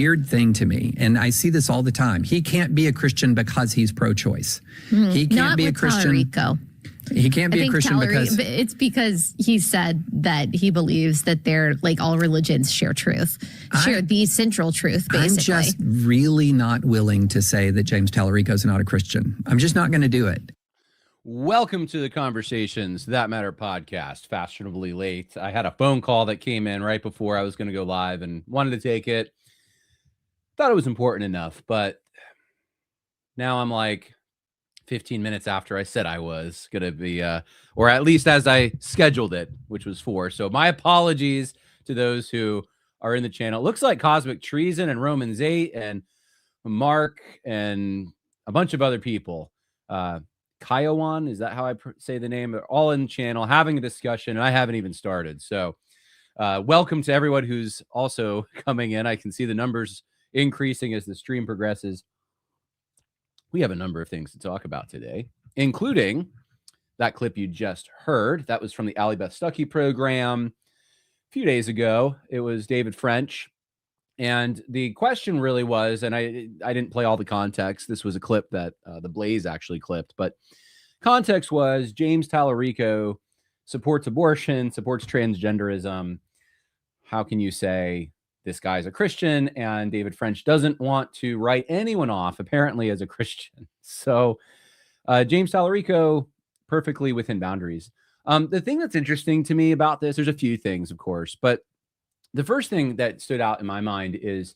weird thing to me, and I see this all the time. He can't be a Christian because he's pro-choice. He can't be a Christian. Talarico. He can't be a Christian because it's because he said that he believes that they're like all religions share truth, share the central truth. Basically, I'm just really not willing to say that James Talarico is not a Christian. I'm just not going to do it. Welcome to the Conversations That Matter podcast. Fashionably late. I had a phone call that came in right before I was going to go live and wanted to take it. Thought it was important enough, but now I'm like 15 minutes after I said I was going to be, or at least as I scheduled it, which was 4. So my apologies to those who are in the channel. It looks like Cosmic Treason and Romans 8 and Mark and a bunch of other people. Kiowan, is that how I say the name? They're all in the channel having a discussion, and I haven't even started. So welcome to everyone who's also coming in. I can see the numbers increasing as the stream progresses. We have a number of things to talk about today, including that clip you just heard. That was from the Allie Beth Stuckey program a few days ago. It was David French. And the question really was, and I didn't play all the context. This was a clip that the Blaze actually clipped. But context was James Talarico supports abortion, supports transgenderism. How can you say this guy's a Christian? And David French doesn't want to write anyone off, apparently, as a Christian. So James Talarico, perfectly within boundaries. The thing that's interesting to me about this, there's a few things, of course, but the first thing that stood out in my mind is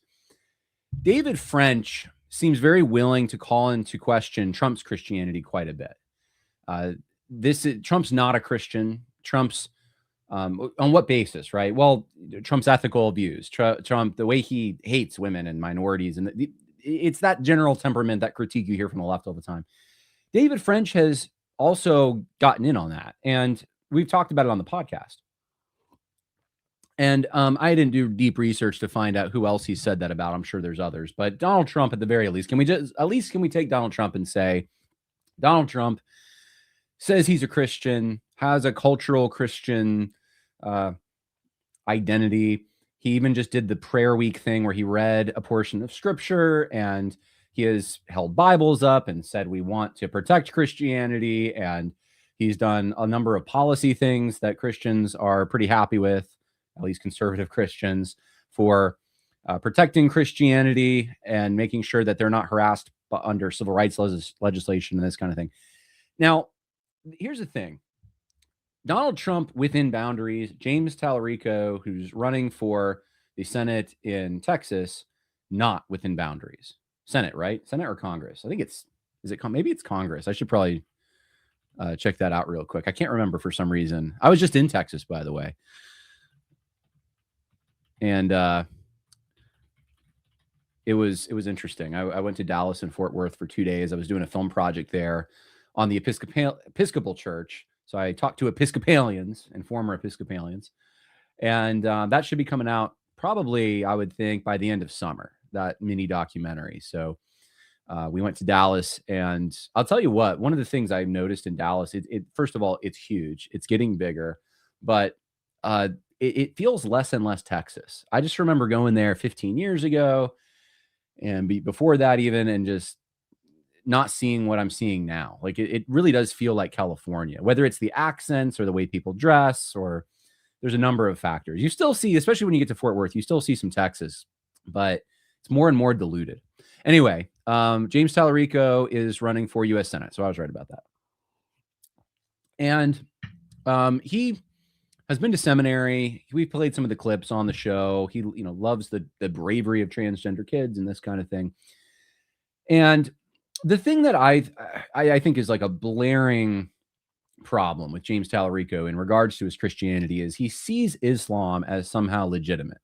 David French seems very willing to call into question Trump's Christianity quite a bit. Trump's not a Christian. Trump's on what basis, right? Well, Trump's ethical views, Trump, the way he hates women and minorities, and it's that general temperament, that critique you hear from the left all the time. David French has also gotten in on that, and we've talked about it on the podcast. And I didn't do deep research to find out who else he said that about. I'm sure there's others, but Donald Trump, at the very least, can we take Donald Trump and say Donald Trump says he's a Christian, has a cultural Christian identity. He even just did the prayer week thing where he read a portion of scripture, and he has held Bibles up and said we want to protect Christianity. And he's done a number of policy things that Christians are pretty happy with, at least conservative Christians, for protecting Christianity and making sure that they're not harassed under civil rights legislation and this kind of thing. Now, here's the thing. Donald Trump within boundaries, James Talarico, who's running for the Senate in Texas, not within boundaries. Senate, right? Senate or Congress? I think maybe it's Congress. I should probably check that out real quick. I can't remember for some reason. I was just in Texas, by the way. And it was interesting. I went to Dallas and Fort Worth for 2 days. I was doing a film project there on the Episcopal Church. So I talked to Episcopalians and former Episcopalians. And that should be coming out probably, I would think, by the end of summer, that mini documentary. So we went to Dallas, and I'll tell you what, one of the things I've noticed in Dallas, first of all, it's huge. It's getting bigger, but it feels less and less Texas. I just remember going there 15 years ago and before that even, and just not seeing what I'm seeing now. Like it really does feel like California, whether it's the accents or the way people dress, or there's a number of factors. You still see, especially when you get to Fort Worth, you still see some Texas, but it's more and more diluted. Anyway, James Talarico is running for U.S. Senate. So I was right about that. And he has been to seminary. We played some of the clips on the show. He, loves the bravery of transgender kids and this kind of thing. And the thing that I think is like a blaring problem with James Talarico in regards to his Christianity is he sees Islam as somehow legitimate.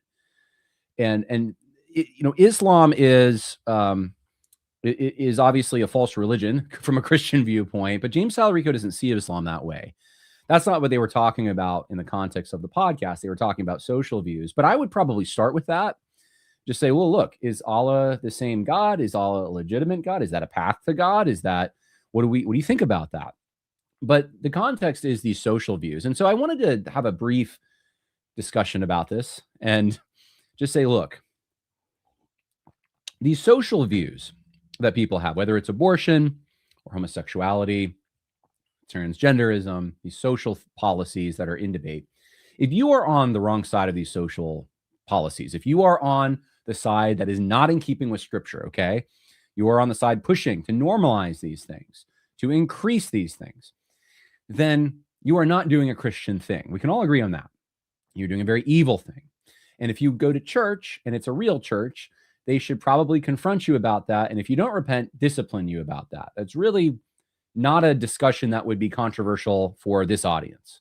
And Islam is obviously a false religion from a Christian viewpoint, but James Talarico doesn't see Islam that way. That's not what they were talking about in the context of the podcast. They were talking about social views, but I would probably start with that. Just say, well, look, is Allah the same God? Is Allah a legitimate God? Is that a path to God? Is that, what do you think about that? But the context is these social views. And so I wanted to have a brief discussion about this and just say, look, these social views that people have, whether it's abortion or homosexuality, transgenderism, these social policies that are in debate, if you are on the wrong side of these social policies, if you are on the side that is not in keeping with Scripture, okay, you are on the side pushing to normalize these things, to increase these things, then you are not doing a Christian thing. We can all agree on that. You're doing a very evil thing. And if you go to church and it's a real church, they should probably confront you about that. And if you don't repent, discipline you about that. That's really not a discussion that would be controversial for this audience,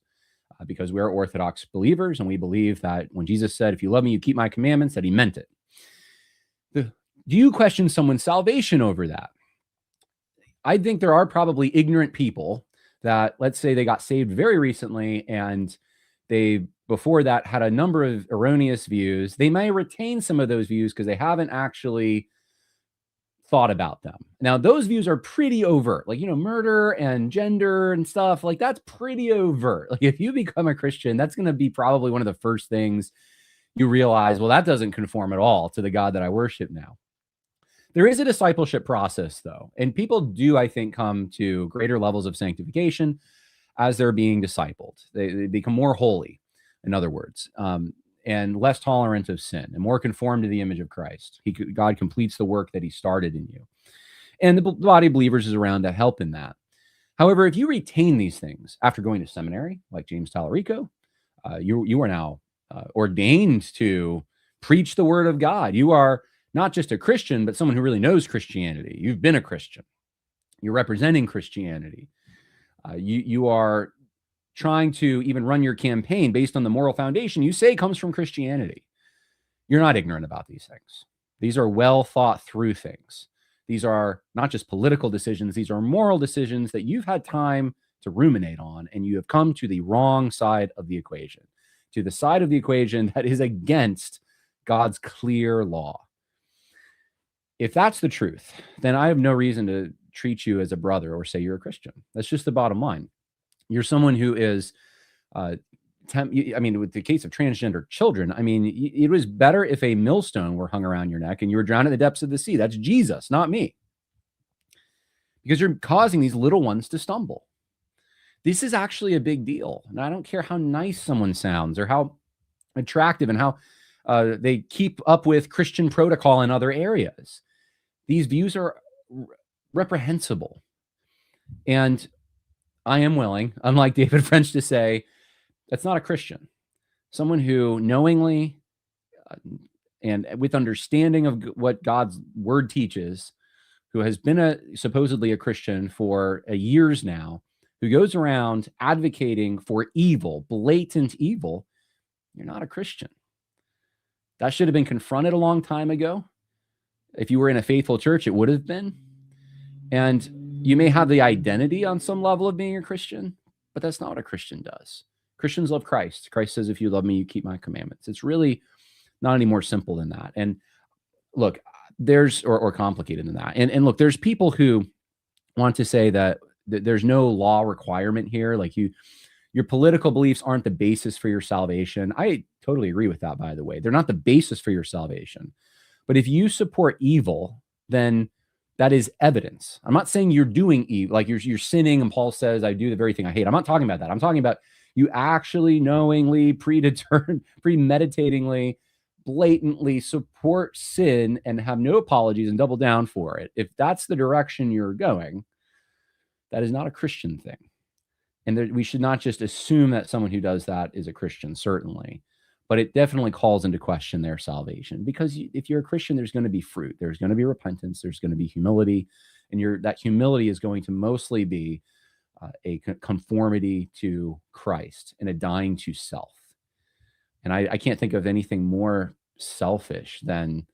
because we're Orthodox believers and we believe that when Jesus said, if you love me, you keep my commandments, that he meant it. Do you question someone's salvation over that? I think there are probably ignorant people that, let's say they got saved very recently and they, before that, had a number of erroneous views. They may retain some of those views because they haven't actually thought about them. Now, those views are pretty overt, like, murder and gender and stuff like that's pretty overt. Like, if you become a Christian, that's going to be probably one of the first things you realize, well, that doesn't conform at all to the God that I worship now. There is a discipleship process, though, and people do, I think, come to greater levels of sanctification as they're being discipled. They become more holy, in other words, and less tolerant of sin and more conformed to the image of Christ. God completes the work that he started in you. And the body of believers is around to help in that. However, if you retain these things after going to seminary, like James Talarico, you are now ordained to preach the word of God. You are not just a Christian, but someone who really knows Christianity. You've been a Christian. You're representing Christianity. You are trying to even run your campaign based on the moral foundation you say comes from Christianity. You're not ignorant about these things. These are well thought through things. These are not just political decisions. These are moral decisions that you've had time to ruminate on, and you have come to the wrong side of the equation, to the side of the equation that is against God's clear law. If that's the truth, then I have no reason to treat you as a brother or say you're a Christian. That's just the bottom line. You're someone who is, with the case of transgender children, it was better if a millstone were hung around your neck and you were drowned in the depths of the sea. That's Jesus, not me. Because you're causing these little ones to stumble. This is actually a big deal. And I don't care how nice someone sounds or how attractive and how they keep up with Christian protocol in other areas. These views are reprehensible. And I am willing, unlike David French, to say that's not a Christian. Someone who knowingly and with understanding of what God's word teaches, who has been supposedly a Christian for years now, who goes around advocating for evil, blatant evil, you're not a Christian. That should have been confronted a long time ago. If you were in a faithful church, it would have been. And you may have the identity on some level of being a Christian, but that's not what a Christian does. Christians love Christ. Christ says, if you love me, you keep my commandments. It's really not any more simple than that. And look, there's, or complicated than that. And look, there's people who want to say that there's no law requirement here. Like your political beliefs aren't the basis for your salvation. I totally agree with that, by the way. They're not the basis for your salvation. But if you support evil, then that is evidence. I'm not saying you're doing evil, like you're sinning, and Paul says, I do the very thing I hate. I'm not talking about that. I'm talking about you actually knowingly, premeditatingly, blatantly support sin and have no apologies and double down for it. If that's the direction you're going, that is not a Christian thing. And we should not just assume that someone who does that is a Christian, certainly. But it definitely calls into question their salvation, because if you're a Christian, there's going to be fruit. There's going to be repentance. There's going to be humility. And that humility is going to mostly be a conformity to Christ and a dying to self. And I can't think of anything more selfish than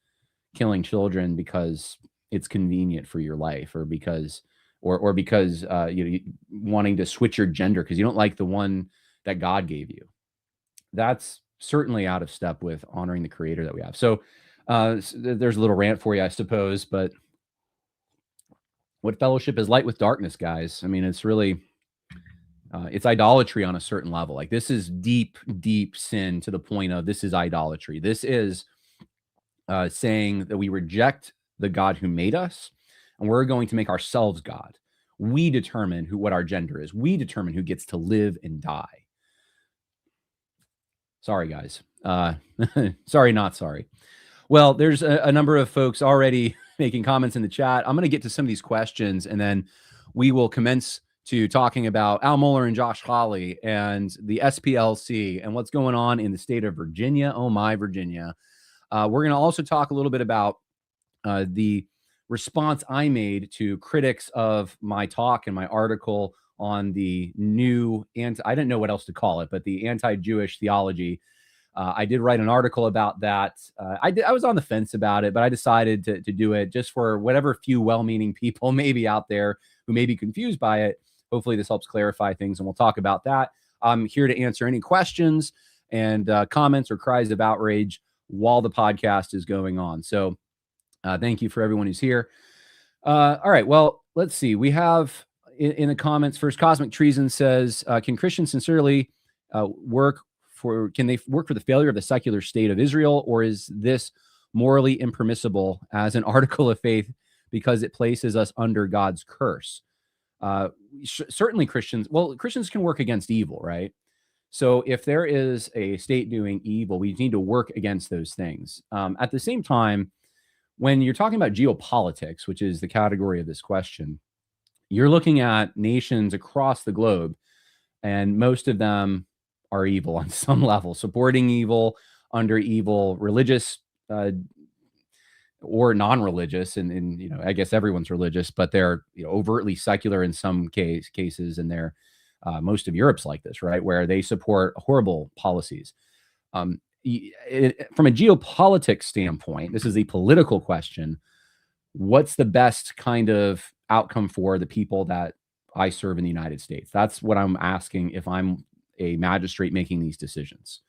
killing children because it's convenient for your life, or because you wanting to switch your gender because you don't like the one that God gave you. That's certainly out of step with honoring the Creator that we have. So there's a little rant for you, I suppose, but what fellowship is light with darkness, guys? I mean, it's really, it's idolatry on a certain level. Like, this is deep, deep sin to the point of this is idolatry. This is saying that we reject the God who made us, and we're going to make ourselves God. We determine what our gender is. We determine who gets to live and die. Sorry, guys. Sorry, not sorry. Well, there's a number of folks already making comments in the chat. I'm going to get to some of these questions, and then we will commence to talking about Al Mohler and Josh Hawley and the SPLC and what's going on in the state of Virginia. Oh, my Virginia. We're going to also talk a little bit about the response I made to critics of my talk and my article on the new, I didn't know what else to call it, but the anti-Jewish theology. I did write an article about that. I was on the fence about it, but I decided to do it just for whatever few well-meaning people may be out there who may be confused by it. Hopefully this helps clarify things, and we'll talk about that. I'm here to answer any questions and comments or cries of outrage while the podcast is going on. So thank you for everyone who's here. All right, well, let's see. We have in the comments first, Cosmic Treason says, can Christians sincerely can they work for the failure of the secular state of Israel, or is this morally impermissible as an article of faith because it places us under God's curse? Certainly Christians can work against evil, right? So if there is a state doing evil, we need to work against those things. At the same time, when you're talking about geopolitics, which is the category of this question, you're looking at nations across the globe, and most of them are evil on some level, supporting evil, under evil, religious or non-religious, and I guess everyone's religious, but they're overtly secular in some cases, and they're most of Europe's like this, right, where they support horrible policies. From a geopolitics standpoint, this is a political question. What's the best kind of outcome for the people that I serve in the United States? That's what I'm asking if I'm a magistrate making these decisions.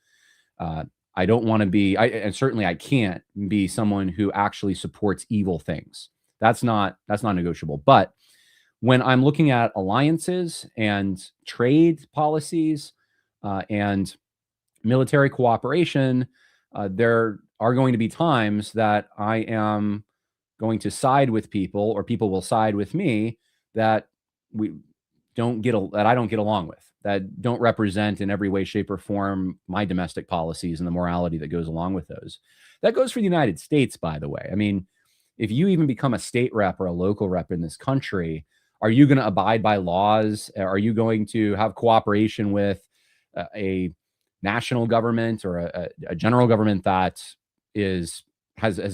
I don't want to be, and certainly I can't be someone who actually supports evil things. That's not negotiable. But when I'm looking at alliances and trade policies and military cooperation, there are going to be times that I am going to side with people, or people will side with me that I don't get along with, that don't represent in every way, shape, or form my domestic policies and the morality that goes along with those. That goes for the United States, by the way. I mean, if you even become a state rep or a local rep in this country, are you going to abide by laws? Are you going to have cooperation with a national government or a general government that has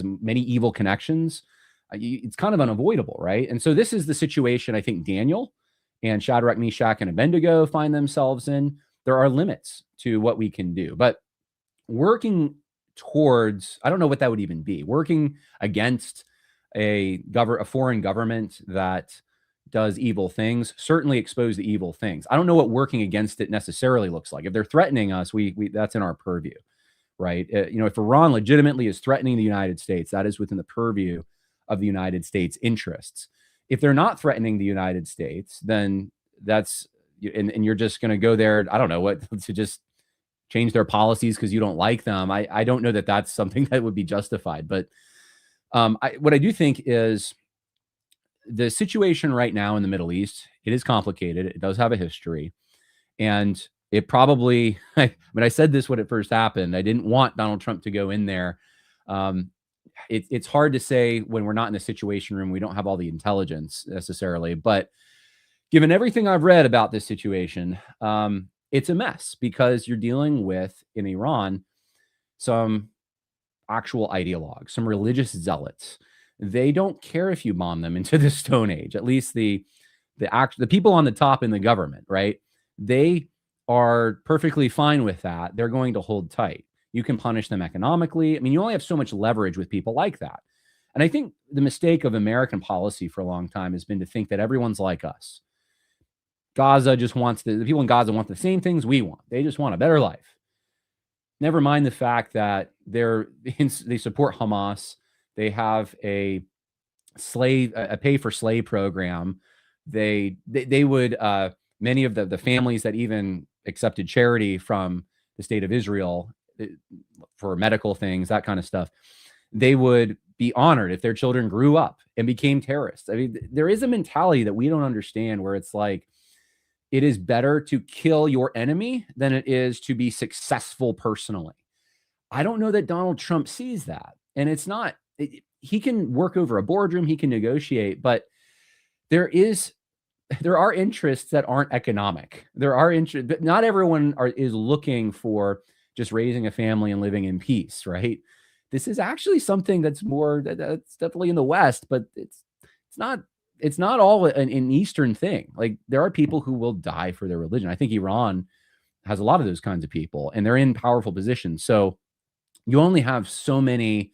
many evil connections? It's kind of unavoidable, right? And so this is the situation I think Daniel and Shadrach, Meshach, and Abednego find themselves in. There are limits to what we can do, but working towards, I don't know what that would even be, working against a foreign government that does evil things, certainly expose the evil things. I don't know what working against it necessarily looks like. If they're threatening us, that's in our purview, right? If Iran legitimately is threatening the United States, that is within the purview of the United States interests. If they're not threatening the United States, then that's, and you're just going to go there, I don't know what, to just change their policies because you don't like them. I don't know that that's something that would be justified. But what I do think is the situation right now in the Middle East, it is complicated. It does have a history. And it probably, I said this when it first happened. I didn't want Donald Trump to go in there. It's hard to say when we're not in the situation room. We don't have all the intelligence necessarily. But given everything I've read about this situation, it's a mess because you're dealing with, in Iran, some actual ideologues, some religious zealots. They don't care if you bomb them into the Stone Age, at least the people on the top in the government, right? They are perfectly fine with that. They're going to hold tight. You can punish them economically. I mean, you only have so much leverage with people like that. And I think the mistake of American policy for a long time has been to think that everyone's like us. Gaza just wants the people in Gaza want the same things we want. They just want a better life. Never mind the fact that they support Hamas. They have a pay for slave program. They would many of the families that even accepted charity from the state of Israel for medical things, that kind of stuff, they would be honored if their children grew up and became terrorists. I mean, there is a mentality that we don't understand where it's like, it is better to kill your enemy than it is to be successful personally. I don't know that Donald Trump sees that. And it's not, he can work over a boardroom, he can negotiate, but there are interests that aren't economic. There are interests, but not everyone is looking for just raising a family and living in peace, right? This is actually something that's definitely in the West, but it's not all an Eastern thing. Like, there are people who will die for their religion. I think Iran has a lot of those kinds of people, and they're in powerful positions. So you only have so many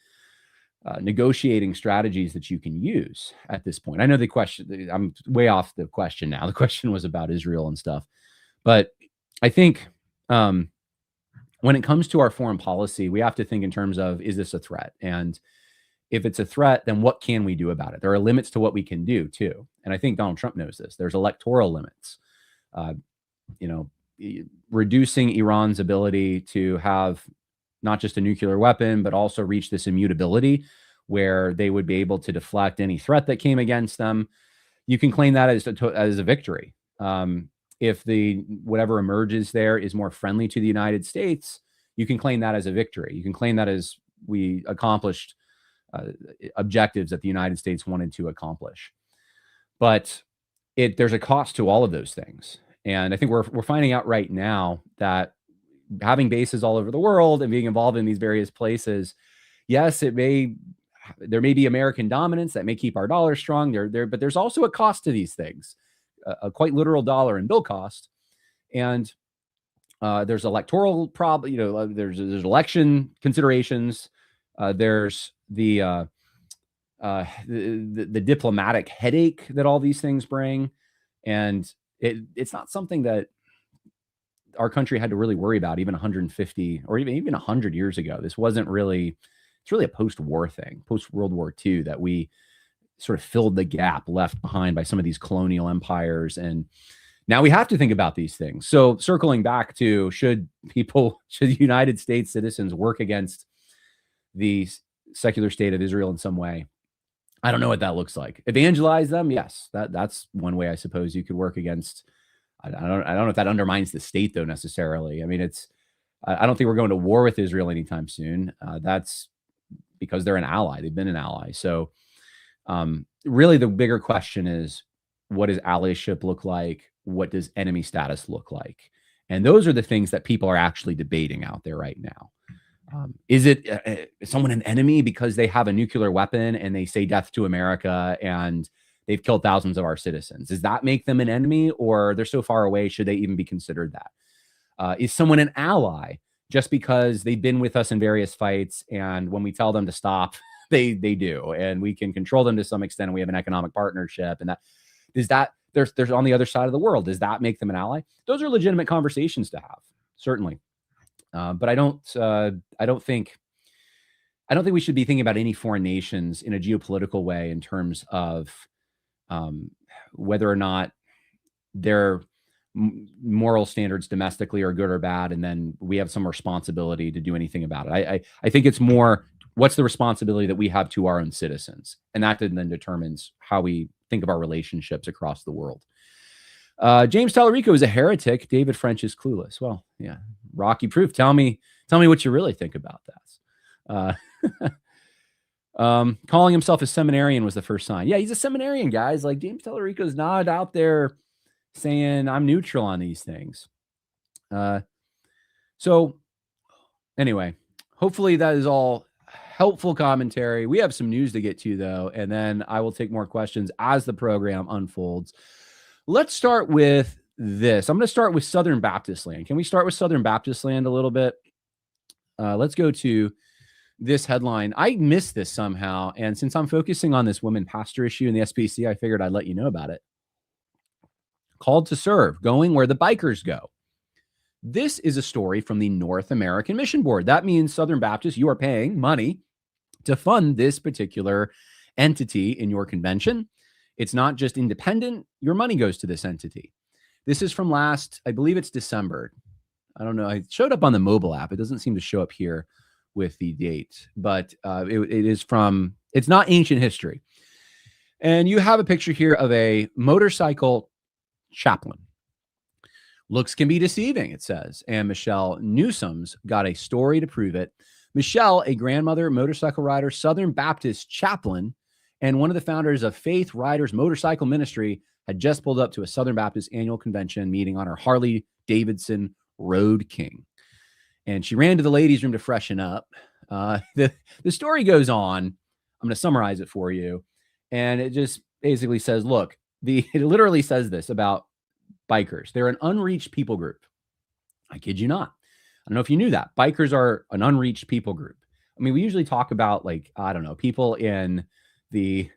negotiating strategies that you can use at this point. I know the question, I'm way off the question now. The question was about Israel and stuff. But I think when it comes to our foreign policy, we have to think in terms of, is this a threat? And if it's a threat, then what can we do about it? There are limits to what we can do too. And I think Donald Trump knows this. There's electoral limits. Reducing Iran's ability to have not just a nuclear weapon, but also reach this immutability where they would be able to deflect any threat that came against them. You can claim that as a victory. If whatever emerges there is more friendly to the United States, you can claim that as a victory. You can claim that as we accomplished objectives that the United States wanted to accomplish. But there's a cost to all of those things. And I think we're finding out right now that having bases all over the world and being involved in these various places, yes, there may be American dominance that may keep our dollar strong but there's also a cost to these things, a quite literal dollar and bill cost. And there's electoral problem, there's election considerations. There's the diplomatic headache that all these things bring. And it's not something that our country had to really worry about even 150 or even 100 years ago. It's really a post-war thing, post-World War II, that we sort of filled the gap left behind by some of these colonial empires. And now we have to think about these things. So circling back to, should United States citizens work against the secular state of Israel in some way? I don't know what that looks like. Evangelize them? Yes, that's one way I suppose you could work against. I don't know if that undermines the state though necessarily. I mean, I don't think we're going to war with Israel anytime soon. That's because they're an ally. They've been an ally. So really the bigger question is, what does allyship look like? What does enemy status look like? And those are the things that people are actually debating out there right now. Is someone an enemy because they have a nuclear weapon and they say death to America and they've killed thousands of our citizens? Does that make them an enemy, or they're so far away, should they even be considered that? Is someone an ally just because they've been with us in various fights, and when we tell them to stop, they do, and we can control them to some extent, and we have an economic partnership, and there's on the other side of the world, does that make them an ally? Those are legitimate conversations to have, certainly. But I don't think we should be thinking about any foreign nations in a geopolitical way in terms of whether or not their moral standards domestically are good or bad, and then we have some responsibility to do anything about it. I think it's more, what's the responsibility that we have to our own citizens, and that then determines how we think of our relationships across the world. James Talarico is a heretic. David French is clueless. Well, yeah, Rocky proof. Tell me what you really think about that. Calling himself a seminarian was the first sign. Yeah, he's a seminarian, guys. Like, James Talarico is not out there saying I'm neutral on these things. So anyway, hopefully that is all helpful commentary. We have some news to get to though, and then I will take more questions as the program unfolds. Let's start with this. I'm going to start with Southern Baptist Land. Can we start with Southern Baptist Land a little bit? Let's go to this headline. I missed this somehow, and since I'm focusing on this women pastor issue in the SPC, I figured I'd let you know about it. Called to serve, going where the bikers go. This is a story from the North American Mission Board. That means Southern Baptists, you are paying money to fund this particular entity in your convention. It's not just independent. Your money goes to this entity. This is from I believe it's December. I don't know. It showed up on the mobile app. It doesn't seem to show up here with the date, but it is from It's not ancient history. And you have a picture here of a motorcycle chaplain. Looks can be deceiving, it says. And Michelle Newsom's got a story to prove it. Michelle, a grandmother, motorcycle rider, Southern Baptist chaplain, and one of the founders of Faith Riders Motorcycle Ministry, had just pulled up to a Southern Baptist annual convention meeting on her Harley Davidson Road King. And she ran to the ladies' room to freshen up. The story goes on. I'm going to summarize it for you. And it just basically says, look, it literally says this about bikers. They're an unreached people group. I kid you not. I don't know if you knew that. Bikers are an unreached people group. I mean, we usually talk about, like, I don't know, people in the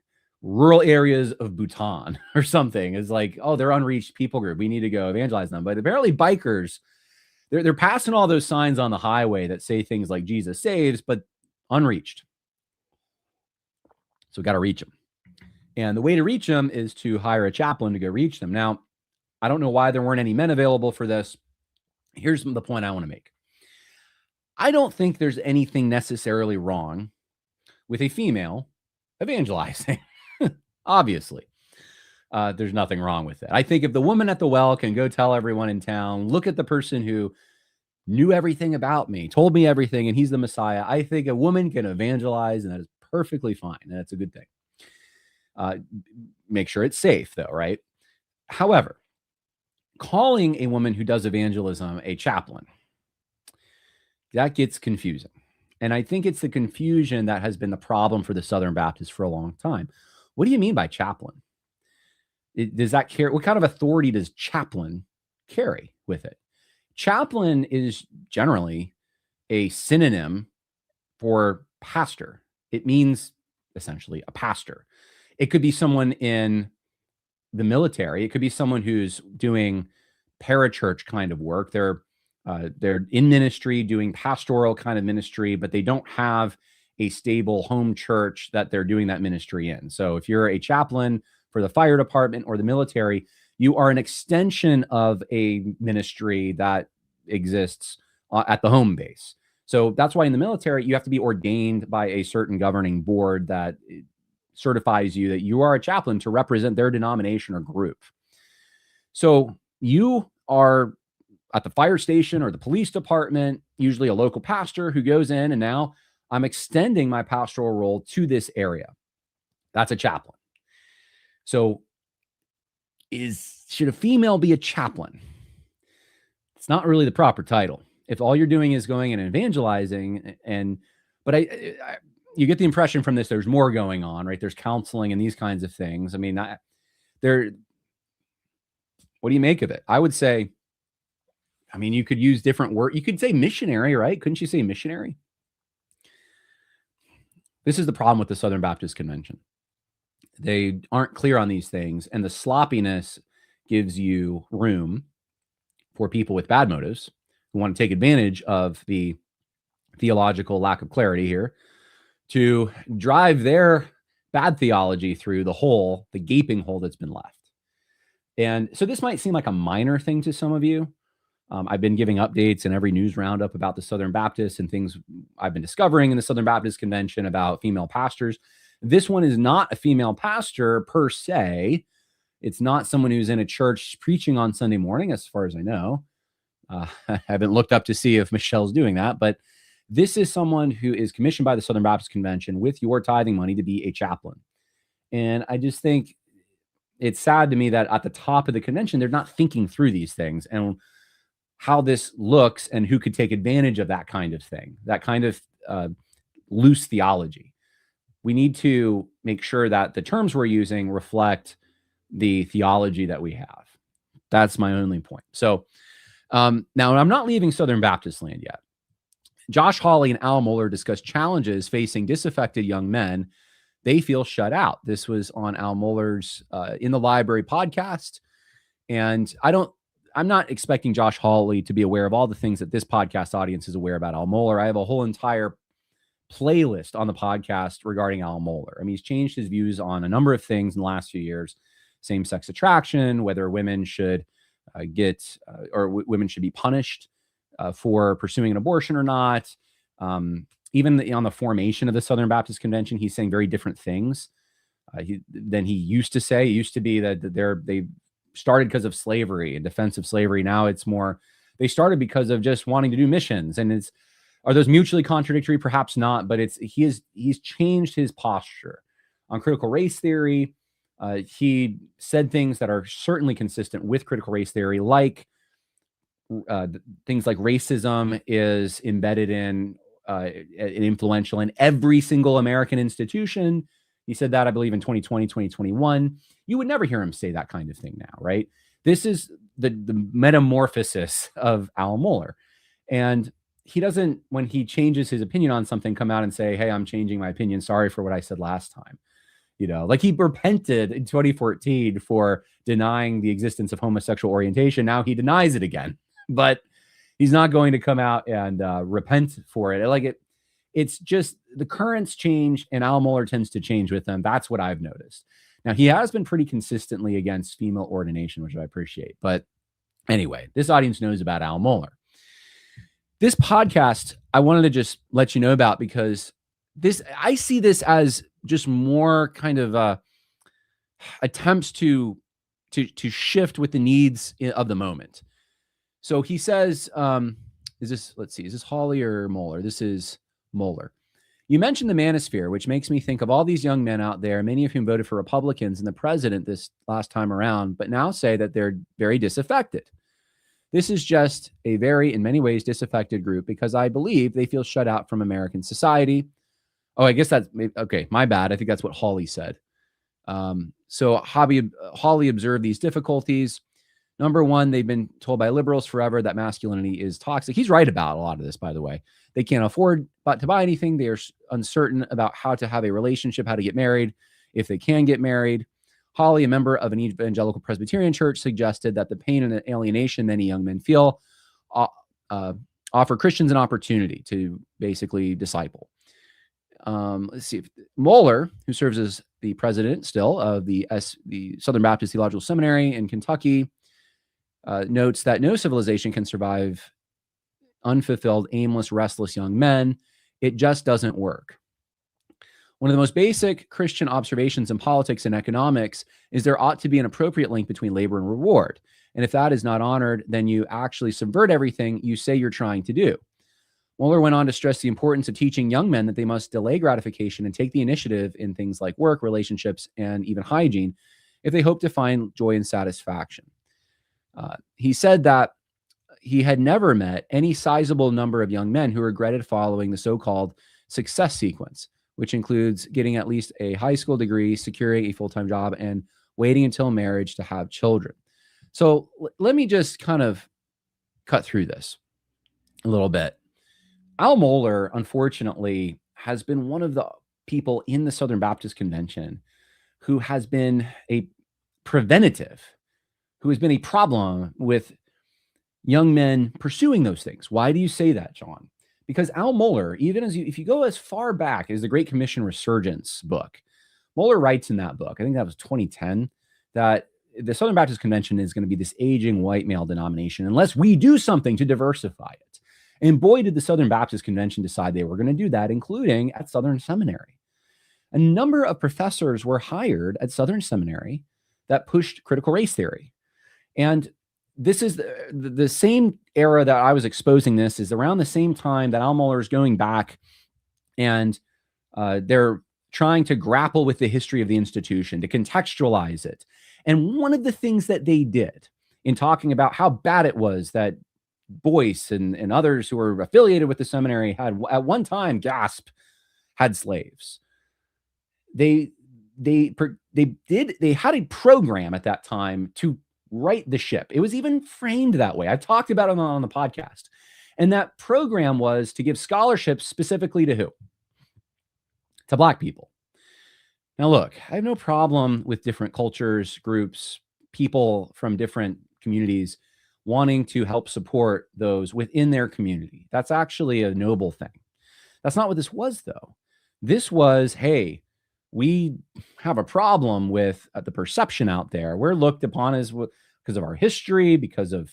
rural areas of Bhutan or something. Is like, oh, they're unreached people group. We need to go evangelize them. But apparently bikers, they're passing all those signs on the highway that say things like Jesus saves, but unreached. So got to reach them. And the way to reach them is to hire a chaplain to go reach them. Now, I don't know why there weren't any men available for this. Here's the point I want to make. I don't think there's anything necessarily wrong with a female evangelizing. Obviously, there's nothing wrong with it. I think if the woman at the well can go tell everyone in town, look at the person who knew everything about me, told me everything, and he's the Messiah, I think a woman can evangelize, and that is perfectly fine. And that's a good thing. Make sure it's safe, though, right? However, calling a woman who does evangelism a chaplain, that gets confusing. And I think it's the confusion that has been the problem for the Southern Baptists for a long time. What do you mean by chaplain? Does that carry? What kind of authority does chaplain carry with it? Chaplain is generally a synonym for pastor. It means essentially a pastor. It could be someone in the military. It could be someone who's doing parachurch kind of work. They're in ministry doing pastoral kind of ministry, but they don't have a stable home church that they're doing that ministry in. So if you're a chaplain for the fire department or the military, you are an extension of a ministry that exists at the home base. So that's why in the military, you have to be ordained by a certain governing board that certifies you that you are a chaplain to represent their denomination or group. So you are at the fire station or the police department, usually a local pastor who goes in, and now I'm extending my pastoral role to this area. That's a chaplain. So should a female be a chaplain? It's not really the proper title. If all you're doing is going and evangelizing, but you get the impression from this, there's more going on, right? There's counseling and these kinds of things. I mean, what do you make of it? I would say, I mean, you could use different words. You could say missionary, right? Couldn't you say missionary? This is the problem with the Southern Baptist Convention. They aren't clear on these things, and the sloppiness gives you room for people with bad motives who want to take advantage of the theological lack of clarity here to drive their bad theology through the gaping hole that's been left. And so this might seem like a minor thing to some of you. I've been giving updates in every news roundup about the Southern Baptists and things I've been discovering in the Southern Baptist Convention about female pastors. This one is not a female pastor per se. It's not someone who's in a church preaching on Sunday morning, as far as I know. I haven't looked up to see if Michelle's doing that, but this is someone who is commissioned by the Southern Baptist Convention with your tithing money to be a chaplain. And I just think it's sad to me that at the top of the convention, they're not thinking through these things and how this looks and who could take advantage of that kind of thing, that kind of loose theology. We need to make sure that the terms we're using reflect the theology that we have. That's my only point. So now I'm not leaving Southern Baptist land yet. Josh Hawley and Al Mohler discussed challenges facing disaffected young men. They feel shut out. This was on Al Mohler's In the Library podcast. And I'm not expecting Josh Hawley to be aware of all the things that this podcast audience is aware about Al Mohler. I have a whole entire playlist on the podcast regarding Al Mohler. I mean, he's changed his views on a number of things in the last few years. Same-sex attraction, whether women should women should be punished for pursuing an abortion or not. even on the formation of the Southern Baptist Convention, he's saying very different things than he used to say. It used to be that they started because of slavery and defense of slavery. Now it's more, they started because of just wanting to do missions. And are those mutually contradictory? Perhaps not, but he's changed his posture on critical race theory. He said things that are certainly consistent with critical race theory, like things like racism is embedded in and influential in every single American institution. He said that, I believe, in 2020, 2021. You would never hear him say that kind of thing now, right? This is the metamorphosis of Al Mohler. And he doesn't, when he changes his opinion on something, come out and say, hey, I'm changing my opinion. Sorry for what I said last time. Like he repented in 2014 for denying the existence of homosexual orientation. Now he denies it again, but he's not going to come out and repent for it. It's just the currents change, and Al Mohler tends to change with them. That's what I've noticed. Now, he has been pretty consistently against female ordination, which I appreciate. But anyway, this audience knows about Al Mohler. This podcast, I wanted to just let you know about because I see this as just more kind of attempts to shift with the needs of the moment. So he says, is this Hawley or Mohler? This is Mohler. You mentioned the manosphere, which makes me think of all these young men out there, many of whom voted for Republicans and the president this last time around, but now say that they're very disaffected. This is just a very, in many ways, disaffected group because I believe they feel shut out from American society. Oh, I guess that's, okay, my bad. I think that's what Hawley said. So Hawley observed these difficulties. Number one, they've been told by liberals forever that masculinity is toxic. He's right about a lot of this, by the way. They can't afford to buy anything. They are uncertain about how to have a relationship, how to get married, if they can get married. Hawley, a member of an evangelical Presbyterian church, suggested that the pain and alienation many young men feel offer Christians an opportunity to basically disciple. Let's see. Mohler, who serves as the president still of the Southern Baptist Theological Seminary in Kentucky, notes that no civilization can survive unfulfilled, aimless, restless young men. It just doesn't work. One of the most basic Christian observations in politics and economics is there ought to be an appropriate link between labor and reward. And if that is not honored, then you actually subvert everything you say you're trying to do. Mohler went on to stress the importance of teaching young men that they must delay gratification and take the initiative in things like work, relationships, and even hygiene if they hope to find joy and satisfaction. He said that he had never met any sizable number of young men who regretted following the so-called success sequence, which includes getting at least a high school degree, securing a full-time job, and waiting until marriage to have children. So let me just kind of cut through this a little bit. Al Mohler, unfortunately, has been one of the people in the Southern Baptist Convention who has been a preventative, who has been a problem with young men pursuing those things. Why do you say that, Jon? Because Al Mohler, even if you go as far back as the Great Commission Resurgence book, Mohler writes in that book, I think that was 2010, that the Southern Baptist Convention is going to be this aging white male denomination unless we do something to diversify it. And boy, did the Southern Baptist Convention decide they were going to do that, including at Southern Seminary. A number of professors were hired at Southern Seminary that pushed critical race theory. And this is the same era that I was exposing this is around the same time that Al Mohler is going back and they're trying to grapple with the history of the institution, to contextualize it. And one of the things that they did in talking about how bad it was that Boyce and others who were affiliated with the seminary had at one time, had slaves. They had a program at that time to right the ship. It was even framed that way. I've talked about it on the podcast. And that program was to give scholarships specifically to who? To Black people. Now, look, I have no problem with different cultures, groups, people from different communities wanting to help support those within their community. That's actually a noble thing. That's not what this was, though. This was, hey, we have a problem with the perception out there. We're looked upon as, because of our history, because of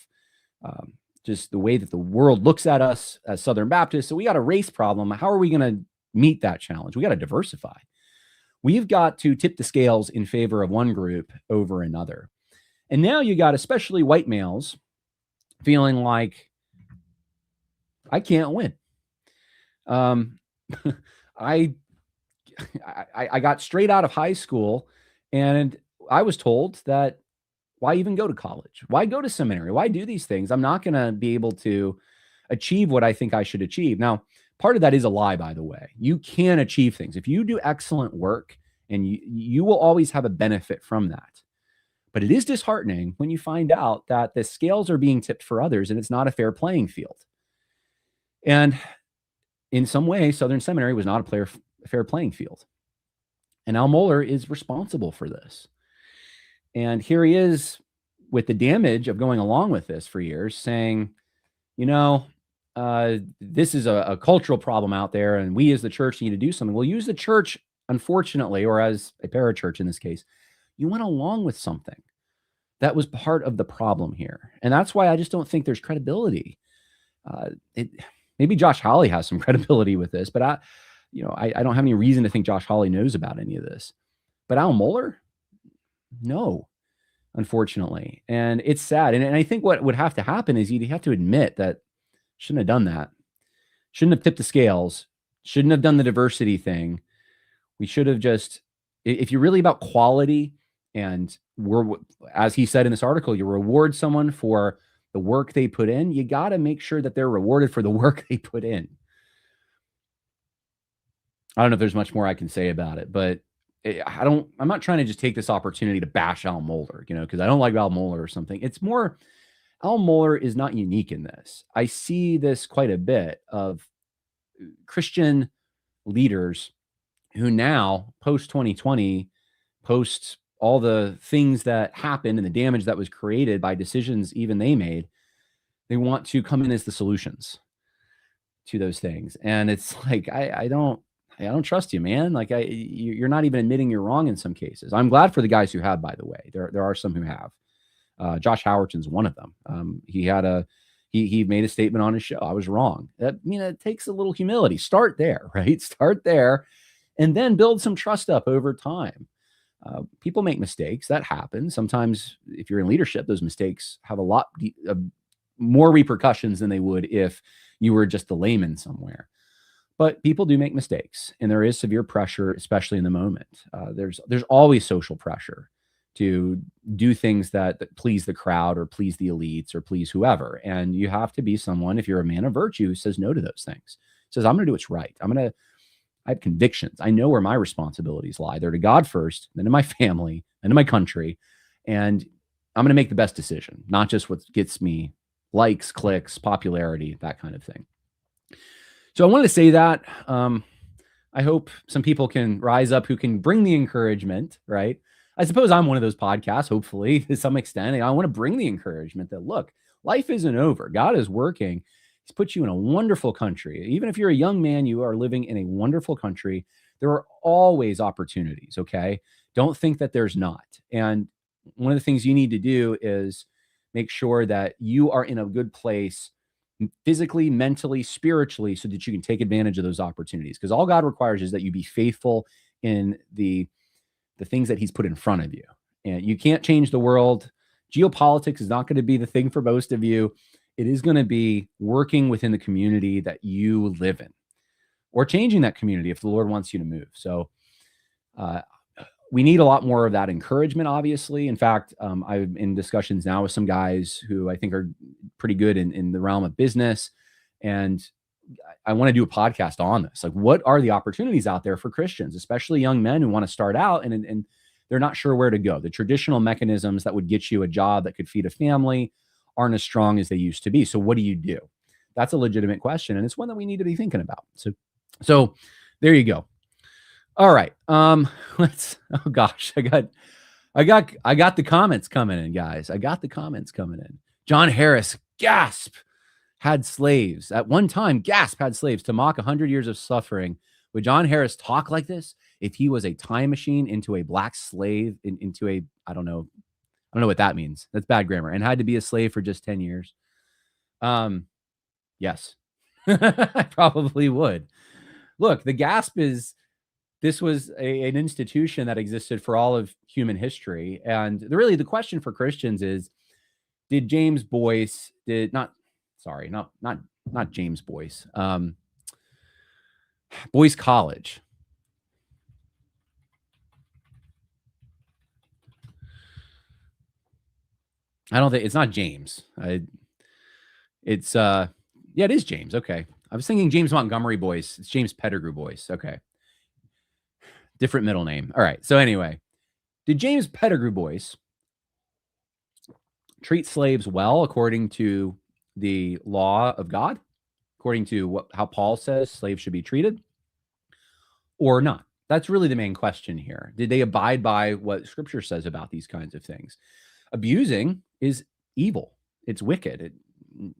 just the way that the world looks at us as Southern Baptists. So we got a race problem. How are we going to meet that challenge? We got to diversify. We've got to tip the scales in favor of one group over another. And now you got especially white males feeling like, I can't win. I got straight out of high school, and I was told that, why even go to college? Why go to seminary? Why do these things? I'm not going to be able to achieve what I think I should achieve. Now, part of that is a lie, by the way. You can achieve things. If you do excellent work, and you will always have a benefit from that. But it is disheartening when you find out that the scales are being tipped for others and it's not a fair playing field. And in some way, Southern Seminary was not a fair playing field. And Al Mohler is responsible for this. And here he is with the damage of going along with this for years, saying, this is a cultural problem out there, and we as the church need to do something. We'll use the church, unfortunately, or as a parachurch in this case, you went along with something that was part of the problem here. And that's why I just don't think there's credibility. Maybe Josh Hawley has some credibility with this, but I don't have any reason to think Josh Hawley knows about any of this. But Al Mohler, no, unfortunately. And it's sad. And I think what would have to happen is you'd have to admit that shouldn't have done that. Shouldn't have tipped the scales. Shouldn't have done the diversity thing. We should have just, if you're really about quality, and as he said in this article, you reward someone for the work they put in, you got to make sure that they're rewarded for the work they put in. I don't know if there's much more I can say about it, but I'm not trying to just take this opportunity to bash Al Mohler, because I don't like Al Mohler or something. It's more, Al Mohler is not unique in this. I see this quite a bit of Christian leaders who now, post 2020, post all the things that happened and the damage that was created by decisions even they made, they want to come in as the solutions to those things. And it's like, I don't trust you, man. Like you're not even admitting you're wrong in some cases. I'm glad for the guys who have, by the way. There are some who have. Josh Howerton's one of them. He made a statement on his show. I was wrong. It takes a little humility. Start there, right? Start there, and then build some trust up over time. People make mistakes. That happens. Sometimes if you're in leadership, those mistakes have a lot more repercussions than they would if you were just a layman somewhere. But people do make mistakes, and there is severe pressure, especially in the moment. There's always social pressure to do things that please the crowd or please the elites or please whoever. And you have to be someone, if you're a man of virtue, who says no to those things. Says, I'm going to do what's right. I have convictions. I know where my responsibilities lie. They're to God first, then to my family, then to my country. And I'm going to make the best decision, not just what gets me likes, clicks, popularity, that kind of thing. So I wanted to say that. I hope some people can rise up who can bring the encouragement, right? I suppose I'm one of those podcasts, hopefully, to some extent. I want to bring the encouragement that, look, life isn't over. God is working. He's put you in a wonderful country. Even if you're a young man, you are living in a wonderful country. There are always opportunities, okay? Don't think that there's not. And one of the things you need to do is make sure that you are in a good place physically, mentally, spiritually, so that you can take advantage of those opportunities. Because all God requires is that you be faithful in the things that he's put in front of you. And you can't change the world. Geopolitics is not going to be the thing for most of you. It is going to be working within the community that you live in, or changing that community if the Lord wants you to move. So we need a lot more of that encouragement, obviously. In fact, I'm in discussions now with some guys who I think are pretty good in the realm of business. And I want to do a podcast on this. Like, what are the opportunities out there for Christians, especially young men who want to start out and they're not sure where to go? The traditional mechanisms that would get you a job that could feed a family aren't as strong as they used to be. So what do you do? That's a legitimate question. And it's one that we need to be thinking about. So there you go. All right. Oh gosh, I got the comments coming in, guys. I got the comments coming in. Jon Harris, gasp, had slaves. At one time, gasp, had slaves. To mock 100 years of suffering. Would Jon Harris talk like this if he was a time machine into a black slave, into a, I don't know what that means. That's bad grammar. And had to be a slave for just 10 years. Yes, I probably would. Look, the gasp is this was an institution that existed for all of human history. And the question for Christians is, did James Boyce, not James Boyce, Boyce College. I don't think it's not James. It is James. Okay. I was thinking James Montgomery Boyce. It's James Pettigrew Boyce. Okay. Different middle name. All right. So anyway, did James Pettigrew Boyce treat slaves well according to the law of God, according to how Paul says slaves should be treated, or not? That's really the main question here. Did they abide by what Scripture says about these kinds of things? Abusing is evil. It's wicked. It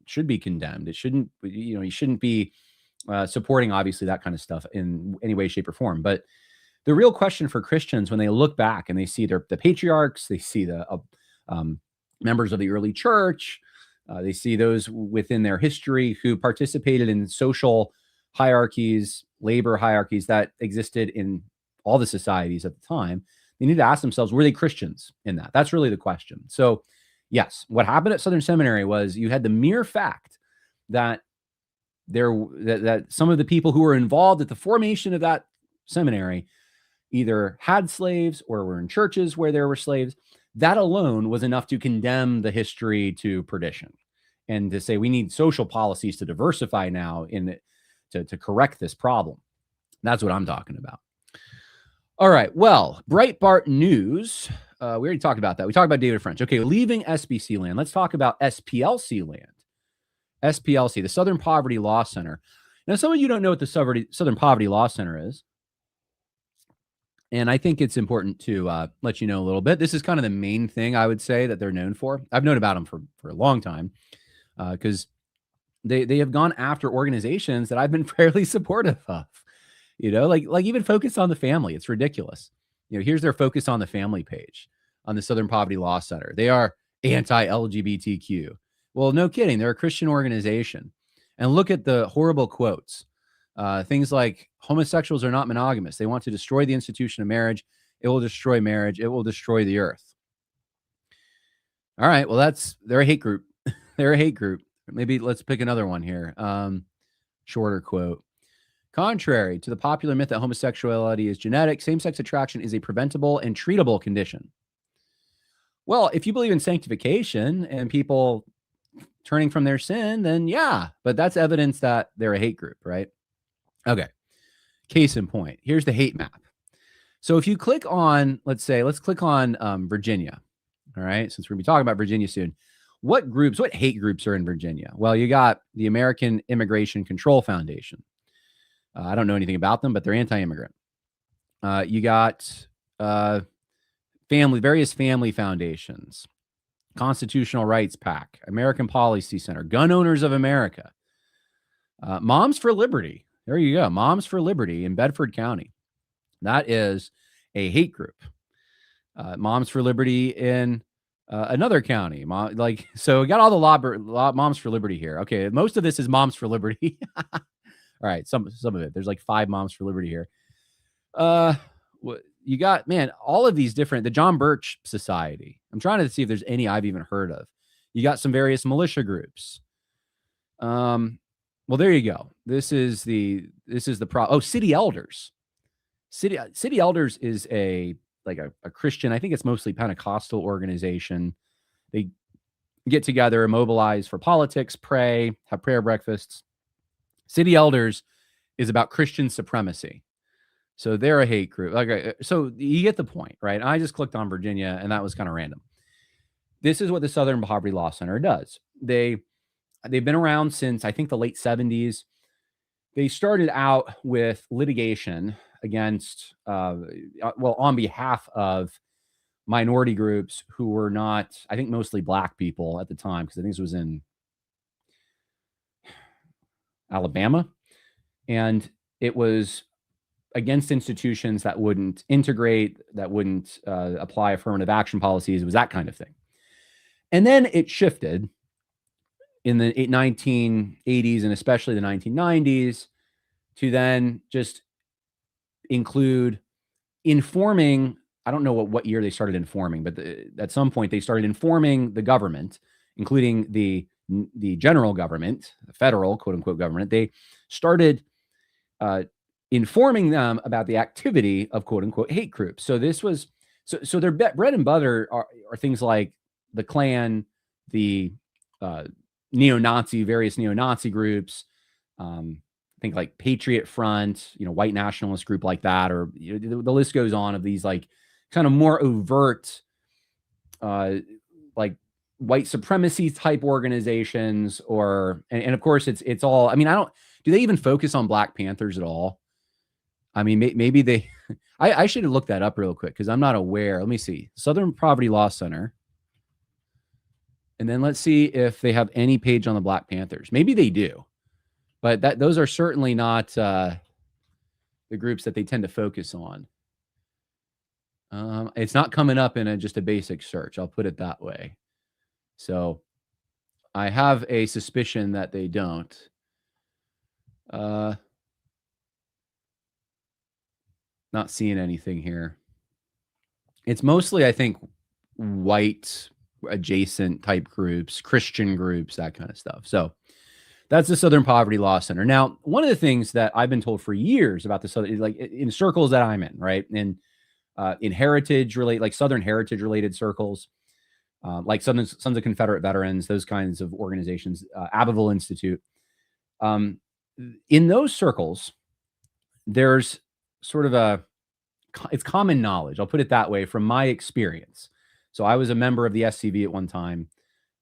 should be condemned. It shouldn't, you shouldn't be supporting, obviously, that kind of stuff in any way, shape, or form. But the real question for Christians, when they look back and they see the patriarchs, they see the members of the early church, they see those within their history who participated in social hierarchies, labor hierarchies that existed in all the societies at the time, they need to ask themselves, were they Christians in that? That's really the question. So yes, what happened at Southern Seminary was you had the mere fact that that some of the people who were involved at the formation of that seminary either had slaves or were in churches where there were slaves. That alone was enough to condemn the history to perdition and to say we need social policies to diversify now to correct this problem. That's what I'm talking about. All right. Well, Breitbart News. We already talked about that. We talked about David French. Okay, leaving SBC land. Let's talk about SPLC land. SPLC, the Southern Poverty Law Center. Now, some of you don't know what the Southern Poverty Law Center is. And I think it's important to let you know a little bit. This is kind of the main thing I would say that they're known for. I've known about them for a long time because they have gone after organizations that I've been fairly supportive of. Like even Focus on the Family. It's ridiculous. Here's their Focus on the Family page on the Southern Poverty Law Center. They are anti-LGBTQ. Well, no kidding. They're a Christian organization. And look at the horrible quotes. Things like homosexuals are not monogamous. They want to destroy the institution of marriage. It will destroy marriage. It will destroy the earth. All right. Well, they're a hate group. They're a hate group. Maybe let's pick another one here. Shorter quote. Contrary to the popular myth that homosexuality is genetic, same-sex attraction is a preventable and treatable condition. Well, if you believe in sanctification and people turning from their sin, then yeah, but that's evidence that they're a hate group, right? Okay. Case in point. Here's the hate map. So if you click on, let's click on Virginia. All right. Since we're going to be talking about Virginia soon, what hate groups are in Virginia? Well, you got the American Immigration Control Foundation. I don't know anything about them, but they're anti-immigrant. You got various family foundations, Constitutional Rights PAC, American Policy Center, Gun Owners of America, Moms for Liberty. There you go. Moms for Liberty in Bedford County. That is a hate group. Moms for Liberty in another county. So we got all the Moms for Liberty here. Okay. Most of this is Moms for Liberty. All right. Some of it. There's like 5 Moms for Liberty here. You got, all of these different, the John Birch Society. I'm trying to see if there's any I've even heard of. You got some various militia groups. Well, there you go. This is the City Elders. City Elders is a Christian, I think it's mostly Pentecostal organization. They get together, mobilize for politics, pray, have prayer breakfasts. City Elders is about Christian supremacy. So they're a hate group. So you get the point, right? I just clicked on Virginia and that was kind of random. This is what the Southern Poverty Law Center does. They've been around since, I think, the late 70s. They started out with litigation against, on behalf of minority groups who were not, I think, mostly Black people at the time, because I think this was in Alabama. And it was against institutions that wouldn't integrate, that wouldn't apply affirmative action policies. It was that kind of thing. And then it shifted in the 1980s and especially the 1990s to then just include informing. I don't know what year they started informing, but at some point they started informing the government, including the general government, the federal quote unquote government. They started informing them about the activity of quote unquote hate groups. So this was so their bread and butter are things like the Klan, the various neo-Nazi groups, think like Patriot Front, white nationalist group like that, or the list goes on of these like kind of more overt, like white supremacy type organizations, and of course it's all. I mean, do they even focus on Black Panthers at all? I mean, maybe they. I should have looked that up real quick because I'm not aware. Let me see. Southern Poverty Law Center. And then let's see if they have any page on the Black Panthers. Maybe they do, but those are certainly not the groups that they tend to focus on. It's not coming up in just a basic search. I'll put it that way. So I have a suspicion that they don't. Not seeing anything here. It's mostly, I think, white adjacent type groups, Christian groups, that kind of stuff. So that's the Southern Poverty Law Center. Now, one of the things that I've been told for years about the Southern, like in circles that I'm in, right, in heritage related, like Southern heritage related circles, like Sons of Confederate Veterans, those kinds of organizations, Abbeville Institute. In those circles, there's sort of it's common knowledge. I'll put it that way from my experience. So I was a member of the SCV at one time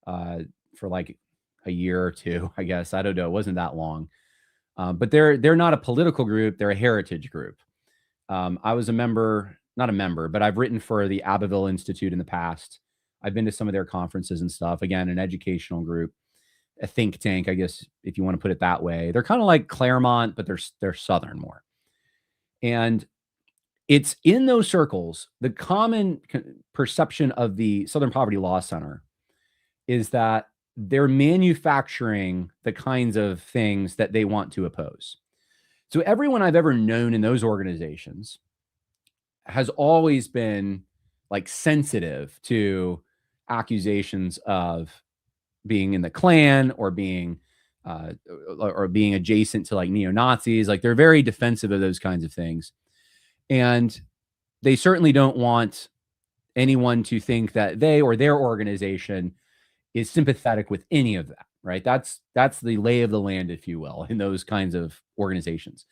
for like a year or two, I guess. I don't know. It wasn't that long. But they're not a political group. They're a heritage group. I was not a member, but I've written for the Abbeville Institute in the past. I've been to some of their conferences and stuff. Again, an educational group, a think tank, I guess, if you want to put it that way. They're kind of like Claremont, but they're Southern more. And it's in those circles, the common perception of the Southern Poverty Law Center is that they're manufacturing the kinds of things that they want to oppose. So everyone I've ever known in those organizations has always been like sensitive to accusations of being in the Klan or being adjacent to like neo-Nazis. Like they're very defensive of those kinds of things. And they certainly don't want anyone to think that they or their organization is sympathetic with any of that, right? That's the lay of the land, if you will, in those kinds of organizations.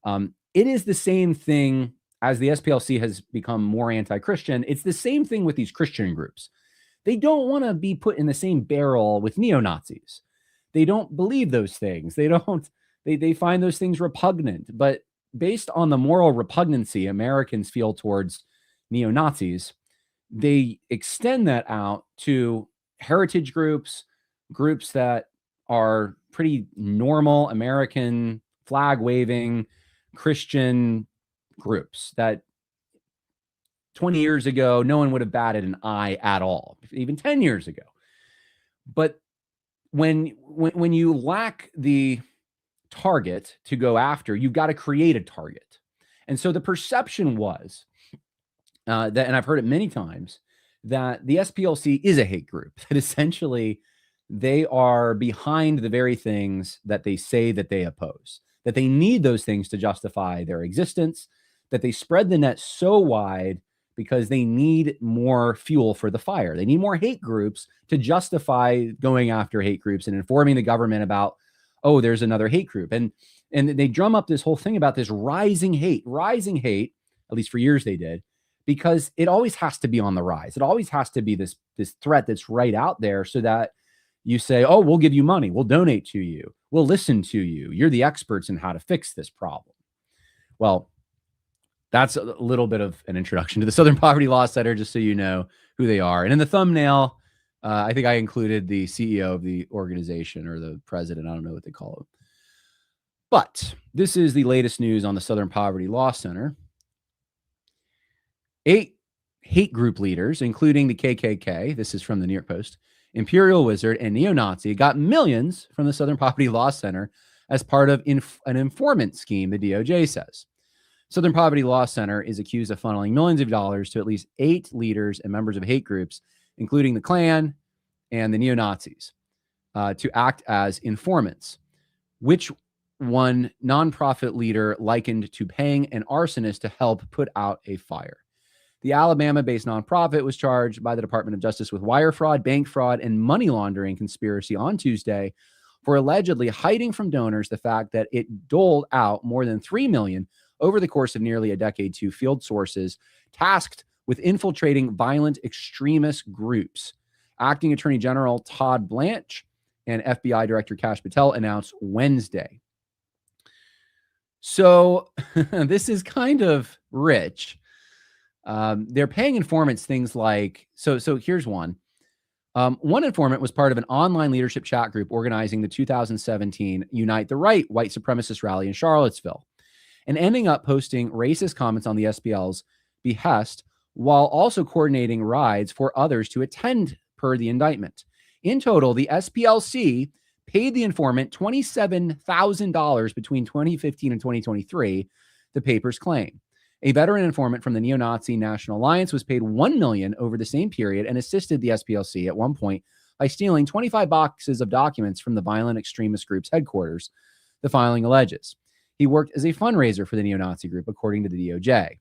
It is the same thing as the SPLC has become more anti-Christian. It's the same thing with these Christian groups. They don't want to be put in the same barrel with neo-Nazis. They don't believe those things. They find those things repugnant. But based on the moral repugnancy Americans feel towards neo-Nazis, they extend that out to heritage groups that are pretty normal American flag-waving Christian groups that 20 years ago, no one would have batted an eye at all, even 10 years ago. But when you lack the target to go after, you've got to create a target. And so the perception was that, and I've heard it many times, that the SPLC is a hate group, that essentially they are behind the very things that they say that they oppose, that they need those things to justify their existence, that they spread the net so wide because they need more fuel for the fire. They need more hate groups to justify going after hate groups and informing the government about, oh, there's another hate group. And they drum up this whole thing about this rising hate, at least for years they did, because it always has to be on the rise. It always has to be this threat that's right out there so that you say, oh, we'll give you money. We'll donate to you. We'll listen to you. You're the experts in how to fix this problem. Well, that's a little bit of an introduction to the Southern Poverty Law Center, just so you know who they are. And in the thumbnail, I think I included the CEO of the organization or the president. I don't know what they call it. But this is the latest news on the Southern Poverty Law Center. 8 hate group leaders, including the KKK, this is from the New York Post, Imperial Wizard, and neo-Nazi got millions from the Southern Poverty Law Center as part of an informant scheme, the DOJ says. Southern Poverty Law Center is accused of funneling millions of dollars to at least 8 leaders and members of hate groups, including the Klan and the neo-Nazis, to act as informants, which one nonprofit leader likened to paying an arsonist to help put out a fire. The Alabama-based nonprofit was charged by the Department of Justice with wire fraud, bank fraud, and money laundering conspiracy on Tuesday for allegedly hiding from donors the fact that it doled out more than $3 million over the course of nearly a decade to field sources tasked with infiltrating violent extremist groups. Acting Attorney General Todd Blanche and FBI Director Kash Patel announced Wednesday. So this is kind of rich. They're paying informants things like, so here's one. One informant was part of an online leadership chat group organizing the 2017 Unite the Right white supremacist rally in Charlottesville, and ending up posting racist comments on the SPL's behest while also coordinating rides for others to attend per the indictment. In total, the SPLC paid the informant $27,000 between 2015 and 2023, the papers claim. A veteran informant from the neo-Nazi National Alliance was paid $1 million over the same period and assisted the SPLC at one point by stealing 25 boxes of documents from the violent extremist group's headquarters, the filing alleges. He worked as a fundraiser for the neo-Nazi group, according to the DOJ.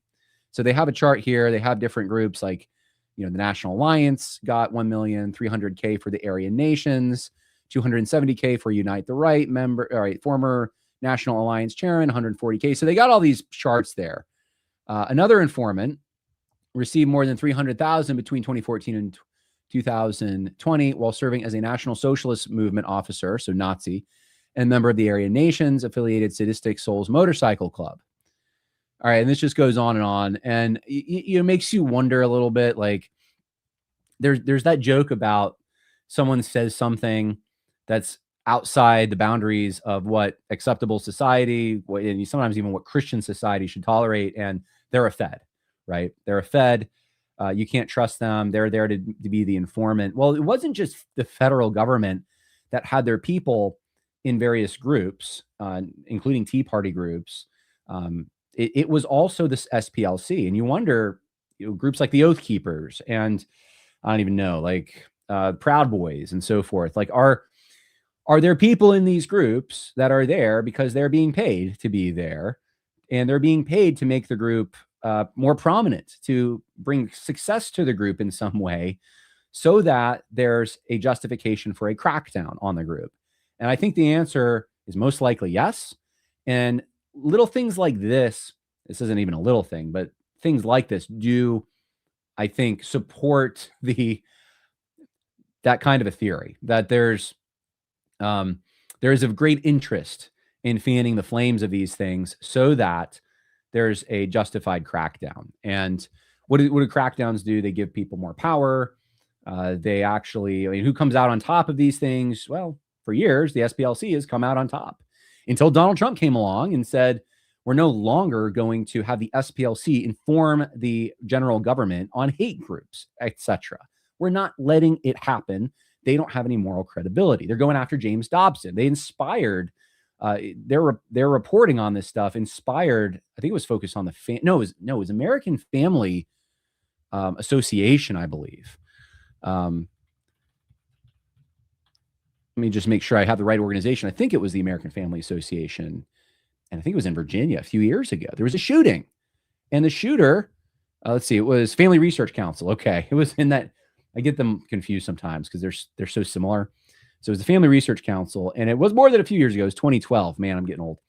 So they have a chart here. They have different groups like, the National Alliance got $1,300,000 for the Aryan Nations, $270,000 for Unite the Right former National Alliance chairman, $140,000. So they got all these charts there. Another informant received more than $300,000 between 2014 and 2020 while serving as a National Socialist Movement officer, so Nazi, and member of the Aryan Nations affiliated Sadistic Souls Motorcycle Club. All right, and this just goes on, and it makes you wonder a little bit. Like, there's that joke about someone says something that's outside the boundaries of what acceptable society, and sometimes even what Christian society should tolerate, and they're a Fed, right? They're a Fed. You can't trust them. They're there to be the informant. Well, it wasn't just the federal government that had their people in various groups, including Tea Party groups. It was also this SPLC, and you wonder, groups like the Oath Keepers and I don't even know, like Proud Boys and so forth. Like, are there people in these groups that are there because they're being paid to be there, and they're being paid to make the group more prominent, to bring success to the group in some way, so that there's a justification for a crackdown on the group? And I think the answer is most likely yes. And little things like this isn't even a little thing, but things like this do, I think, support that kind of a theory, that there is of great interest in fanning the flames of these things so that there's a justified crackdown. And what do crackdowns do? They give people more power. They actually, who comes out on top of these things? Well, for years, the SPLC has come out on top until Donald Trump came along and said, we're no longer going to have the SPLC inform the general government on hate groups, etc. We're not letting it happen. They don't have any moral credibility. They're going after James Dobson. They inspired, their reporting on this stuff inspired, I think it was focused on it was American Family Association, I believe. Let me just make sure I have the right organization. I think it was the American Family Association, and I think it was in Virginia a few years ago. There was a shooting, and the shooter, it was Family Research Council. Okay, it was in that. I get them confused sometimes because they're so similar. So it was the Family Research Council, and it was more than a few years ago. It was 2012. Man, I'm getting old.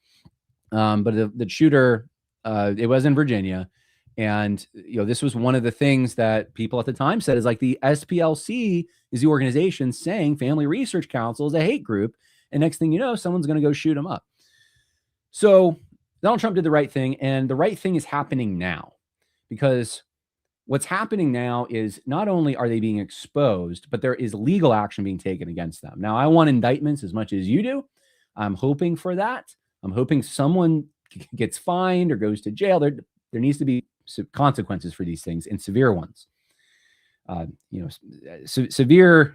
But the shooter, it was in Virginia, and this was one of the things that people at the time said is like, the SPLC is the organization saying Family Research Council is a hate group, and next thing you know, someone's going to go shoot them up. So Donald Trump did the right thing, and the right thing is happening now, because what's happening now is not only are they being exposed, but there is legal action being taken against them. Now, I want indictments as much as you do. I'm hoping for that. I'm hoping someone gets fined or goes to jail. There needs to be consequences for these things, and severe ones. Severe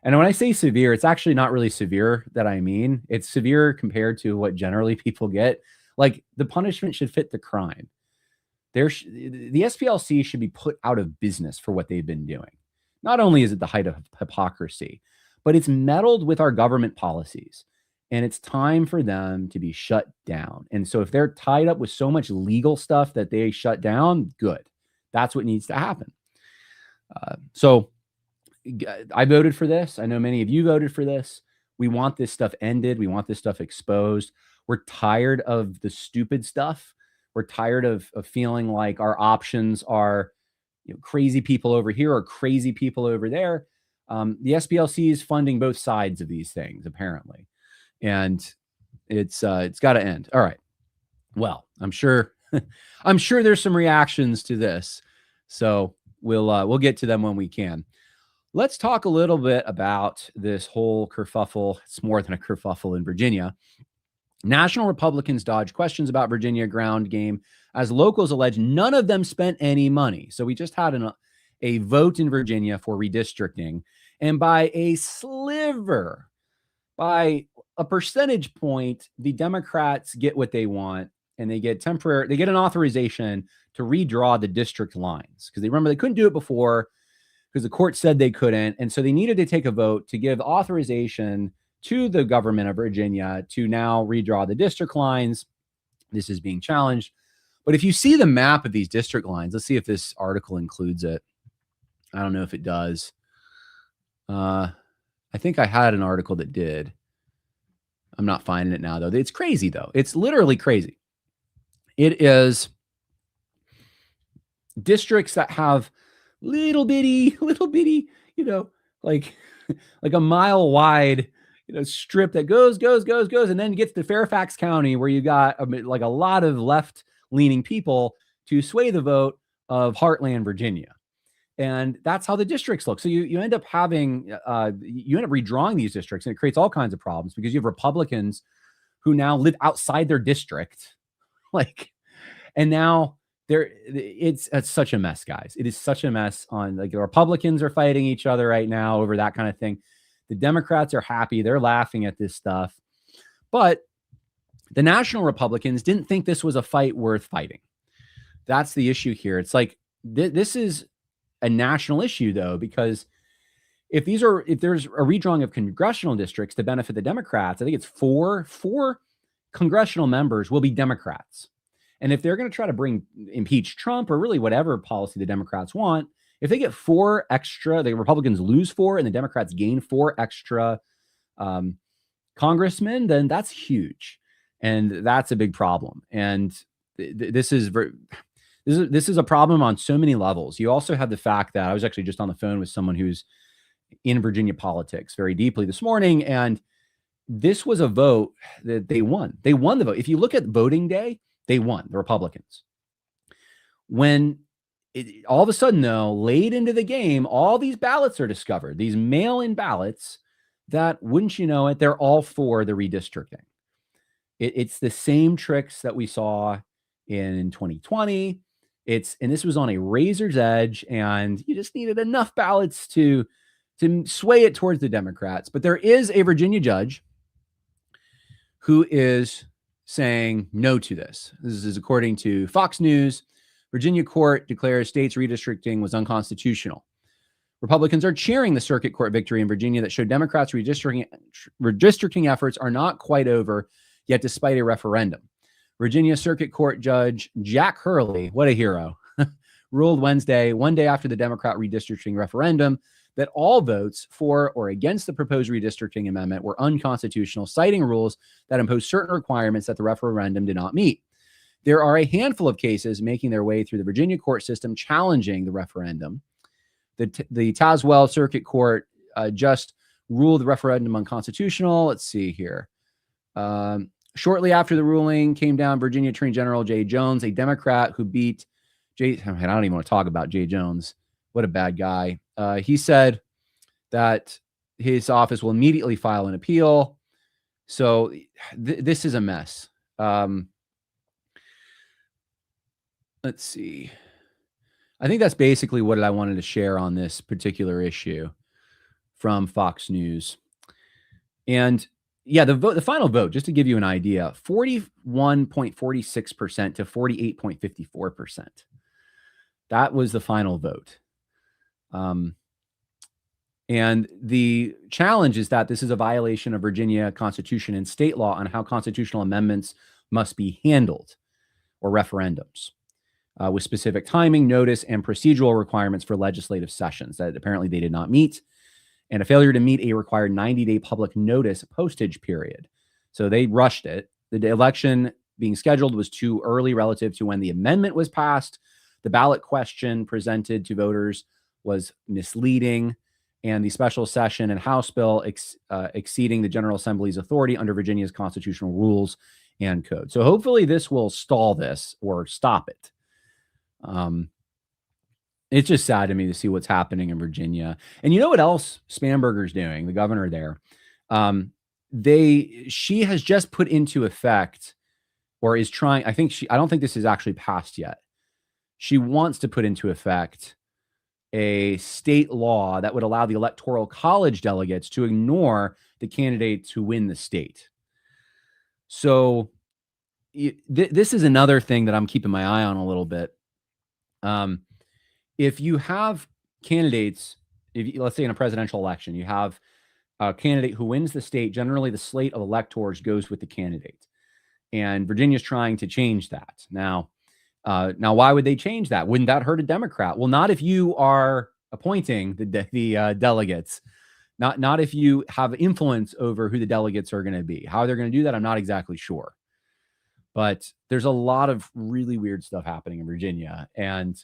And when I say severe, it's actually not really severe that I mean. It's severe compared to what generally people get. Like, the punishment should fit the crime. The SPLC should be put out of business for what they've been doing. Not only is it the height of hypocrisy, but it's meddled with our government policies. And it's time for them to be shut down. And so if they're tied up with so much legal stuff that they shut down, good. That's what needs to happen. So I voted for this. I know many of you voted for this. We want this stuff ended. We want this stuff exposed. We're tired of the stupid stuff. We're tired of feeling like our options are, crazy people over here or crazy people over there. The SPLC is funding both sides of these things, apparently. And it's got to end. All right. Well, I'm sure there's some reactions to this. So we'll get to them when we can. Let's talk a little bit about this whole kerfuffle. It's more than a kerfuffle in Virginia. National Republicans dodge questions about Virginia ground game as locals allege none of them spent any money. So we just had a vote in Virginia for redistricting, and by a sliver, by a percentage point, the Democrats get what they want, and they get an authorization to redraw the district lines, because they couldn't do it before because the court said they couldn't. And so they needed to take a vote to give authorization to the government of Virginia to now redraw the district lines. This is being challenged. But if you see the map of these district lines, let's see if this article includes it. I don't know if it does. I think I had an article that did. I'm not finding it now, though. It's crazy, though. It's literally crazy. It is districts that have little bitty, like a mile wide, strip that goes, and then gets to Fairfax County, where you got like a lot of left-leaning people to sway the vote of Heartland, Virginia. And that's how the districts look. So you end up redrawing these districts, and it creates all kinds of problems because you have Republicans who now live outside their district, and now it's such a mess, guys. It is such a mess. The Republicans are fighting each other right now over that kind of thing. The Democrats are happy. They're laughing at this stuff. But the national Republicans didn't think this was a fight worth fighting. That's the issue here. It's like, this is a national issue, though, because if there's a redrawing of congressional districts to benefit the Democrats, I think it's four congressional members will be Democrats. And if they're going to try to impeach Trump, or really whatever policy the Democrats want, if they get 4 extra, the Republicans lose 4 and the Democrats gain 4 extra congressmen, then that's huge. And that's a big problem. And this is a problem on so many levels. You also have the fact that I was actually just on the phone with someone who's in Virginia politics very deeply this morning, and this was a vote that they won. They won the vote. If you look at voting day, they won, the Republicans. When all of a sudden, though, late into the game, all these ballots are discovered, these mail-in ballots that, wouldn't you know it, they're all for the redistricting. It's the same tricks that we saw in 2020. And this was on a razor's edge, and you just needed enough ballots to sway it towards the Democrats. But there is a Virginia judge who is saying no to this. This is according to Fox News. Virginia court declares states redistricting was unconstitutional. Republicans are cheering the circuit court victory in Virginia that showed Democrats' redistricting efforts are not quite over yet, despite a referendum. Virginia Circuit Court Judge Jack Hurley, what a hero, ruled Wednesday, one day after the Democrat redistricting referendum, that all votes for or against the proposed redistricting amendment were unconstitutional, citing rules that impose certain requirements that the referendum did not meet. There are a handful of cases making their way through the Virginia court system challenging the referendum. The Tazewell Circuit Court just ruled the referendum unconstitutional. Let's see here. Shortly after the ruling came down, Virginia Attorney General Jay Jones, a Democrat who beat I don't even want to talk about Jay Jones. What a bad guy. He said that his office will immediately file an appeal. So this is a mess. Let's see. I think that's basically what I wanted to share on this particular issue from Fox News. And yeah, the final vote, just to give you an idea, 41.46% to 48.54%. That was the final vote. And the challenge is that this is a violation of Virginia Constitution and state law on how constitutional amendments must be handled, or referendums, with specific timing, notice, and procedural requirements for legislative sessions that apparently they did not meet, and a failure to meet a required 90-day public notice postage period. So they rushed it. The election being scheduled was too early relative to when the amendment was passed. The ballot question presented to voters was misleading, and the special session and House bill exceeding the General Assembly's authority under Virginia's constitutional rules and code. So hopefully this will stall this or stop it. It's just sad to me to see what's happening in Virginia. And you know what else Spanberger's doing, the governor there? She has just put into effect, or is trying, I don't think this is actually passed yet. She wants to put into effect a state law that would allow the Electoral College delegates to ignore the candidates who win the state. So this is another thing that I'm keeping my eye on a little bit. If you have candidates, let's say in a presidential election, you have a candidate who wins the state, generally the slate of electors goes with the candidate. And Virginia's trying to change that. Now, why would they change that? Wouldn't that hurt a Democrat? Well, not if you are appointing the delegates. Not if you have influence over who the delegates are going to be. How they're going to do that, I'm not exactly sure. But there's a lot of really weird stuff happening in Virginia. And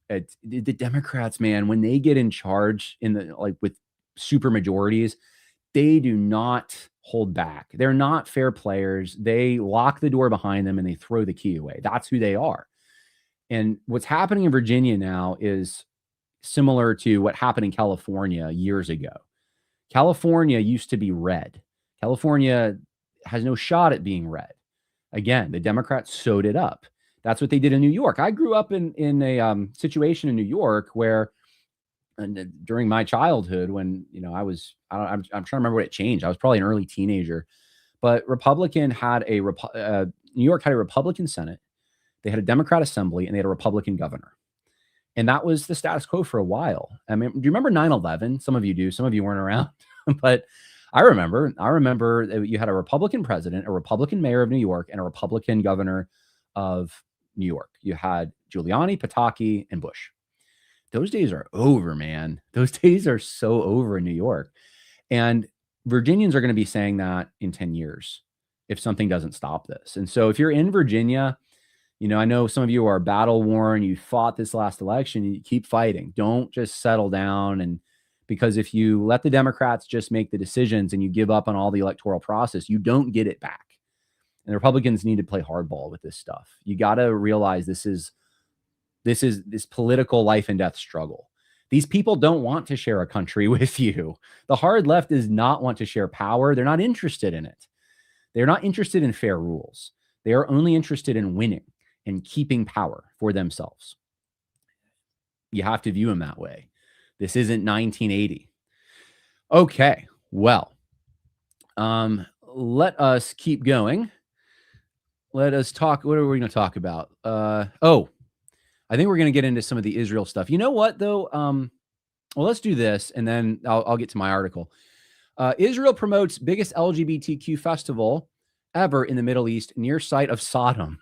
the Democrats, man, when they get in charge with super majorities, they do not hold back. They're not fair players. They lock the door behind them and they throw the key away. That's who they are. And what's happening in Virginia now is similar to what happened in California years ago. California used to be red. California has no shot at being red. Again, the Democrats sewed it up. That's what they did in New York. I grew up in a situation in New York where, and during my childhood, when I'm trying to remember what it changed. I was probably an early teenager, but Republican had New York had a Republican Senate. They had a Democrat Assembly, and they had a Republican governor. And that was the status quo for a while. I mean, do you remember 9/11? Some of you do. Some of you weren't around, but I remember that you had a Republican president, a Republican mayor of New York, and a Republican governor of New York. You had Giuliani, Pataki, and Bush. Those days are over, man. Those days are so over in New York. And Virginians are going to be saying that in 10 years if something doesn't stop this. And so if you're in Virginia, I know some of you are battle worn. You fought this last election. You keep fighting. Don't just settle down. Because if you let the Democrats just make the decisions and you give up on all the electoral process, you don't get it back. And the Republicans need to play hardball with this stuff. You got to realize this is this political life and death struggle. These people don't want to share a country with you. The hard left does not want to share power. They're not interested in it. They're not interested in fair rules. They are only interested in winning and keeping power for themselves. You have to view them that way. This isn't 1980. Okay, well, let us keep going. Let us talk. What are we going to talk about? I think we're going to get into some of the Israel stuff. You know what, though? Well, let's do this, and then I'll get to my article. Israel promotes biggest LGBTQ festival ever in the Middle East near site of Sodom.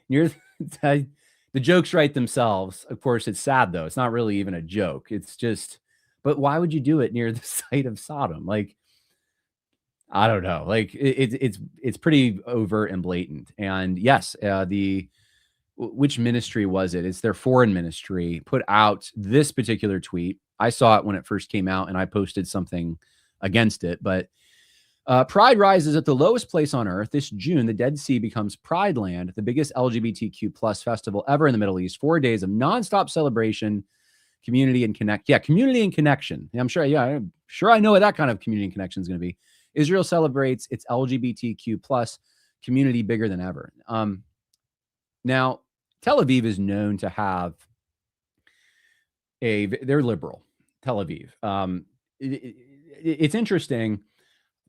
The jokes write themselves. Of course, it's sad, though. It's not really even a joke. It's just, but why would you do it near the site of Sodom? I don't know. It's pretty overt and blatant. And yes, which ministry was it? It's their foreign ministry put out this particular tweet. I saw it when it first came out and I posted something against it, but pride rises at the lowest place on earth. This June, the Dead Sea becomes Pride Land, the biggest LGBTQ plus festival ever in the Middle East. 4 days of nonstop celebration, community and connect. Yeah, community and connection. I'm sure I know what that kind of community and connection is going to be. Israel celebrates its LGBTQ plus community bigger than ever. Now, Tel Aviv is known to have they're liberal, Tel Aviv. It's interesting.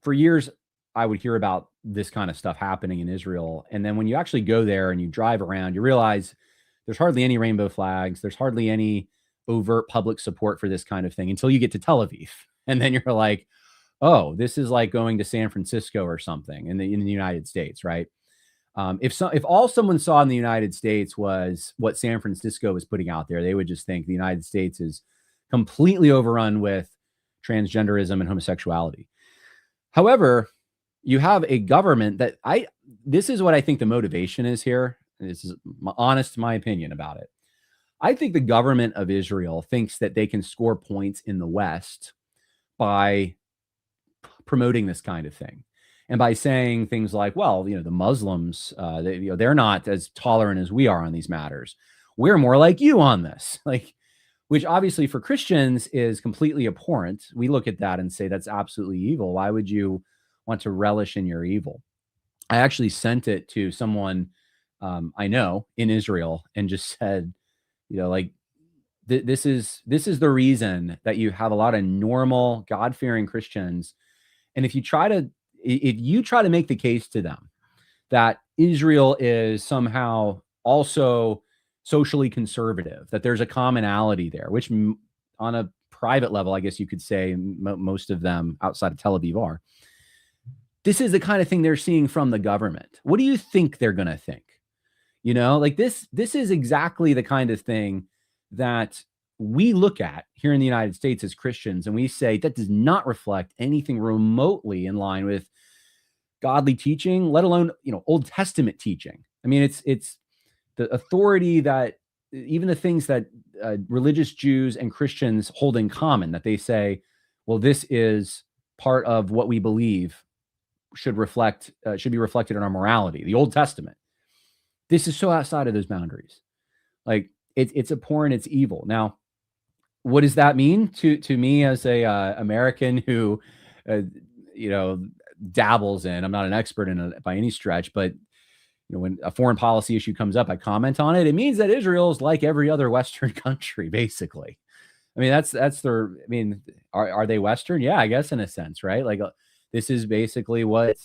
For years, I would hear about this kind of stuff happening in Israel. And then when you actually go there and you drive around, you realize there's hardly any rainbow flags. There's hardly any overt public support for this kind of thing until you get to Tel Aviv. And then you're like, oh, this is like going to San Francisco or something in the United States, right? If all someone saw in the United States was what San Francisco was putting out there, they would just think the United States is completely overrun with transgenderism and homosexuality. However, you have a government that this is what I think the motivation is here. This is my opinion about it. I think the government of Israel thinks that they can score points in the West by promoting this kind of thing. And by saying things like, well, the Muslims, they're not as tolerant as we are on these matters. We're more like you on this, which obviously for Christians is completely abhorrent. We look at that and say, that's absolutely evil. Why would you want to relish in your evil? I actually sent it to someone I know in Israel and just said, this is the reason that you have a lot of normal God-fearing Christians. And if you try to make the case to them that Israel is somehow also socially conservative, that there's a commonality there, which on a private level, I guess you could say most of them outside of Tel Aviv are. This is the kind of thing they're seeing from the government. What do you think they're going to think? This is exactly the kind of thing that we look at here in the United States as Christians, and we say that does not reflect anything remotely in line with godly teaching, let alone, Old Testament teaching. I mean, it's the authority that even the things that religious Jews and Christians hold in common, that they say, well, this is part of what we believe should be reflected in our morality, the Old Testament. This is so outside of those boundaries. It's abhorrent, it's evil. Now, what does that mean to me as a American who, dabbles in? I'm not an expert in it by any stretch, but when a foreign policy issue comes up, I comment on it. It means that Israel is like every other Western country, basically. I mean, that's their. I mean, are they Western? Yeah, I guess in a sense, right? This is basically what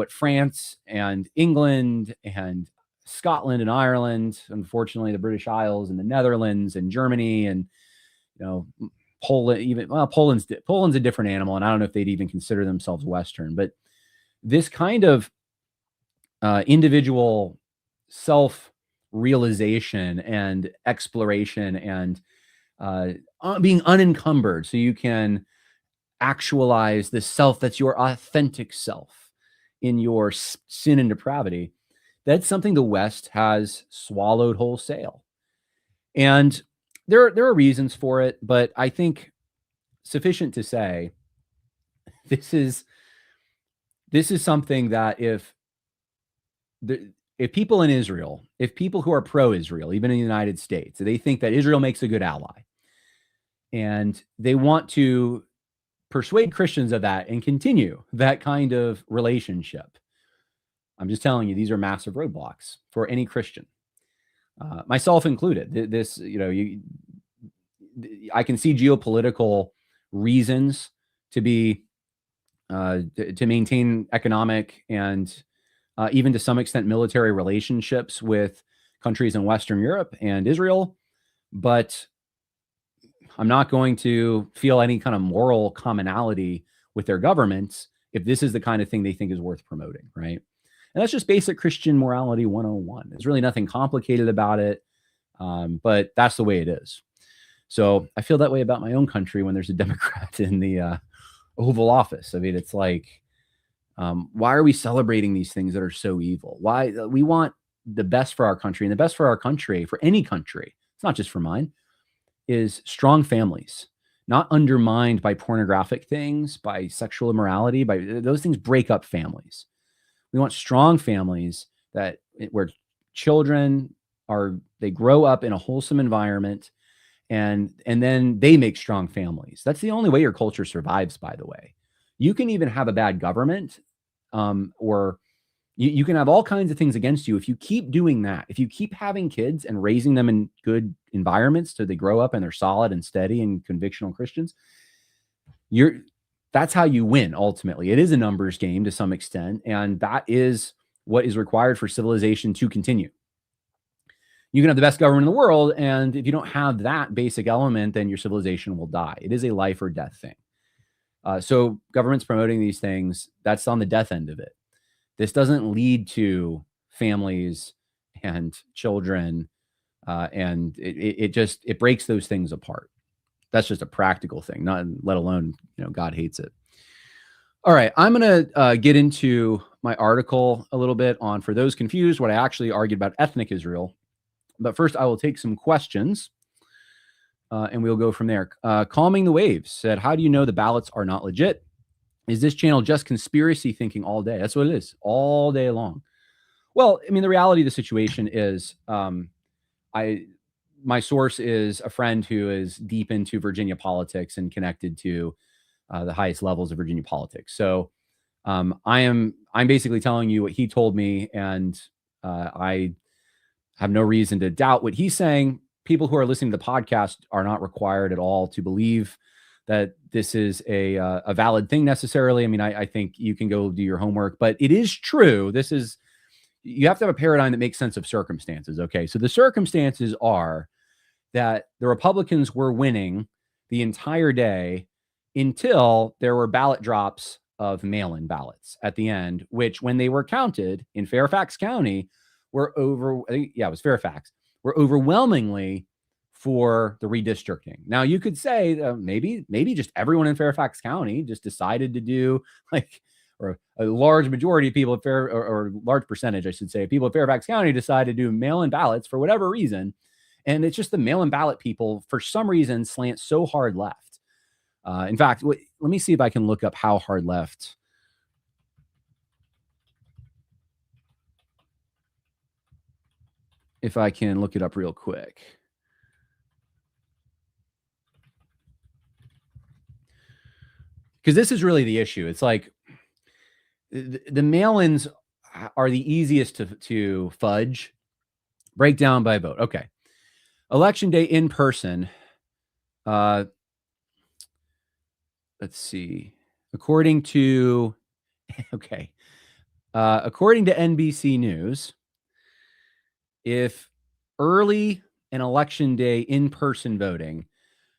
France and England and Scotland and Ireland, unfortunately, the British Isles and the Netherlands and Germany and, Poland, Poland's a different animal. And I don't know if they'd even consider themselves Western, but this kind of individual self-realization and exploration and being unencumbered so you can actualize the self that's your authentic self in your sin and depravity. That's something the West has swallowed wholesale. And there are reasons for it, but I think sufficient to say this is something that if people in Israel, if people who are pro-Israel, even in the United States, they think that Israel makes a good ally and they want to persuade Christians of that and continue that kind of relationship, I'm just telling you, these are massive roadblocks for any Christian, myself included. I can see geopolitical reasons to be to maintain economic and even to some extent military relationships with countries in Western Europe and Israel, but I'm not going to feel any kind of moral commonality with their governments if this is the kind of thing they think is worth promoting, right? And that's just basic Christian morality 101. There's really nothing complicated about it, but that's the way it is. So I feel that way about my own country when there's a Democrat in the Oval Office. I mean, it's like, why are we celebrating these things that are so evil? Why we want the best for our country, and the best for our country, for any country, it's not just for mine, is strong families, not undermined by pornographic things, by sexual immorality, by those things break up families. We want strong families where children they grow up in a wholesome environment and then they make strong families. That's the only way your culture survives, by the way. You can even have a bad government or You can have all kinds of things against you if you keep doing that. If you keep having kids and raising them in good environments so they grow up and they're solid and steady and convictional Christians, that's how you win ultimately. It is a numbers game to some extent, and that is what is required for civilization to continue. You can have the best government in the world, and if you don't have that basic element, then your civilization will die. It is a life or death thing. So government's promoting these things, that's on the death end of it. This doesn't lead to families and children, and it breaks those things apart. That's just a practical thing, not let alone, God hates it. All right, I'm going to get into my article a little bit on, for those confused, what I actually argued about ethnic Israel. But first, I will take some questions, and we'll go from there. Calming the Waves said, how do you know the ballots are not legit? Is this channel just conspiracy thinking all day? That's what it is, all day long. Well, I mean, the reality of the situation is my source is a friend who is deep into Virginia politics and connected to the highest levels of Virginia politics. So I'm basically telling you what he told me, and I have no reason to doubt what he's saying. People who are listening to the podcast are not required at all to believe that this is a valid thing necessarily. I mean, I think you can go do your homework, but it is true. You have to have a paradigm that makes sense of circumstances. Okay. So the circumstances are that the Republicans were winning the entire day until there were ballot drops of mail-in ballots at the end, which when they were counted in Fairfax County were overwhelmingly for the redistricting. Now you could say maybe just everyone in Fairfax County just decided to do or a large majority of people or large percentage, I should say, people at Fairfax County decided to do mail-in ballots for whatever reason. And it's just the mail-in ballot people, for some reason, slant so hard left. In fact, let me see if I can look up how hard left. If I can look it up real quick. Because this is really the issue. It's like the mail-ins are the easiest to fudge. Breakdown by vote. Okay. Election day in person. Let's see. According to NBC News, if early and election day in-person voting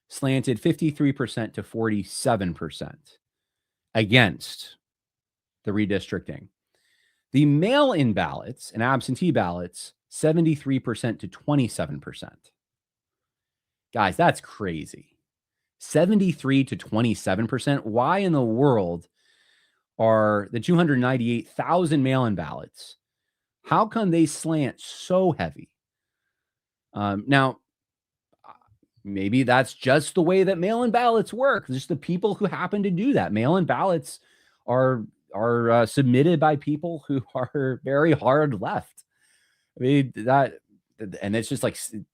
slanted 53% to 47% against the redistricting, the mail-in ballots and absentee ballots, 73% to 27%. Guys, that's crazy. 73 to 27%. Why in the world are the 298,000 mail-in ballots, how come they slant so heavy? Now, maybe that's just the way that mail-in ballots work. Just the people who happen to do that. Mail-in ballots are submitted by people who are very hard left. I mean, and it's just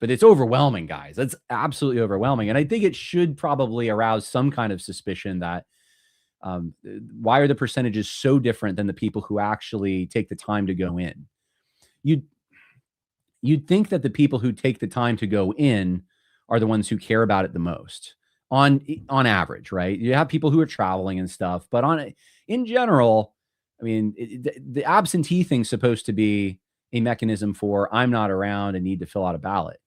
but it's overwhelming, guys. That's absolutely overwhelming. And I think it should probably arouse some kind of suspicion that why are the percentages so different than the people who actually take the time to go in? You'd think that the people who take the time to go in are the ones who care about it the most on average, right? You have people who are traveling and stuff, but in general, I mean, the absentee thing's supposed to be a mechanism for I'm not around and need to fill out a ballot.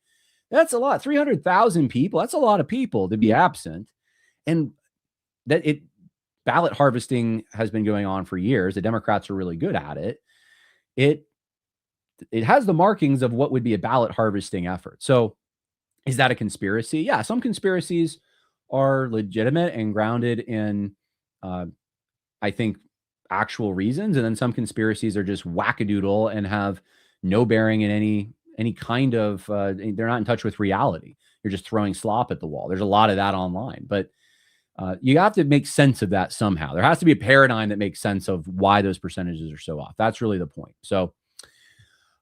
That's a lot. 300,000 people. That's a lot of people to be absent. And ballot harvesting has been going on for years. The Democrats are really good at it. It has the markings of what would be a ballot harvesting effort. So is that a conspiracy? Yeah, some conspiracies are legitimate and grounded in, I think, actual reasons. And then some conspiracies are just wackadoodle and have no bearing in any kind of, they're not in touch with reality. You're just throwing slop at the wall. There's a lot of that online, but you have to make sense of that somehow. There has to be a paradigm that makes sense of why those percentages are so off. That's really the point. So,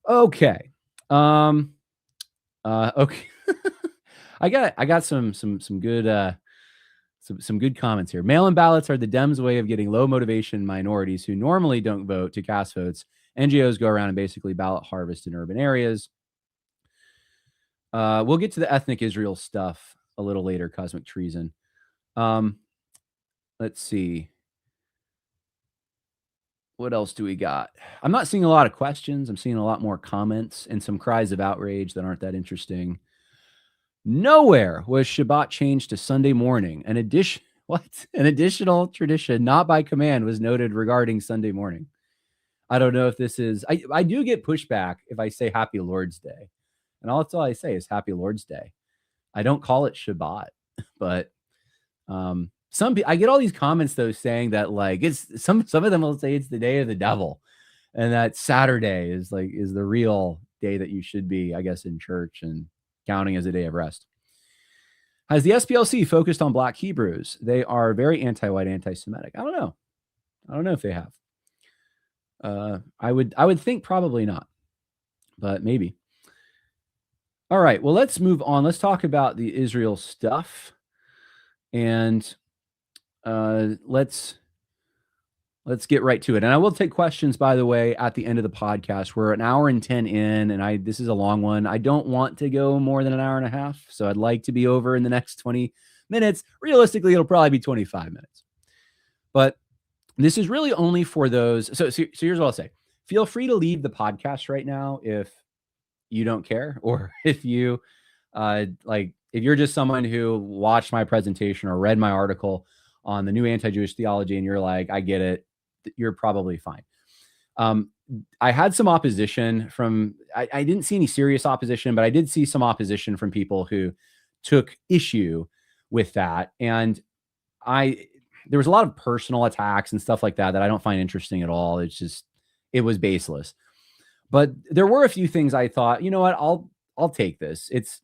okay. Okay. I got some good, some good comments here. Mail-in ballots are the Dems' way of getting low motivation minorities who normally don't vote to cast votes NGOs go around and basically ballot harvest in urban areas. We'll get to the ethnic Israel stuff a little later, cosmic treason. Let's see. What else do we got? I'm not seeing a lot of questions. I'm seeing a lot more comments and some cries of outrage that aren't that interesting. Nowhere was Shabbat changed to Sunday morning. An additional tradition, not by command, was noted regarding Sunday morning. I don't know if this is, I do get pushback if I say Happy Lord's Day. And that's all I say is Happy Lord's Day. I don't call it Shabbat, but I get all these comments though saying that like it's some of them will say it's the day of the devil, and that Saturday is the real day that you should be, I guess, in church and counting as a day of rest. Has the SPLC focused on Black Hebrews? They are very anti-white, anti-Semitic. I don't know if they have. I would think probably not, but maybe. All right, well, let's move on. Let's talk about the Israel stuff, and let's get right to it. And I will take questions, by the way, at the end of the podcast. We're an hour and 10 in, and this is a long one. I don't want to go more than an hour and a half, so I'd like to be over in the next 20 minutes. Realistically, it'll probably be 25 minutes. But this is really only for those. So here's what I'll say. Feel free to leave the podcast right now if you don't care, or if you if you're just someone who watched my presentation or read my article on the new anti-Jewish theology and you're like, I get it, you're probably fine. I had some opposition from, I didn't see any serious opposition, but I did see some opposition from people who took issue with that. And there was a lot of personal attacks and stuff like that I don't find interesting at all. It was baseless. But there were a few things I thought, you know what, I'll take this. It's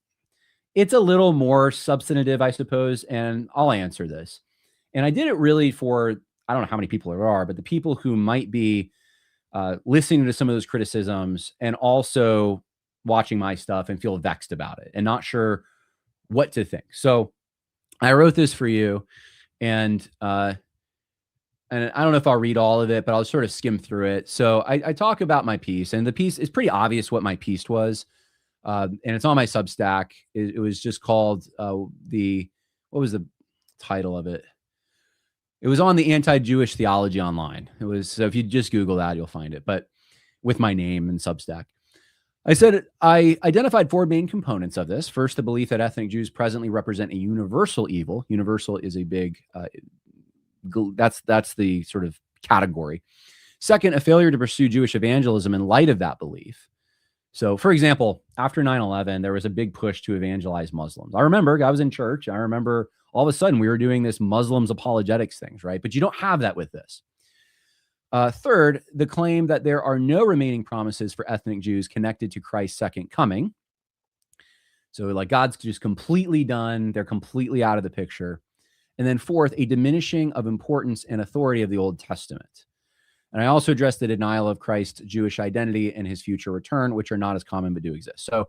a little more substantive, I suppose, and I'll answer this. And I did it really for, I don't know how many people there are, but the people who might be listening to some of those criticisms and also watching my stuff and feel vexed about it and not sure what to think. So I wrote this for you, and I don't know if I'll read all of it, but I'll sort of skim through it. So I talk about my piece, and the piece is pretty obvious what my piece was. And it's on my Substack. It was just called what was the title of it? It was on the Anti-Jewish Theology Online. So if you just Google that, you'll find it, but with my name and Substack. I said, I identified four main components of this. First, the belief that ethnic Jews presently represent a universal evil. Universal is a big, that's the sort of category. Second, a failure to pursue Jewish evangelism in light of that belief. So, for example, after 9/11, there was a big push to evangelize Muslims. I remember I was in church. I remember all of a sudden we were doing this Muslims apologetics things, right? But you don't have that with this. Third, the claim that there are no remaining promises for ethnic Jews connected to Christ's second coming. So like God's just completely done. They're completely out of the picture. And then fourth, a diminishing of importance and authority of the Old Testament. And I also addressed the denial of Christ's Jewish identity and his future return, which are not as common but do exist. So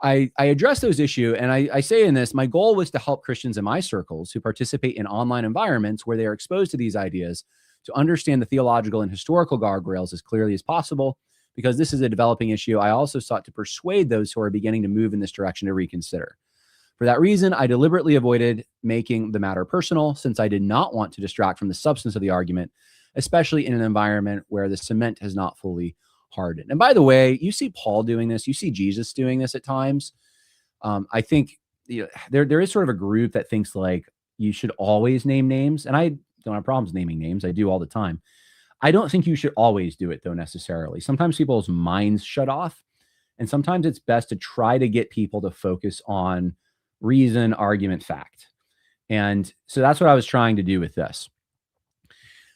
I address those issues, and I say in this, my goal was to help Christians in my circles who participate in online environments where they are exposed to these ideas to understand the theological and historical guardrails as clearly as possible. Because this is a developing issue, I also sought to persuade those who are beginning to move in this direction to reconsider. For that reason, I deliberately avoided making the matter personal, since I did not want to distract from the substance of the argument, especially in an environment where the cement has not fully hardened. And by the way, you see Paul doing this, you see Jesus doing this at times. I think there is sort of a group that thinks like you should always name names, and I don't have problems naming names. I do all the time. I don't think you should always do it though necessarily. Sometimes people's minds shut off, and sometimes it's best to try to get people to focus on reason, argument, fact. And so that's what I was trying to do with this.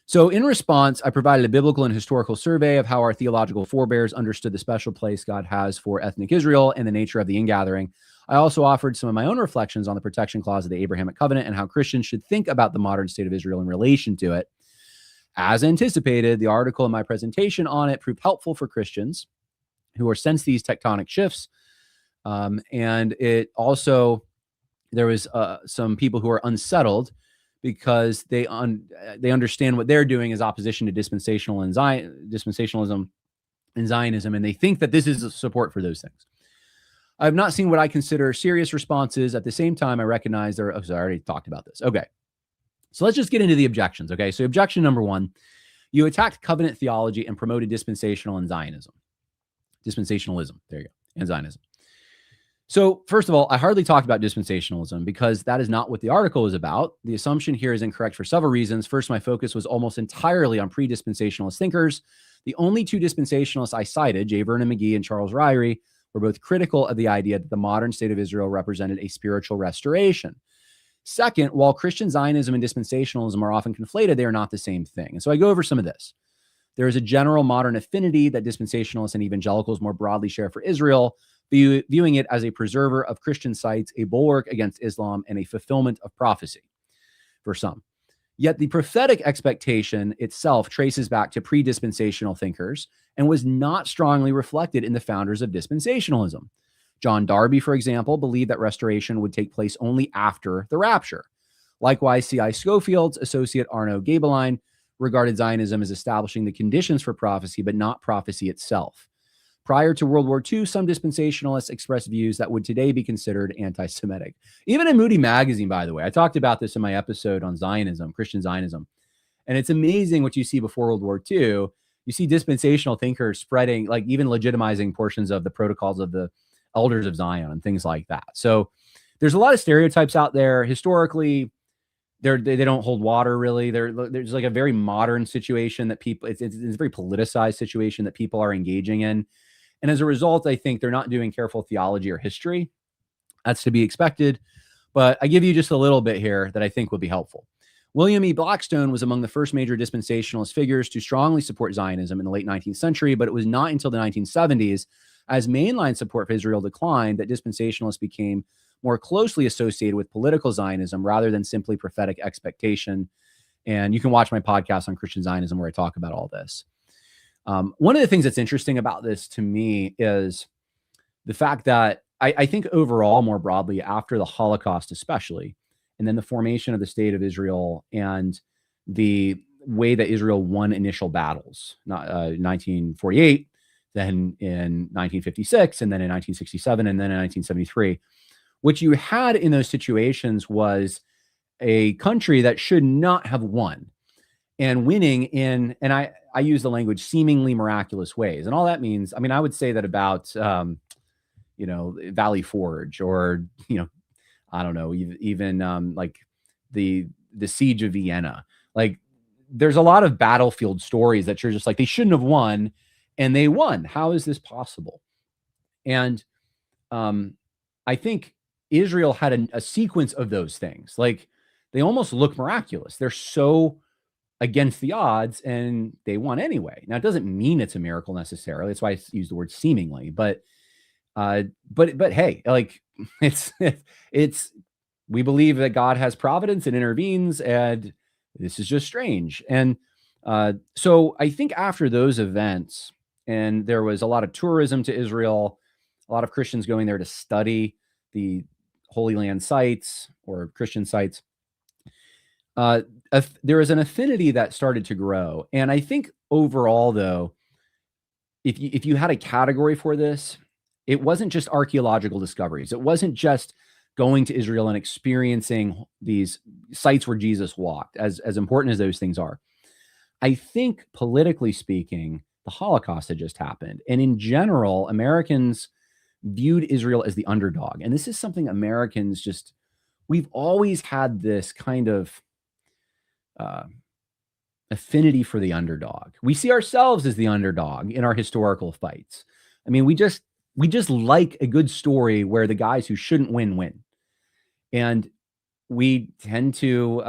So in response, I provided a biblical and historical survey of how our theological forebears understood the special place God has for ethnic Israel and the nature of the ingathering. I also offered some of my own reflections on the protection clause of the Abrahamic covenant and how Christians should think about the modern state of Israel in relation to it. As anticipated, the article in my presentation on it proved helpful for Christians who are sense these tectonic shifts. And it also, there was some people who are unsettled because they understand what they're doing is opposition to dispensationalism and Zionism, and they think that this is a support for those things. I've not seen what I consider serious responses. At the same time, I recognize there. Oh, sorry, I already talked about this. Okay. So let's just get into the objections. Okay. So objection number one, you attacked covenant theology and promoted dispensationalism. There you go. And Zionism. So first of all, I hardly talked about dispensationalism because that is not what the article is about. The assumption here is incorrect for several reasons. First, my focus was almost entirely on pre-dispensationalist thinkers. The only two dispensationalists I cited, J. Vernon McGee and Charles Ryrie, were both critical of the idea that the modern state of Israel represented a spiritual restoration. Second, while Christian Zionism and dispensationalism are often conflated, they are not the same thing. And so I go over some of this. There is a general modern affinity that dispensationalists and evangelicals more broadly share for Israel, viewing it as a preserver of Christian sites, a bulwark against Islam, and a fulfillment of prophecy for some. Yet the prophetic expectation itself traces back to pre-dispensational thinkers and was not strongly reflected in the founders of dispensationalism. John Darby, for example, believed that restoration would take place only after the rapture. Likewise, C.I. Schofield's associate Arno Gabeline regarded Zionism as establishing the conditions for prophecy, but not prophecy itself. Prior to World War II, some dispensationalists expressed views that would today be considered anti-Semitic. Even in Moody Magazine, by the way, I talked about this in my episode on Zionism, Christian Zionism. And it's amazing what you see before World War II. You see dispensational thinkers spreading, like even legitimizing portions of the protocols of the elders of Zion and things like that. So there's a lot of stereotypes out there. Historically, they don't hold water really. There's like a very modern situation that people, it's a very politicized situation that people are engaging in. And as a result, I think they're not doing careful theology or history. That's to be expected. But I give you just a little bit here that I think will be helpful. William E. Blackstone was among the first major dispensationalist figures to strongly support Zionism in the late 19th century, but it was not until the 1970s, as mainline support for Israel declined, that dispensationalists became more closely associated with political Zionism rather than simply prophetic expectation. And you can watch my podcast on Christian Zionism where I talk about all this. One of the things that's interesting about this to me is the fact that I think overall, more broadly, after the Holocaust especially, and then the formation of the state of Israel and the way that Israel won initial battles, 1948, then in 1956, and then in 1967, and then in 1973, what you had in those situations was a country that should not have won, and winning in, and I use the language, seemingly miraculous ways. And all that means, I mean, I would say that about, Valley Forge, or, I don't know, even like the siege of Vienna. Like, there's a lot of battlefield stories that you're just like, they shouldn't have won, and they won. How is this possible? And I think Israel had a sequence of those things. Like, they almost look miraculous. They're so against the odds, and they won anyway. Now, it doesn't mean it's a miracle necessarily. That's why I use the word seemingly. But hey, like, it's we believe that God has providence and intervenes, and this is just strange. And so I think after those events, and there was a lot of tourism to Israel, a lot of Christians going there to study the Holy Land sites or Christian sites, there was an affinity that started to grow. And I think overall, though, if you had a category for this, it wasn't just archaeological discoveries. It wasn't just going to Israel and experiencing these sites where Jesus walked, as important as those things are. I think politically speaking, the Holocaust had just happened. And in general, Americans viewed Israel as the underdog. And this is something Americans we've always had this kind of affinity for the underdog. We see ourselves as the underdog in our historical fights. I mean, we just like a good story where the guys who shouldn't win. And we tend to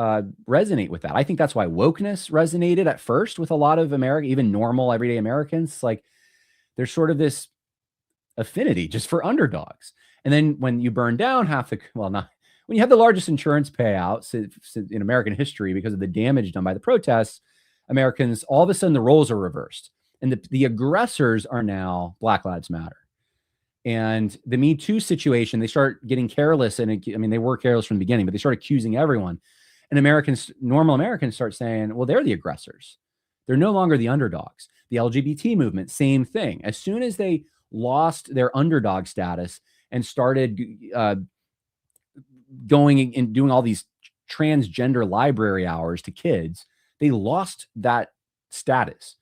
resonate with that. I think that's why wokeness resonated at first with a lot of even normal, everyday Americans. Like, there's sort of this affinity just for underdogs. And then when you burn down when you have the largest insurance payouts in American history because of the damage done by the protests, Americans, all of a sudden the roles are reversed. And the aggressors are now Black Lives Matter. And the Me Too situation, they start getting careless. And they were careless from the beginning, but they start accusing everyone. And normal Americans start saying, well, they're the aggressors. They're no longer the underdogs. The LGBT movement, same thing. As soon as they lost their underdog status and started going and doing all these transgender library hours to kids, they lost that status.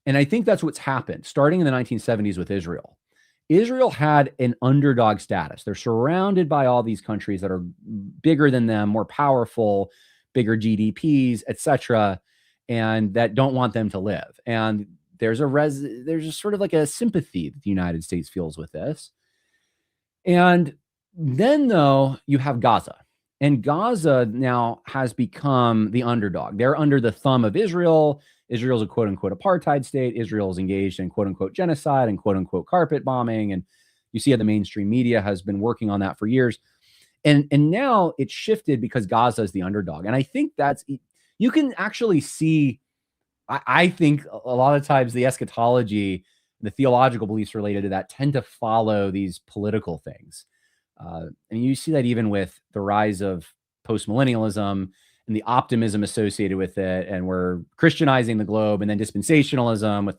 And I think that's what's happened starting in the 1970s with Israel. Israel had an underdog status. They're surrounded by all these countries that are bigger than them, more powerful, bigger GDPs, etc., and that don't want them to live. And there's a sort of like a sympathy that the United States feels with this. And then, though, you have Gaza. And Gaza now has become the underdog. They're under the thumb of Israel. Israel's a quote-unquote apartheid state. Israel is engaged in quote-unquote genocide and quote-unquote carpet bombing. And you see how the mainstream media has been working on that for years. And now it's shifted because Gaza is the underdog. And I think you can actually see, I think a lot of times the eschatology, the theological beliefs related to that tend to follow these political things. And you see that even with the rise of postmillennialism and the optimism associated with it. And we're Christianizing the globe, and then dispensationalism with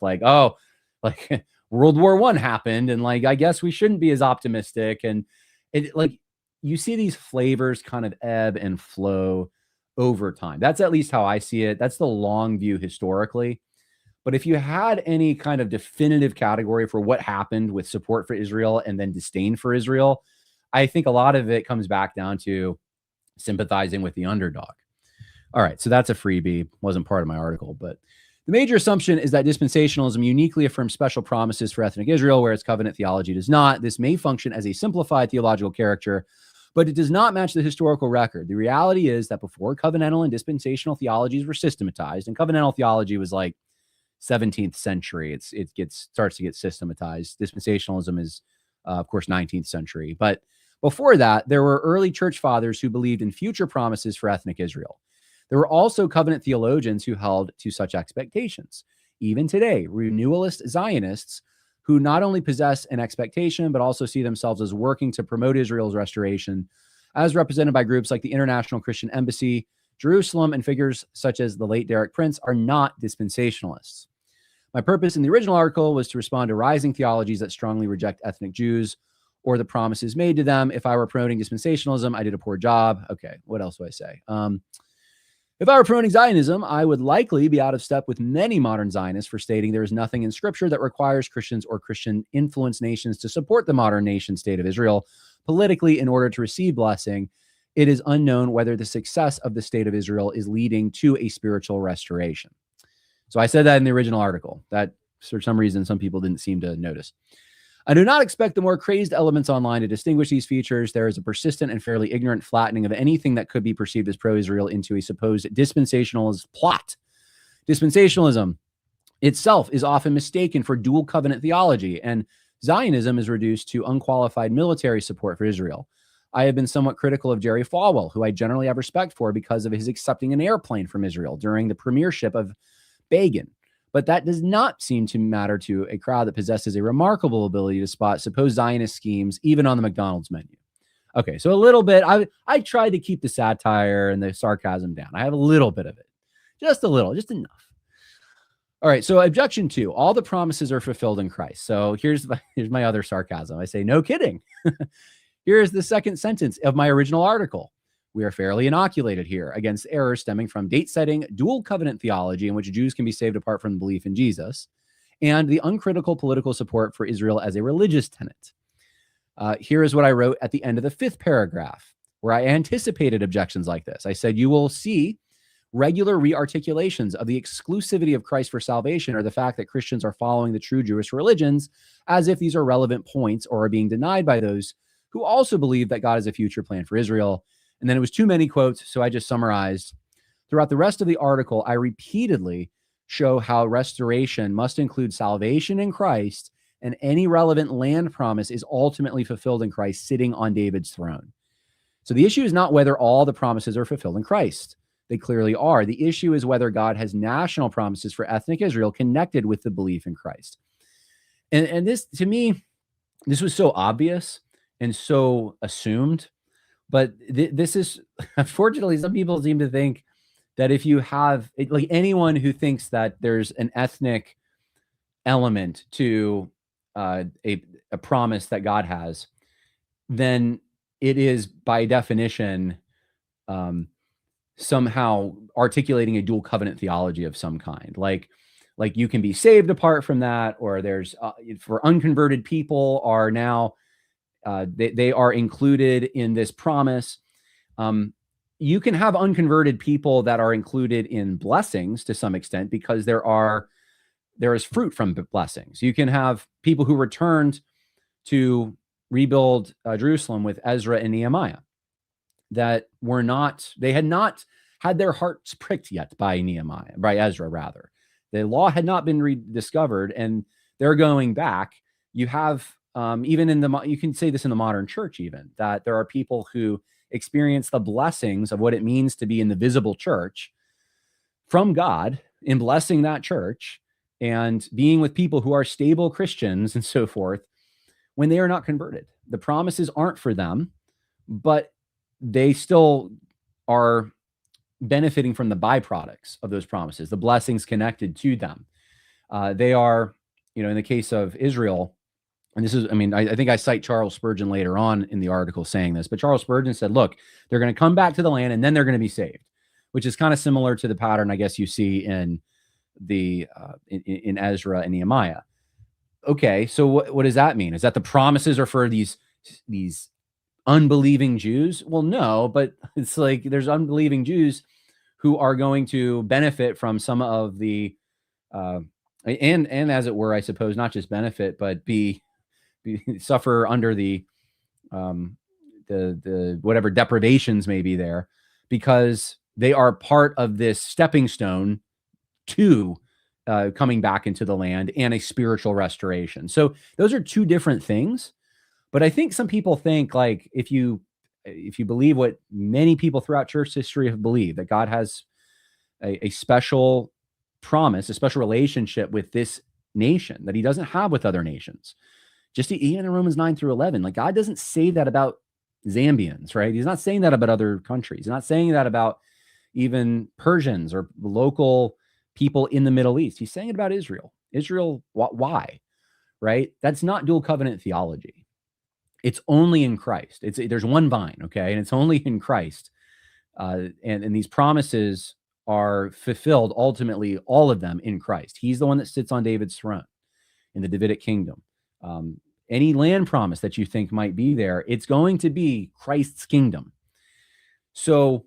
World War I happened. And I guess we shouldn't be as optimistic. And you see these flavors kind of ebb and flow over time. That's at least how I see it. That's the long view historically. But if you had any kind of definitive category for what happened with support for Israel and then disdain for Israel, I think a lot of it comes back down to sympathizing with the underdog. All right, so that's a freebie. Wasn't part of my article, but the major assumption is that dispensationalism uniquely affirms special promises for ethnic Israel, whereas covenant theology does not. This may function as a simplified theological caricature, but it does not match the historical record. The reality is that before covenantal and dispensational theologies were systematized, and covenantal theology was 17th century, it starts to get systematized. Dispensationalism is, of course, 19th century. But before that, there were early church fathers who believed in future promises for ethnic Israel. There were also covenant theologians who held to such expectations. Even today, renewalist Zionists who not only possess an expectation, but also see themselves as working to promote Israel's restoration, as represented by groups like the International Christian Embassy, Jerusalem, and figures such as the late Derek Prince, are not dispensationalists. My purpose in the original article was to respond to rising theologies that strongly reject ethnic Jews or the promises made to them. If I were promoting dispensationalism, I did a poor job. Okay, what else do I say? If I were promoting Zionism, I would likely be out of step with many modern Zionists for stating there is nothing in Scripture that requires Christians or Christian-influenced nations to support the modern nation state of Israel politically in order to receive blessing. It is unknown whether the success of the state of Israel is leading to a spiritual restoration. So I said that in the original article. That, for some reason, some people didn't seem to notice. I do not expect the more crazed elements online to distinguish these features. There is a persistent and fairly ignorant flattening of anything that could be perceived as pro-Israel into a supposed dispensationalist plot. Dispensationalism itself is often mistaken for dual covenant theology, and Zionism is reduced to unqualified military support for Israel. I have been somewhat critical of Jerry Falwell, who I generally have respect for because of his accepting an airplane from Israel during the premiership of Begin. But that does not seem to matter to a crowd that possesses a remarkable ability to spot supposed Zionist schemes, even on the McDonald's menu. Okay, so a little bit. I tried to keep the satire and the sarcasm down. I have a little bit of it. Just a little, just enough. All right, so objection 2. All the promises are fulfilled in Christ. So here's my other sarcasm. I say, no kidding. Here's the second sentence of my original article. We are fairly inoculated here against errors stemming from date-setting, dual covenant theology in which Jews can be saved apart from belief in Jesus, and the uncritical political support for Israel as a religious tenet. Here is what I wrote at the end of the 5th paragraph, where I anticipated objections like this. I said, you will see regular re-articulations of the exclusivity of Christ for salvation, or the fact that Christians are following the true Jewish religions, as if these are relevant points or are being denied by those who also believe that God has a future plan for Israel. And then it was too many quotes, so I just summarized. Throughout the rest of the article, I repeatedly show how restoration must include salvation in Christ, and any relevant land promise is ultimately fulfilled in Christ sitting on David's throne. So the issue is not whether all the promises are fulfilled in Christ. They clearly are. The issue is whether God has national promises for ethnic Israel connected with the belief in Christ. And this, to me, this was so obvious and so assumed. But this is, unfortunately, some people seem to think that if you have, like, anyone who thinks that there's an ethnic element to a promise that God has, then it is by definition somehow articulating a dual covenant theology of some kind. Like you can be saved apart from that, or there's for unconverted people are now they are included in this promise. You can have unconverted people that are included in blessings to some extent because there is fruit from blessings. You can have people who returned to rebuild Jerusalem with Ezra and Nehemiah that had not had their hearts pricked yet by Ezra rather. The law had not been rediscovered, and they're going back. You have you can say this in the modern church even, that there are people who experience the blessings of what it means to be in the visible church from God in blessing that church and being with people who are stable Christians and so forth when they are not converted. The promises aren't for them, but they still are benefiting from the byproducts of those promises, the blessings connected to them. They are, in the case of Israel, and this is, I think I cite Charles Spurgeon later on in the article saying this, but Charles Spurgeon said, look, they're going to come back to the land and then they're going to be saved, which is kind of similar to the pattern, I guess, you see in in Ezra and Nehemiah. Okay, so what does that mean? Is that the promises are for these unbelieving Jews? Well, no, but it's like there's unbelieving Jews who are going to benefit from some of the and as it were, I suppose, not just benefit, but suffer under the whatever deprivations may be there, because they are part of this stepping stone to coming back into the land and a spiritual restoration. So those are two different things. But I think some people think, like, if you believe what many people throughout church history have believed, that God has a special promise, a special relationship with this nation that he doesn't have with other nations. Just even in Romans 9-11, like, God doesn't say that about Zambians, right? He's not saying that about other countries. He's not saying that about even Persians or local people in the Middle East. He's saying it about Israel. Israel, why? Right? That's not dual covenant theology. It's only in Christ. There's one vine, okay? And it's only in Christ. And these promises are fulfilled, ultimately, all of them in Christ. He's the one that sits on David's throne in the Davidic kingdom. Any land promise that you think might be there, it's going to be Christ's kingdom. So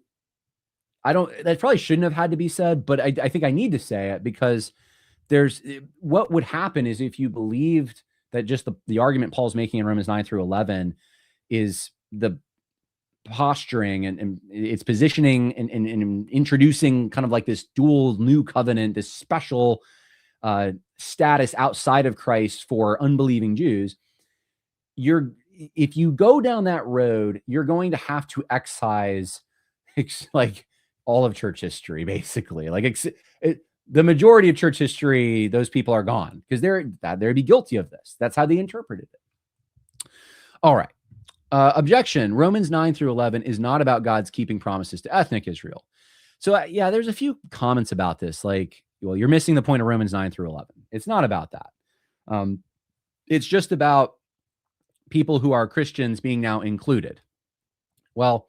that probably shouldn't have had to be said, but I think I need to say it, because what would happen is, if you believed that just the argument Paul's making in Romans 9-11 is the posturing and it's positioning and introducing kind of like this dual new covenant, this special status outside of Christ for unbelieving Jews, if you go down that road, you're going to have to excise like all of church history, basically. Like the majority of church history, those people are gone because they'd be guilty of this. That's how they interpreted it. All right. Objection. Romans 9-11 is not about God's keeping promises to ethnic Israel. So yeah, there's a few comments about this. Like, well, you're missing the point of Romans 9-11. It's not about that. It's just about people who are Christians being now included. Well,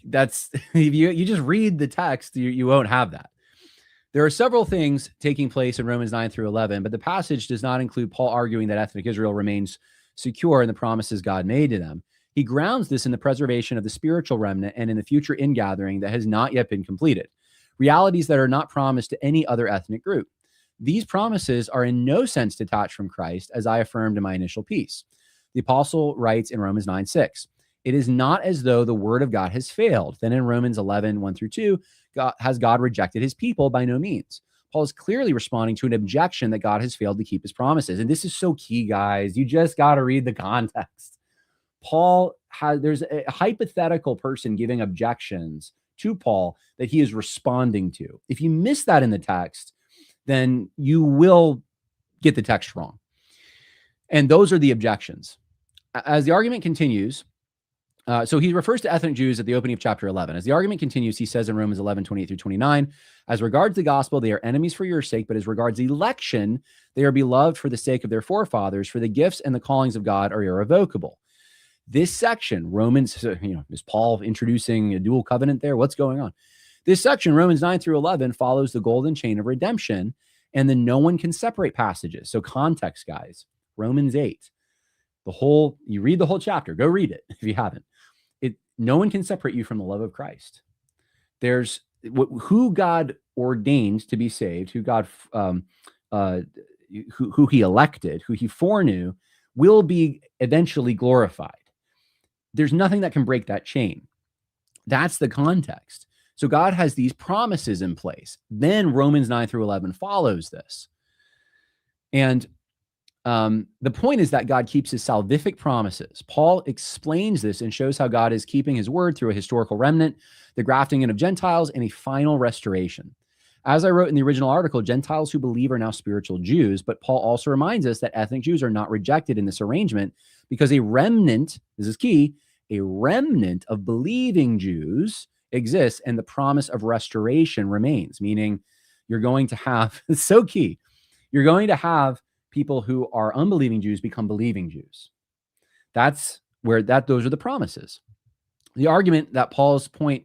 that's if you just read the text, you won't have that. There are several things taking place in Romans 9-11, but the passage does not include Paul arguing that ethnic Israel remains secure in the promises God made to them. He grounds this in the preservation of the spiritual remnant and in the future ingathering that has not yet been completed, realities that are not promised to any other ethnic group. These promises are in no sense detached from Christ, as I affirmed in my initial piece. The apostle writes in Romans 9:6, it is not as though the word of God has failed. Then in Romans 11:1-2, has God rejected his people? By no means. Paul is clearly responding to an objection that God has failed to keep his promises. And this is so key, guys. You just got to read the context. There's a hypothetical person giving objections to Paul that he is responding to. If you miss that in the text, then you will get the text wrong. And those are the objections. As the argument continues, So he refers to ethnic Jews at the opening of chapter 11. As the argument continues, he says in Romans 11, 28 through 29, as regards the gospel, they are enemies for your sake, but as regards election, they are beloved for the sake of their forefathers, for the gifts and the callings of God are irrevocable. This section, Romans, is Paul introducing a dual covenant there? What's going on? This section, Romans 9 through 11, follows the golden chain of redemption and the no one can separate passages. So context, guys, Romans 8, you read the whole chapter, go read it if you haven't. No one can separate you from the love of Christ. There's who God ordained to be saved, who God, who he elected, who he foreknew, will be eventually glorified. There's nothing that can break that chain. That's the context. So God has these promises in place. Then Romans 9 through 11 follows this. And the point is that God keeps his salvific promises. Paul explains this and shows how God is keeping his word through a historical remnant, the grafting in of Gentiles, and a final restoration. As I wrote in the original article, Gentiles who believe are now spiritual Jews, but Paul also reminds us that ethnic Jews are not rejected in this arrangement because a remnant, this is key, a remnant of believing Jews exists and the promise of restoration remains, meaning you're going to have, it's so key, you're going to have people who are unbelieving Jews become believing Jews. Those are the promises. The argument that Paul's point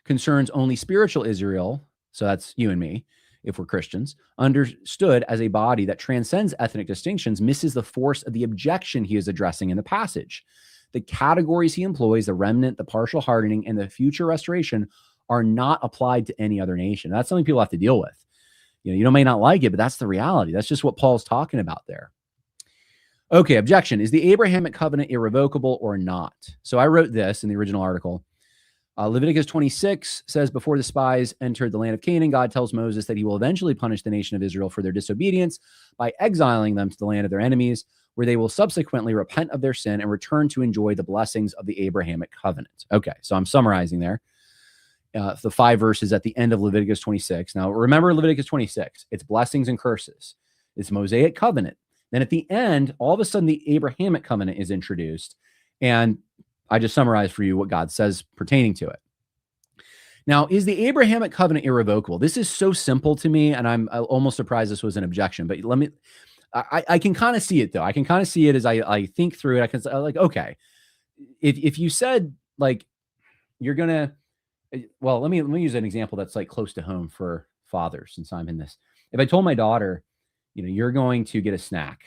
concerns only spiritual Israel, so that's you and me, if we're Christians, understood as a body that transcends ethnic distinctions, misses the force of the objection he is addressing in the passage. The categories he employs, the remnant, the partial hardening, and the future restoration are not applied to any other nation. That's something people have to deal with. You may not like it, but that's the reality. That's just what Paul's talking about there. Okay, objection. Is the Abrahamic covenant irrevocable or not? So I wrote this in the original article. Leviticus 26 says, before the spies entered the land of Canaan, God tells Moses that he will eventually punish the nation of Israel for their disobedience by exiling them to the land of their enemies, where they will subsequently repent of their sin and return to enjoy the blessings of the Abrahamic covenant. Okay, so I'm summarizing there. The 5 verses at the end of Leviticus 26. Now, remember Leviticus 26. It's blessings and curses. It's Mosaic covenant. Then at the end, all of a sudden, the Abrahamic covenant is introduced. And I just summarized for you what God says pertaining to it. Now, is the Abrahamic covenant irrevocable? This is so simple to me, and I'm almost surprised this was an objection. But I can kind of see it, though. I can kind of see it as I think through it. I can okay, if you said, you're going to, well, let me use an example that's close to home for fathers, since I'm in this. If I told my daughter, you're going to get a snack,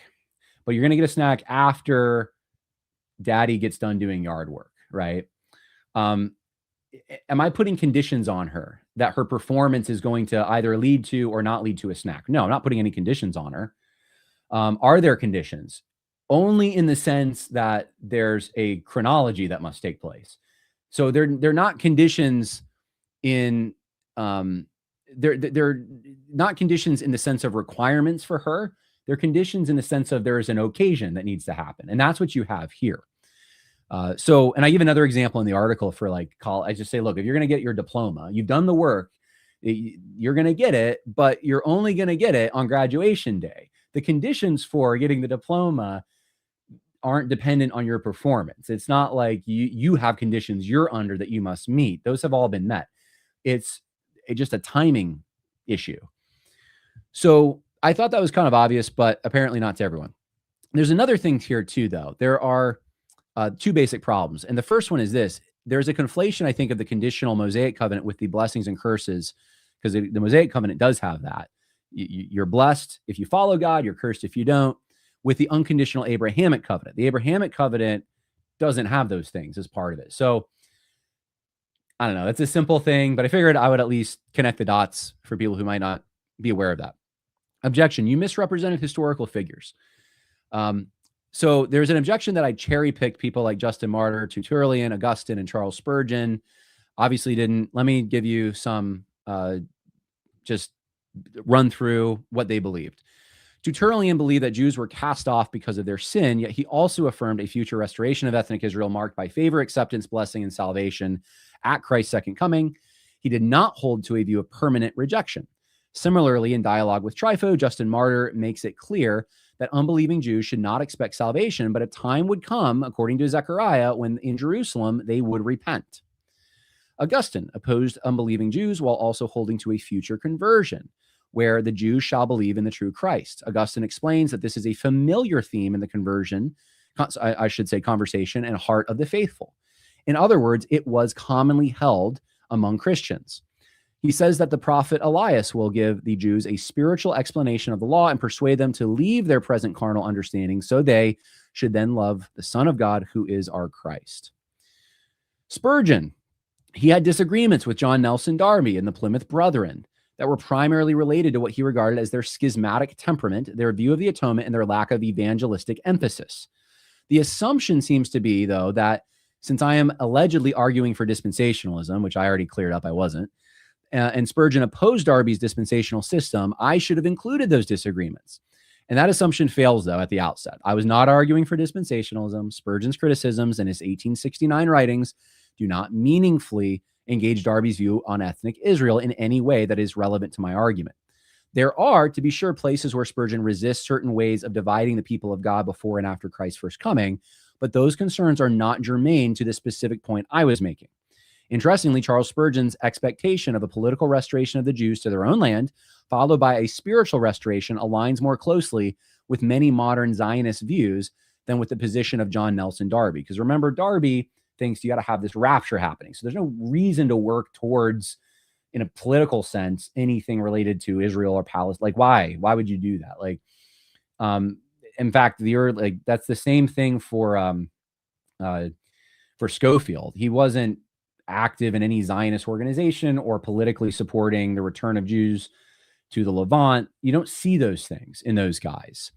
but you're going to get a snack after daddy gets done doing yard work, right? Am I putting conditions on her that her performance is going to either lead to or not lead to a snack? No, I'm not putting any conditions on her. Are there conditions? Only in the sense that there's a chronology that must take place. So they're not conditions in they're not conditions in the sense of requirements for her. They're conditions in the sense of there is an occasion that needs to happen, and that's what you have here. And I give another example in the article for I just say, look, if you're going to get your diploma, you've done the work, you're going to get it, but you're only going to get it on graduation day. The conditions for getting the diploma aren't dependent on your performance. It's not like you have conditions you're under that you must meet. Those have all been met. It's just a timing issue. So I thought that was kind of obvious, but apparently not to everyone. There's another thing here too, though. There are 2 basic problems. And the first one is this. There's a conflation, I think, of the conditional Mosaic covenant with the blessings and curses, because the Mosaic covenant does have that. You're blessed if you follow God, you're cursed if you don't, with the unconditional Abrahamic covenant. The Abrahamic covenant doesn't have those things as part of it. So I don't know. That's a simple thing, but I figured I would at least connect the dots for people who might not be aware of that. Objection. You misrepresented historical figures. So there's an objection that I cherry-picked people like Justin Martyr, Tertullian, Augustine, and Charles Spurgeon. Obviously didn't. Let me give you some, just run through what they believed. Tertullian believed that Jews were cast off because of their sin, yet he also affirmed a future restoration of ethnic Israel marked by favor, acceptance, blessing, and salvation at Christ's second coming. He did not hold to a view of permanent rejection. Similarly, in dialogue with Trypho, Justin Martyr makes it clear that unbelieving Jews should not expect salvation, but a time would come, according to Zechariah, when in Jerusalem they would repent. Augustine opposed unbelieving Jews while also holding to a future conversion, where the Jews shall believe in the true Christ. Augustine explains that this is a familiar theme in the conversion, I should say conversation, and heart of the faithful. In other words, it was commonly held among Christians. He says that the prophet Elias will give the Jews a spiritual explanation of the law and persuade them to leave their present carnal understanding so they should then love the Son of God, who is our Christ. Spurgeon, he had disagreements with John Nelson Darby and the Plymouth Brethren that were primarily related to what he regarded as their schismatic temperament, their view of the atonement, and their lack of evangelistic emphasis. The assumption seems to be, though, that since I am allegedly arguing for dispensationalism, which I already cleared up I wasn't, and Spurgeon opposed Darby's dispensational system, I should have included those disagreements. And that assumption fails, though, at the outset. I was not arguing for dispensationalism. Spurgeon's criticisms in his 1869 writings do not meaningfully engage Darby's view on ethnic Israel in any way that is relevant to my argument. There are, to be sure, places where Spurgeon resists certain ways of dividing the people of God before and after Christ's first coming, but those concerns are not germane to the specific point I was making. Interestingly, Charles Spurgeon's expectation of a political restoration of the Jews to their own land, followed by a spiritual restoration, aligns more closely with many modern Zionist views than with the position of John Nelson Darby. Because remember, Darby thinks you got to have this rapture happening. So there's no reason to work towards, in a political sense, anything related to Israel or Palestine. Like, why? Why would you do that? Like, in fact, that's the same thing for Schofield. He wasn't active in any Zionist organization or politically supporting the return of Jews to the Levant. You don't see those things in those guys.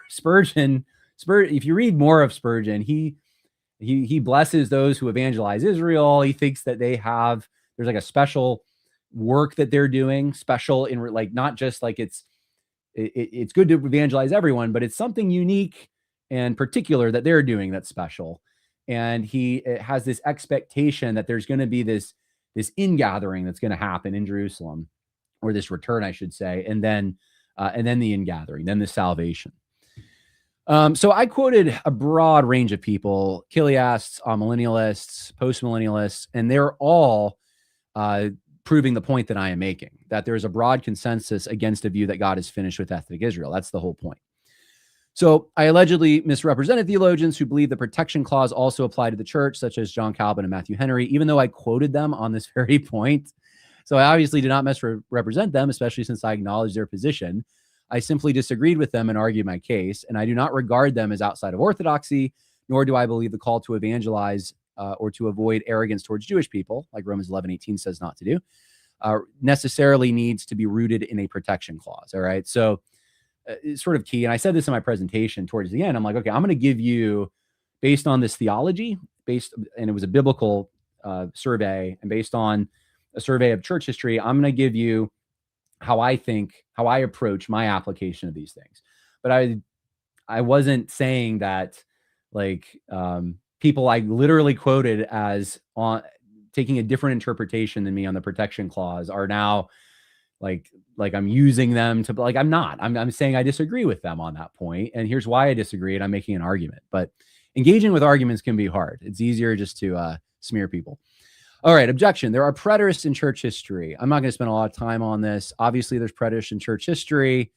Spurgeon, if you read more of Spurgeon, he blesses those who evangelize Israel. He thinks that there's like a special work that they're doing, special in like, not just like it's good to evangelize everyone, but it's something unique and particular that they're doing that's special. And he has this expectation that there's going to be this ingathering that's going to happen in Jerusalem, or this return, I should say, and then the ingathering, then the salvation. So I quoted a broad range of people: Chiliasts, millennialists, postmillennialists, and they're all proving the point that I am making, that there's a broad consensus against a view that God is finished with ethnic Israel. That's the whole point. So I allegedly misrepresented theologians who believe the protection clause also applied to the church, such as John Calvin and Matthew Henry, even though I quoted them on this very point. So I obviously did not misrepresent them, especially since I acknowledged their position. I simply disagreed with them and argued my case, and I do not regard them as outside of orthodoxy, nor do I believe the call to evangelize or to avoid arrogance towards Jewish people, like Romans 11:18 says not to do, necessarily needs to be rooted in a protection clause. All right. So it's sort of key. And I said this in my presentation towards the end. I'm like, okay, I'm going to give you, based on this theology, and it was a biblical survey, and based on a survey of church history, I'm going to give you how I approach my application of these things. But I wasn't saying that like people I literally quoted as on taking a different interpretation than me on the protection clause are now like I'm using them to, like, I'm not. I'm saying I disagree with them on that point, and here's why I disagree, and I'm making an argument. But engaging with arguments can be hard. It's easier just to smear people. All right, objection. There are preterists in church history. I'm not going to spend a lot of time on this. Obviously, there's preterists in church history.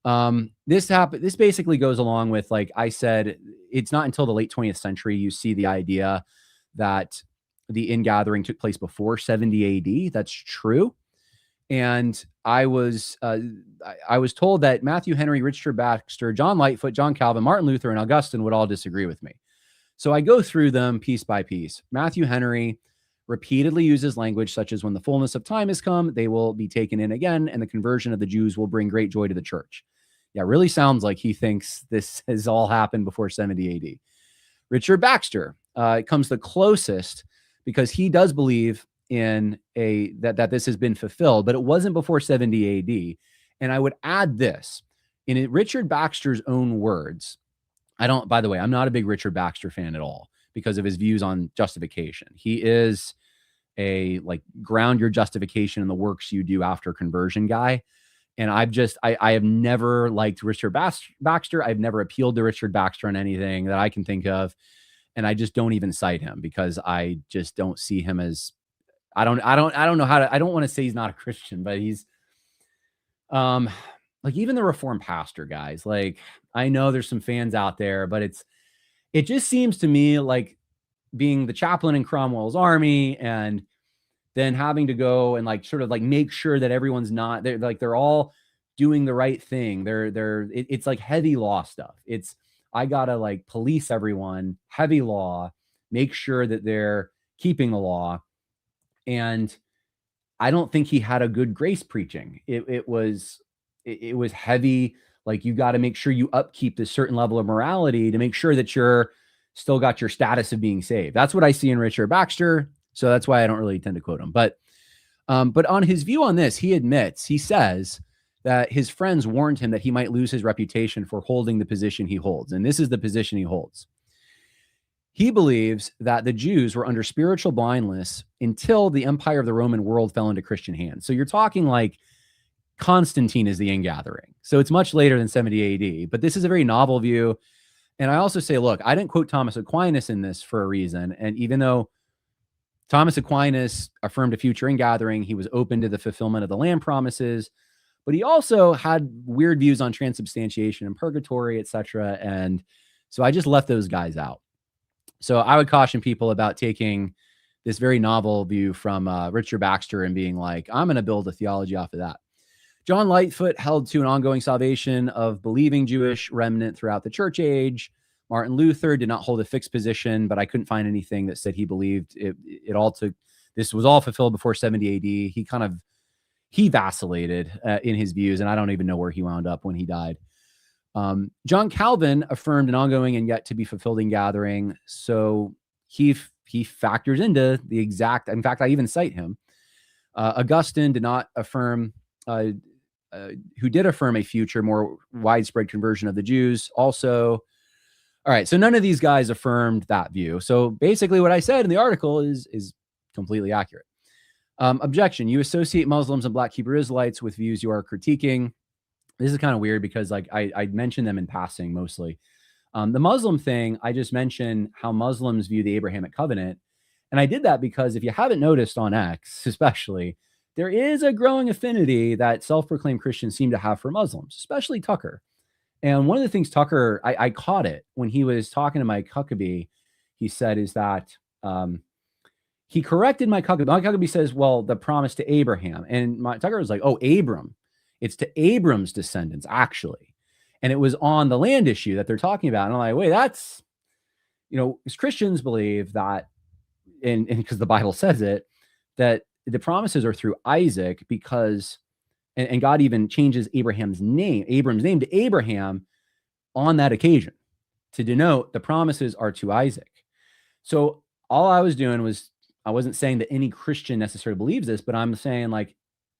This basically goes along with, like I said, it's not until the late 20th century you see the idea that the ingathering took place before 70 AD. That's true. And I was told that Matthew Henry, Richard Baxter, John Lightfoot, John Calvin, Martin Luther, and Augustine would all disagree with me. So I go through them piece by piece. Matthew Henry repeatedly uses language such as, when the fullness of time has come, they will be taken in again, and the conversion of the Jews will bring great joy to the church. Yeah, really sounds like he thinks this has all happened before 70 AD. Richard Baxter comes the closest, because he does believe in that this has been fulfilled, but it wasn't before 70 AD. And I would add this, in Richard Baxter's own words. By the way, I'm not a big Richard Baxter fan at all because of his views on justification. He is a ground your justification in the works you do after conversion guy. And I have never liked Richard Baxter. I've never appealed to Richard Baxter on anything that I can think of. And I just don't even cite him because I just don't see him as, I don't know how to, I don't want to say he's not a Christian, but he's, like even the Reformed pastor guys, like I know there's some fans out there, but it just seems to me like being the chaplain in Cromwell's army and then having to go and like sort of like make sure that everyone's not, they're all doing the right thing. It's like heavy law stuff. I gotta like police everyone, heavy law, make sure that they're keeping the law. And I don't think he had a good grace preaching. It was heavy. Like you got to make sure you upkeep this certain level of morality to make sure that you're still got your status of being saved. That's what I see in Richard Baxter. So that's why I don't really tend to quote him. But on his view on this, he says that his friends warned him that he might lose his reputation for holding the position he holds. And this is the position he holds. He believes that the Jews were under spiritual blindness until the empire of the Roman world fell into Christian hands. So you're talking like Constantine is the ingathering. So it's much later than 70 AD, but this is a very novel view. And I also say, look, I didn't quote Thomas Aquinas in this for a reason. And even though Thomas Aquinas affirmed a future ingathering, he was open to the fulfillment of the land promises, but he also had weird views on transubstantiation and purgatory, etc. And so I just left those guys out. So I would caution people about taking this very novel view from Richard Baxter and being like, I'm going to build a theology off of that. John Lightfoot held to an ongoing salvation of believing Jewish remnant throughout the church age. Martin Luther did not hold a fixed position, but I couldn't find anything that said he believed this was all fulfilled before 70 AD. He vacillated in his views, and I don't even know where he wound up when he died. John Calvin affirmed an ongoing and yet to be fulfilled ingathering. So he factors into the exact, in fact, I even cite him. Augustine did not affirm, who did affirm a future, more widespread conversion of the Jews also. All right. So none of these guys affirmed that view. So basically what I said in the article is completely accurate. Objection. You associate Muslims and Black Hebrew Israelites with views you are critiquing. This is kind of weird because like I mentioned them in passing mostly. The Muslim thing, I just mentioned how Muslims view the Abrahamic covenant. And I did that because if you haven't noticed on X, especially, there is a growing affinity that self-proclaimed Christians seem to have for Muslims, especially Tucker. And one of the things Tucker, I caught it when he was talking to Mike Huckabee, he said is that he corrected Mike Huckabee. Mike Huckabee says, well, the promise to Abraham. And Tucker was like, oh, Abram. It's to Abram's descendants, actually. And it was on the land issue that they're talking about. And I'm like, wait, that's, because Christians believe that, and because the Bible says it, that the promises are through Isaac because, and God even changes Abram's name to Abraham on that occasion to denote the promises are to Isaac. So all I was doing was, I wasn't saying that any Christian necessarily believes this, but I'm saying like,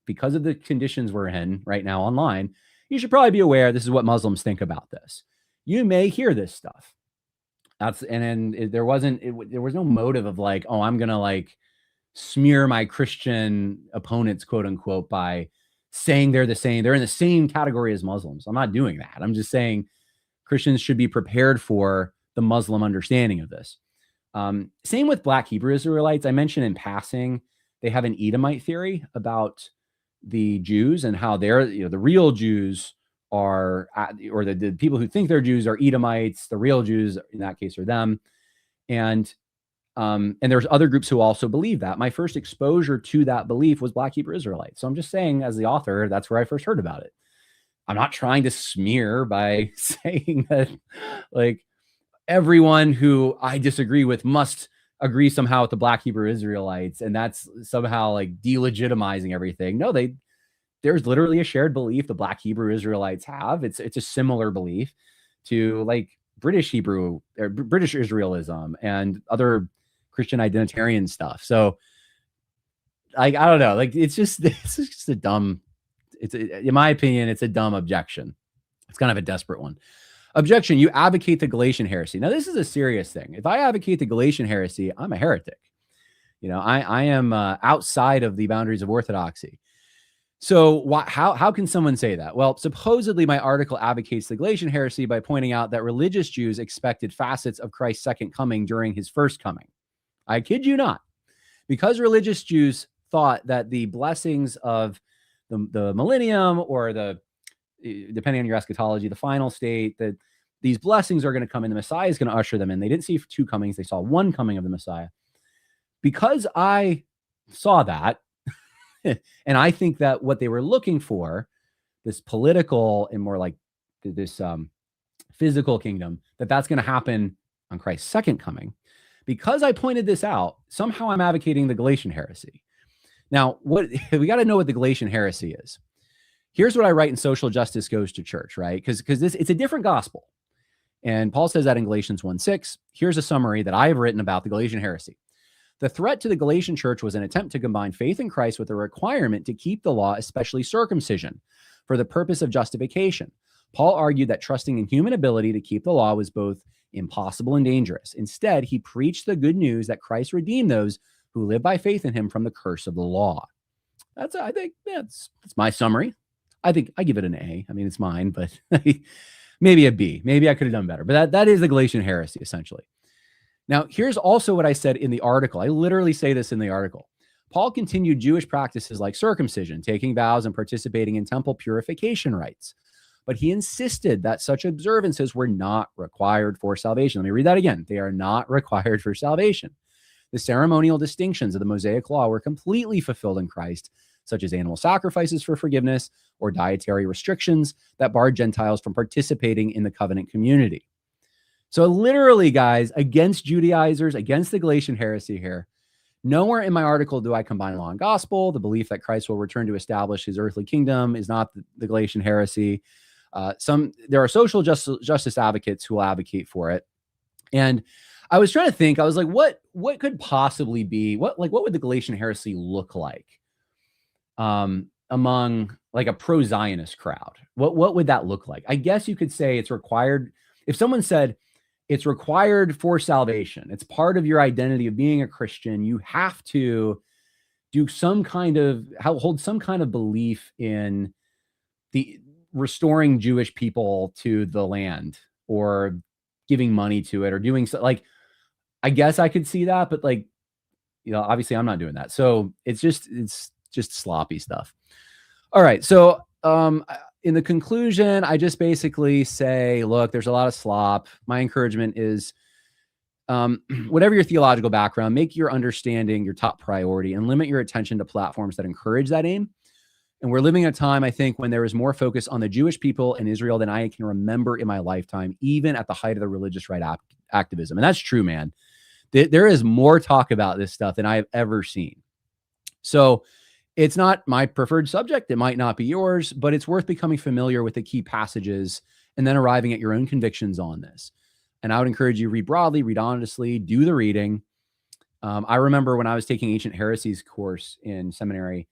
because of the conditions we're in right now online, you should probably be aware this is what Muslims think about this. You may hear this stuff. There was no motive of like, oh, I'm going to like smear my Christian opponents, quote unquote, by saying they're in the same category as Muslims. I'm not doing that. I'm just saying Christians should be prepared for the Muslim understanding of this. Same with Black Hebrew Israelites. I mentioned in passing, they have an Edomite theory about the Jews and how they're, the real Jews are, or the people who think they're Jews are Edomites. The real Jews in that case are them. And there's other groups who also believe that. My first exposure to that belief was Black Hebrew Israelites. So I'm just saying, as the author, that's where I first heard about it. I'm not trying to smear by saying that like everyone who I disagree with must agree somehow with the Black Hebrew Israelites, and that's somehow like delegitimizing everything. No, there's literally a shared belief the Black Hebrew Israelites have. It's a similar belief to like British Hebrew or British Israelism and other Christian identitarian stuff. So like, I don't know, like it's just a dumb, in my opinion, it's a dumb objection. It's kind of a desperate one. Objection, you advocate the Galatian heresy. Now, this is a serious thing. If I advocate the Galatian heresy, I'm a heretic. I am outside of the boundaries of orthodoxy. So how can someone say that? Well, supposedly my article advocates the Galatian heresy by pointing out that religious Jews expected facets of Christ's second coming during his first coming. I kid you not. Because religious Jews thought that the blessings of the millennium, or depending on your eschatology, the final state, that these blessings are going to come and the Messiah is going to usher them in. They didn't see two comings. They saw one coming of the Messiah. Because I saw that, and I think that what they were looking for, this political and more like this physical kingdom, that's going to happen on Christ's second coming. Because I pointed this out, somehow I'm advocating the Galatian heresy. Now, we got to know what the Galatian heresy is. Here's what I write in Social Justice Goes to Church, right? Because it's a different gospel. And Paul says that in Galatians 1:6. Here's a summary that I have written about the Galatian heresy. The threat to the Galatian church was an attempt to combine faith in Christ with a requirement to keep the law, especially circumcision, for the purpose of justification. Paul argued that trusting in human ability to keep the law was both impossible and dangerous. Instead, he preached the good news that Christ redeemed those who live by faith in him from the curse of the law. I think that's my summary. I think I give it an A. I mean, it's mine, but maybe a B. Maybe I could have done better. But that is the Galatian heresy, essentially. Now, here's also what I said in the article. I literally say this in the article. Paul continued Jewish practices like circumcision, taking vows, and participating in temple purification rites. But he insisted that such observances were not required for salvation. Let me read that again. They are not required for salvation. The ceremonial distinctions of the Mosaic law were completely fulfilled in Christ, such as animal sacrifices for forgiveness or dietary restrictions that barred Gentiles from participating in the covenant community. So literally, guys, against Judaizers, against the Galatian heresy here, nowhere in my article do I combine law and gospel. The belief that Christ will return to establish his earthly kingdom is not the Galatian heresy. There are social justice advocates who will advocate for it. And I was trying to think, I was like, what could possibly be, what would the Galatian heresy look like among like a pro-Zionist crowd? What would that look like? I guess you could say it's required. If someone said it's required for salvation, it's part of your identity of being a Christian, you have to do hold some kind of belief in the restoring Jewish people to the land, or giving money to it, or doing so, like, I guess I could see that, but like, obviously I'm not doing that. So it's just sloppy stuff. All right. So, in the conclusion, I just basically say, look, there's a lot of slop. My encouragement is, whatever your theological background, make your understanding your top priority and limit your attention to platforms that encourage that aim. And we're living in a time, I think, when there is more focus on the Jewish people in Israel than I can remember in my lifetime, even at the height of the religious right activism. And that's true, man. There is more talk about this stuff than I have ever seen. So it's not my preferred subject. It might not be yours, but it's worth becoming familiar with the key passages and then arriving at your own convictions on this. And I would encourage you to read broadly, read honestly, do the reading. I remember when I was taking Ancient Heresies course in seminary,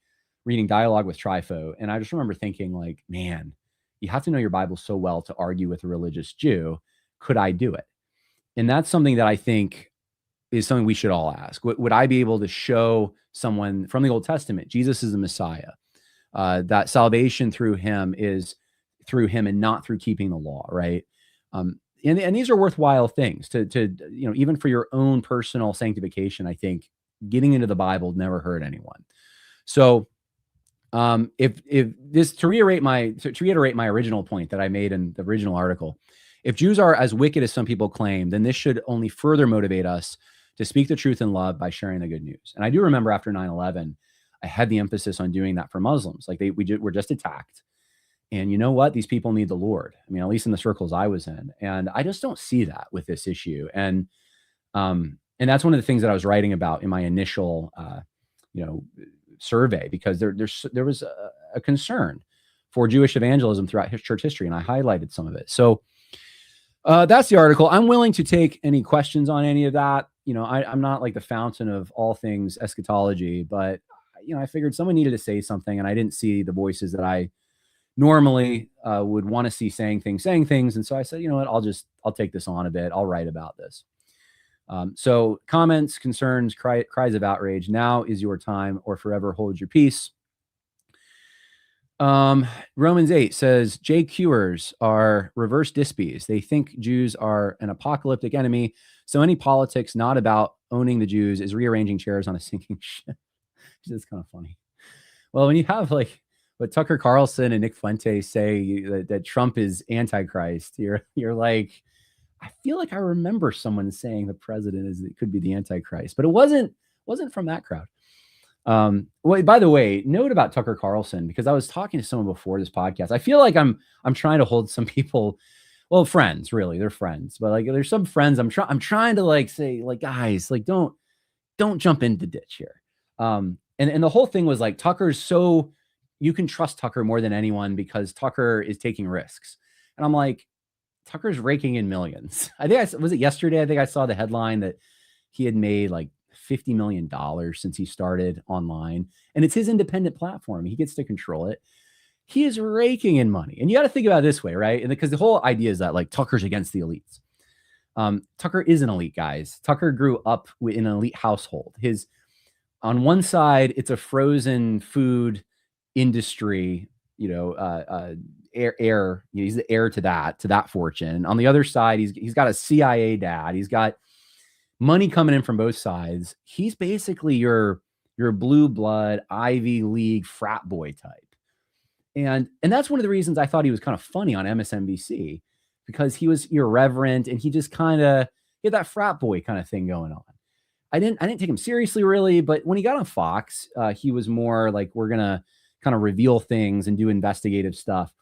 reading Dialogue with Trypho. And I just remember thinking, like, man, you have to know your Bible so well to argue with a religious Jew. Could I do it? And that's something that I think is something we should all ask. Would I be able to show someone from the Old Testament, Jesus is the Messiah, that salvation through him is through him and not through keeping the law, right? And these are worthwhile things to even for your own personal sanctification. I think getting into the Bible never hurt anyone. So if this, to reiterate my original point that I made in the original article, if Jews are as wicked as some people claim, then this should only further motivate us to speak the truth in love by sharing the good news. And I do remember after 9/11, I had the emphasis on doing that for Muslims. Like were just attacked. And you know what? These people need the Lord. I mean, at least in the circles I was in. And I just don't see that with this issue. And that's one of the things that I was writing about in my initial, survey, because there was a concern for Jewish evangelism throughout church history. And I highlighted some of it. So that's the article. I'm willing to take any questions on any of that. I'm not like the fountain of all things eschatology, but I figured someone needed to say something, and I didn't see the voices that I normally would want to see saying things. And so I said, you know what, I'll take this on a bit. I'll write about this. So comments, concerns, cries of outrage. Now is your time, or forever hold your peace. Romans 8 says JQers are reverse dispies. They think Jews are an apocalyptic enemy. So any politics not about owning the Jews is rearranging chairs on a sinking ship. It's kind of funny. Well, when you have like what Tucker Carlson and Nick Fuentes say that Trump is Antichrist, you're like, I feel like I remember someone saying the president could be the Antichrist, but it wasn't from that crowd. Well, by the way, note about Tucker Carlson, because I was talking to someone before this podcast. I feel like I'm trying to hold some people, well, friends, really, they're friends, but like there's some friends I'm trying to like say, like, guys, like don't jump into the ditch here. And the whole thing was like Tucker's so you can trust Tucker more than anyone because Tucker is taking risks. And I'm like, Tucker's raking in millions. I think was it yesterday? I think I saw the headline that he had made like $50 million since he started online, and it's his independent platform. He gets to control it. He is raking in money. And you got to think about it this way, right? And because the whole idea is that like Tucker's against the elites. Tucker is an elite, guys. Tucker grew up in an elite household. On one side, it's a frozen food industry, heir. He's the heir to that fortune. On the other side, he's got a CIA dad. He's got money coming in from both sides. He's basically your blue blood Ivy League frat boy type. And that's one of the reasons I thought he was kind of funny on MSNBC, because he was irreverent and he just kind of had that frat boy kind of thing going on. I didn't take him seriously really, but when he got on Fox, he was more like, we're going to kind of reveal things and do investigative stuff.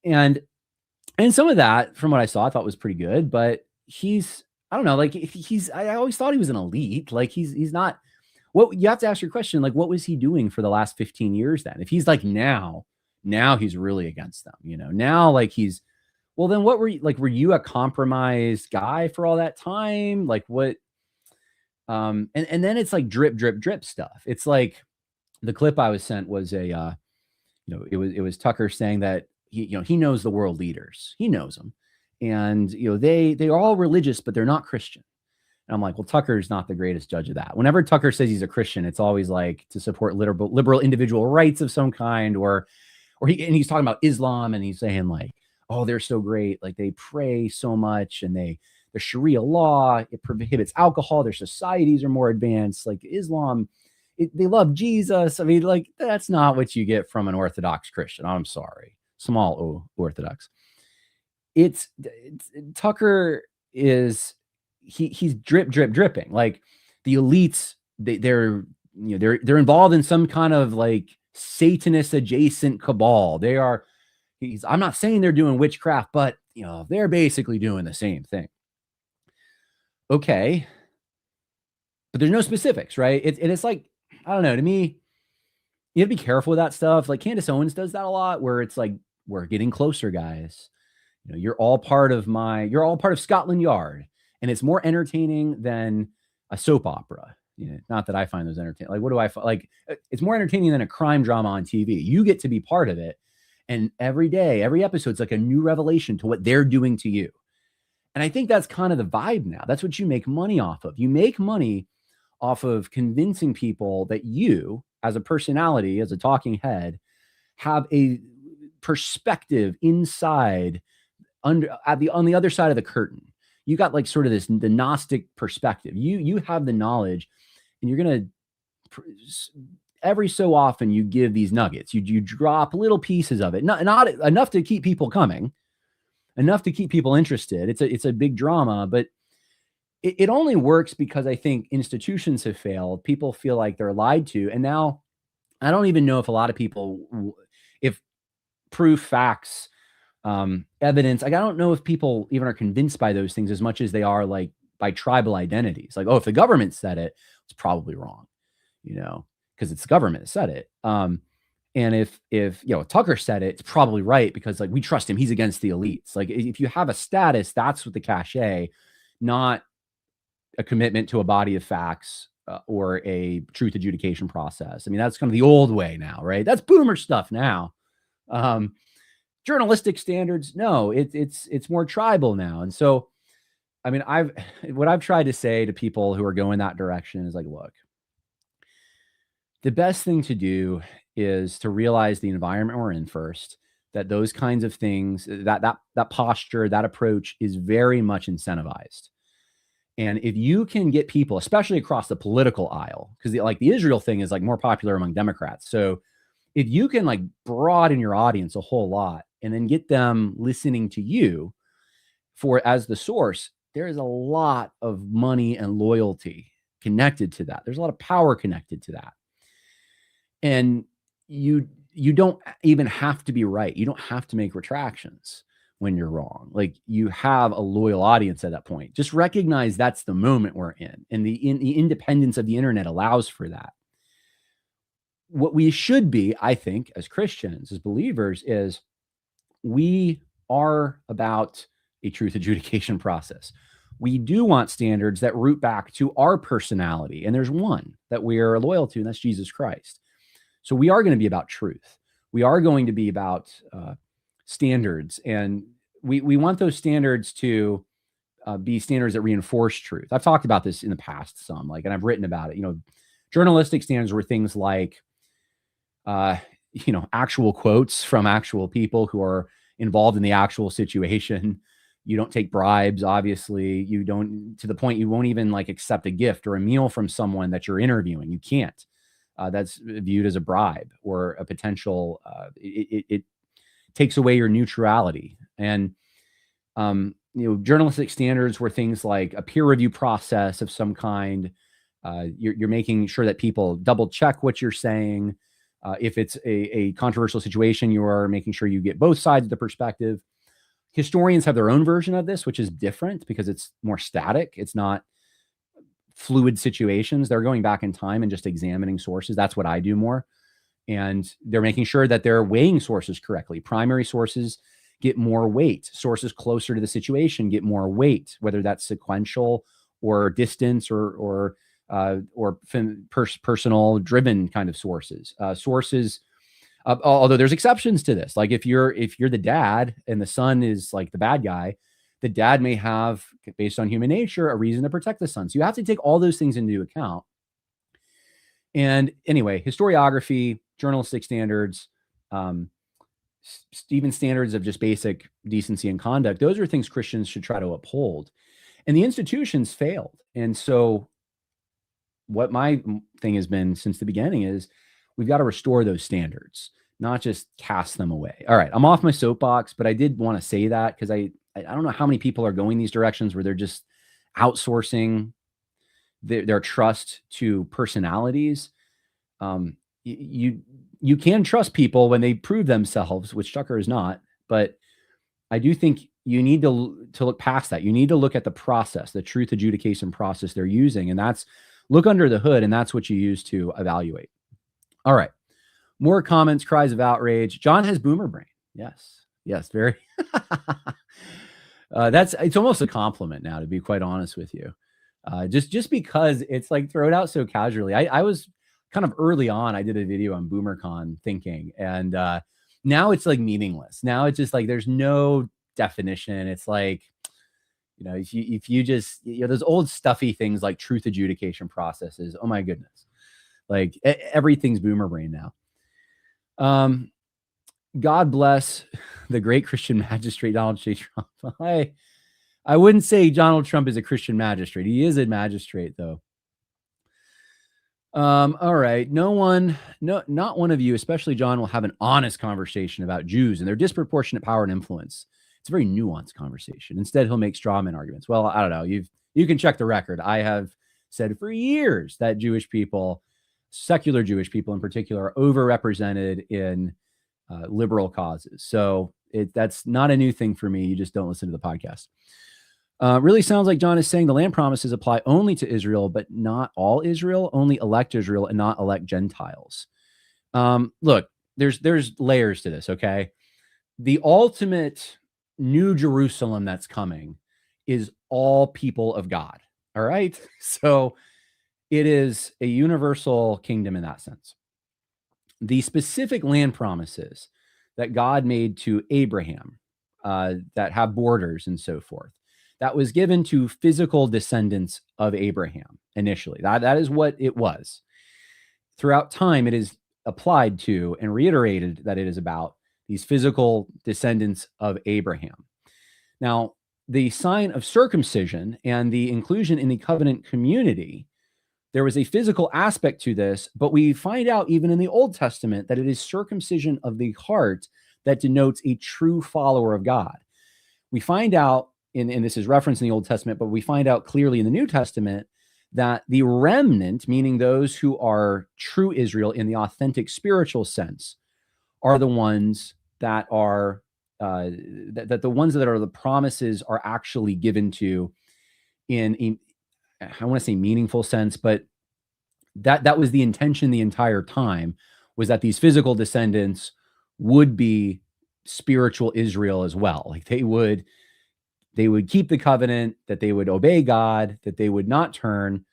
And some of that, from what I saw, I thought was pretty good, but I don't know, like I always thought he was an elite. Like he's not. What you have to ask your question, like, what was he doing for the last 15 years then? If he's like now he's really against them, now like well, then what were you a compromised guy for all that time? Like what? And then it's like drip, drip, drip stuff. It's like the clip I was sent was it was Tucker saying that he knows the world leaders. He knows them. And, they're all religious, but they're not Christian. And I'm like, well, Tucker's not the greatest judge of that. Whenever Tucker says he's a Christian, it's always like to support liberal individual rights of some kind, or he's talking about Islam and he's saying like, oh, they're so great. Like they pray so much and the Sharia law, it prohibits alcohol. Their societies are more advanced. Like Islam, they love Jesus. I mean, like that's not what you get from an Orthodox Christian. I'm sorry. Small O Orthodox. It's Tucker is he's dripping. Like the elites, they're involved in some kind of like Satanist adjacent cabal. I'm not saying they're doing witchcraft, but they're basically doing the same thing. Okay. But there's no specifics, right? It's like, I don't know, to me, you have to be careful with that stuff. Like Candace Owens does that a lot, where it's like, we're getting closer, guys. You're all part of Scotland Yard, and it's more entertaining than a soap opera. Not that I find those entertaining. Like, what do I like? It's more entertaining than a crime drama on TV. You get to be part of it. And every day, every episode's like a new revelation to what they're doing to you. And I think that's kind of the vibe now. That's what you make money off of. You make money off of convincing people that you, as a personality, as a talking head, have a perspective inside on the other side of the curtain. You got like sort of the Gnostic perspective. You have the knowledge, and you're going to every so often you give these nuggets. You drop little pieces of it, not enough to keep people coming, enough to keep people interested. It's a big drama, but it only works because I think institutions have failed. People feel like they're lied to, and now I don't even know if a lot of people, if proof, facts, evidence, like I don't know if people even are convinced by those things as much as they are like by tribal identities. Like, oh, if the government said it, it's probably wrong, because it's the government that said it. And if Tucker said it, it's probably right because like we trust him. He's against the elites. Like if you have a status, that's what the cachet, not a commitment to a body of facts or a truth adjudication process. I mean, that's kind of the old way now, right? That's boomer stuff now. Journalistic standards, no, it's more tribal now. And so, I mean, what I've tried to say to people who are going that direction is like, look, the best thing to do is to realize the environment we're in first, that those kinds of things, that posture, that approach is very much incentivized. And if you can get people, especially across the political aisle, because the Israel thing is like more popular among Democrats. So if you can like broaden your audience a whole lot and then get them listening to you for as the source, there is a lot of money and loyalty connected to that. There's a lot of power connected to that. And you don't even have to be right. You don't have to make retractions when you're wrong. Like, you have a loyal audience at that point. Just recognize that's the moment we're in. And the independence of the internet allows for that. What we should be, I think, as Christians, as believers, is we are about a truth adjudication process. We do want standards that root back to our personality. And there's one that we are loyal to, and that's Jesus Christ. So we are going to be about truth. We are going to be about standards. And we want those standards to be standards that reinforce truth. I've talked about this in the past some, and I've written about it. Journalistic standards were things like, actual quotes from actual people who are involved in the actual situation. You don't take bribes, obviously. You don't, to the point you won't even accept a gift or a meal from someone that you're interviewing. You can't. That's viewed as a bribe or a potential, it takes away your neutrality. And, journalistic standards were things like a peer review process of some kind. You're making sure that people double check what you're saying. If it's a controversial situation, you are making sure you get both sides of the perspective. Historians have their own version of this, which is different because it's more static. It's not fluid situations. They're going back in time and just examining sources. That's what I do more. And they're making sure that they're weighing sources correctly. Primary sources get more weight. Sources closer to the situation get more weight, whether that's sequential or distance or personal driven kind of sources. Although there's exceptions to this. Like if you're the dad and the son is like the bad guy, the dad may have, based on human nature, a reason to protect the son. So you have to take all those things into account. And anyway, historiography, journalistic standards, even standards of just basic decency and conduct, those are things Christians should try to uphold. And the institutions failed. And so what my thing has been since the beginning is we've got to restore those standards, not just cast them away. All right, I'm off my soapbox, but I did want to say that because I don't know how many people are going these directions where they're just outsourcing their trust to personalities. You can trust people when they prove themselves, which Tucker is not. But I do think you need to look past that. You need to look at the process, the truth adjudication process they're using, and that's look under the hood, and that's what you use to evaluate. All right. More comments, cries of outrage. Jon has boomer brain. Yes, very. It's almost a compliment now, to be quite honest with you. Just because it's thrown out so casually. I was kind of early on. I did a video on BoomerCon thinking, and now it's meaningless. Now it's just there's no definition. It's if you just those old stuffy things like truth adjudication processes. Oh my goodness. Everything's boomer brain now. God bless the great Christian magistrate, Donald J. Trump. I wouldn't say Donald Trump is a Christian magistrate. He is a magistrate, though. All right. Not one of you, especially Jon, will have an honest conversation about Jews and their disproportionate power and influence. It's a very nuanced conversation. Instead, he'll make straw man arguments. Well, I don't know. You can check the record. I have said for years that Jewish people, secular Jewish people in particular, are overrepresented in liberal causes. So that's not a new thing for me. You just don't listen to the podcast. Really sounds like Jon is saying the land promises apply only to Israel, but not all Israel, only elect Israel and not elect Gentiles. Look, there's layers to this, okay? The ultimate New Jerusalem that's coming is all people of God, all right? So it is a universal kingdom in that sense. The specific land promises that God made to Abraham that have borders and so forth, that was given to physical descendants of Abraham initially. That is what it was. Throughout time, it is applied to and reiterated that it is about these physical descendants of Abraham. Now, the sign of circumcision and the inclusion in the covenant community, there was a physical aspect to this, but we find out even in the Old Testament that it is circumcision of the heart that denotes a true follower of God. We find out, and this is referenced in the Old Testament, but we find out clearly in the New Testament that the remnant, meaning those who are true Israel in the authentic spiritual sense, are the ones that are that the ones that are the promises are actually given to in a, I want to say meaningful sense, but that was the intention the entire time, was that these physical descendants would be spiritual Israel as well. Like they would keep the covenant, that they would obey God, that they would not turn.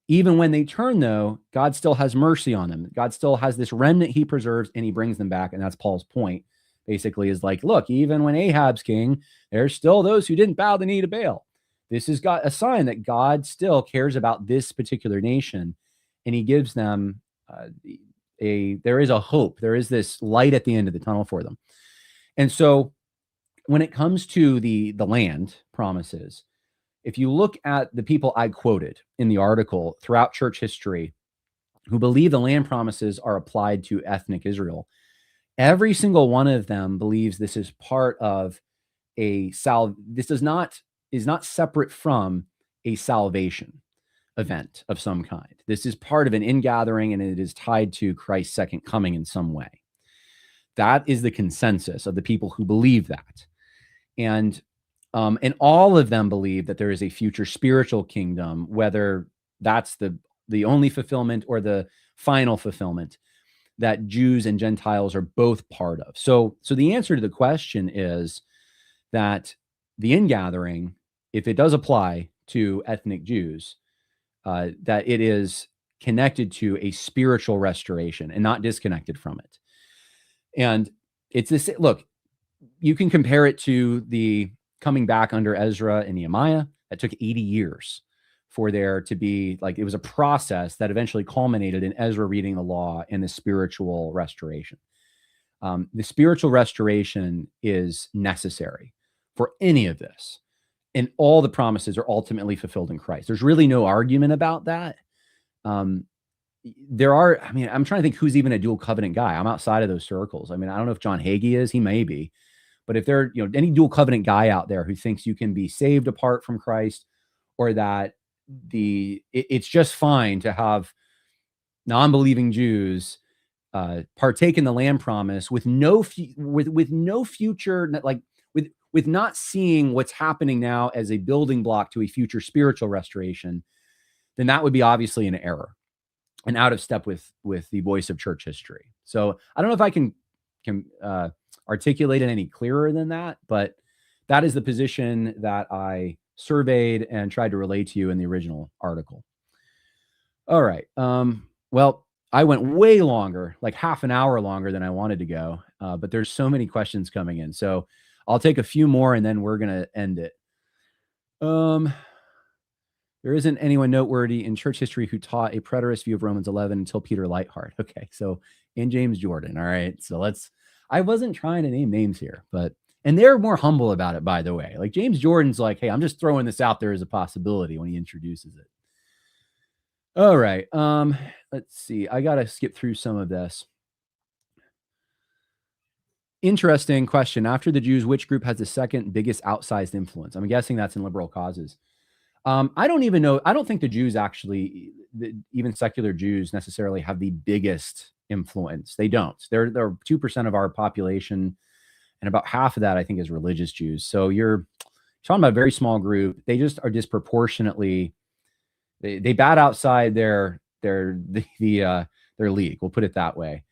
Even when they turn, though, God still has mercy on them. God still has this remnant he preserves, and he brings them back. And that's Paul's point, basically, is like, look, even when Ahab's king, there's still those who didn't bow the knee to Baal. This is a sign that God still cares about this particular nation, and he gives them there is a hope. There is this light at the end of the tunnel for them. And so when it comes to the land promises, if you look at the people I quoted in the article throughout church history who believe the land promises are applied to ethnic Israel, every single one of them believes this is part of this is not separate from a salvation event of some kind. This is part of an ingathering, and it is tied to Christ's second coming in some way. That is the consensus of the people who believe that. And all of them believe that there is a future spiritual kingdom, whether that's the only fulfillment or the final fulfillment that Jews and Gentiles are both part of. So the answer to the question is that the ingathering, if it does apply to ethnic Jews, that it is connected to a spiritual restoration and not disconnected from it. And it's this, look, you can compare it to the coming back under Ezra and Nehemiah. That took 80 years for there to be, like, it was a process that eventually culminated in Ezra reading the law and the spiritual restoration. The spiritual restoration is necessary for any of this. And all the promises are ultimately fulfilled in Christ. There's really no argument about that. I'm trying to think who's even a dual covenant guy. I'm outside of those circles. I mean, I don't know if John Hagee is, he may be, but if there, any dual covenant guy out there who thinks you can be saved apart from Christ, or that it's just fine to have non-believing Jews partake in the land promise with no future, like with not seeing what's happening now as a building block to a future spiritual restoration, then that would be obviously an error and out of step with the voice of church history. So I don't know if I can articulate it any clearer than that, but that is the position that I surveyed and tried to relay to you in the original article. All right. Well, I went way longer, like half an hour longer than I wanted to go, but there's so many questions coming in. So I'll take a few more and then we're going to end it. There isn't anyone noteworthy in church history who taught a preterist view of Romans 11 until Peter Lightheart. Okay, so and James Jordan. All right, so I wasn't trying to name names here, and they're more humble about it, by the way. Like James Jordan's like, hey, I'm just throwing this out there as a possibility when he introduces it. All right, let's see. I got to skip through some of this. Interesting question. After the Jews, which group has the second biggest outsized influence? I'm guessing that's in liberal causes. I don't even know. I don't think the Jews actually, even secular Jews necessarily have the biggest influence. They don't. They're 2% of our population, and about half of that I think is religious Jews. So you're talking about a very small group. They just are disproportionately. They bat outside their league. We'll put it that way.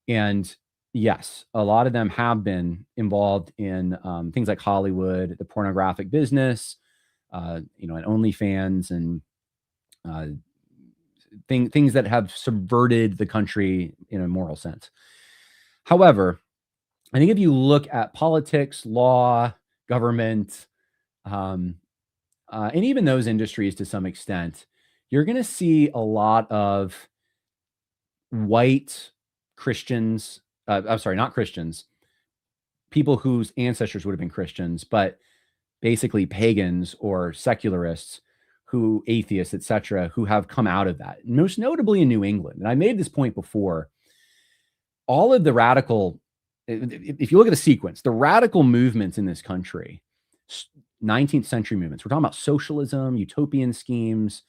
And yes, a lot of them have been involved in things like Hollywood, the pornographic business. And OnlyFans and things that have subverted the country in a moral sense. However, I think if you look at politics, law, government, and even those industries to some extent, you're going to see a lot of white Christians, I'm sorry, not Christians, people whose ancestors would have been Christians, but basically pagans or secularists, who atheists, etc., who have come out of that, most notably in New England. And I made this point before. All of the radical, if you look at the sequence, the radical movements in this country, 19th century movements, we're talking about socialism, utopian schemes,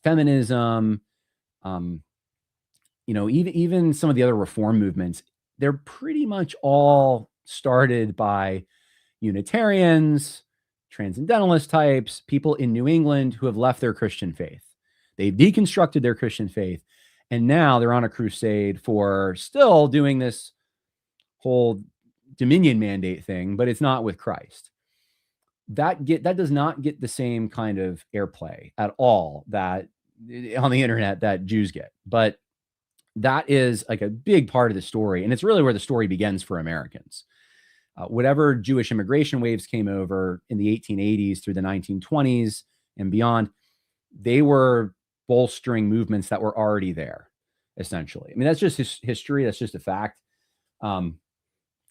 feminism, even some of the other reform movements, they're pretty much all started by Unitarians, transcendentalist types, people in New England who have left their Christian faith. They've deconstructed their Christian faith, and now they're on a crusade for still doing this whole dominion mandate thing, but it's not with Christ. That does not get the same kind of airplay at all that on the internet that Jews get. But that is like a big part of the story, and it's really where the story begins for Americans. Whatever Jewish immigration waves came over in the 1880s through the 1920s and beyond, they were bolstering movements that were already there, essentially. I mean, that's just history. That's just a fact. So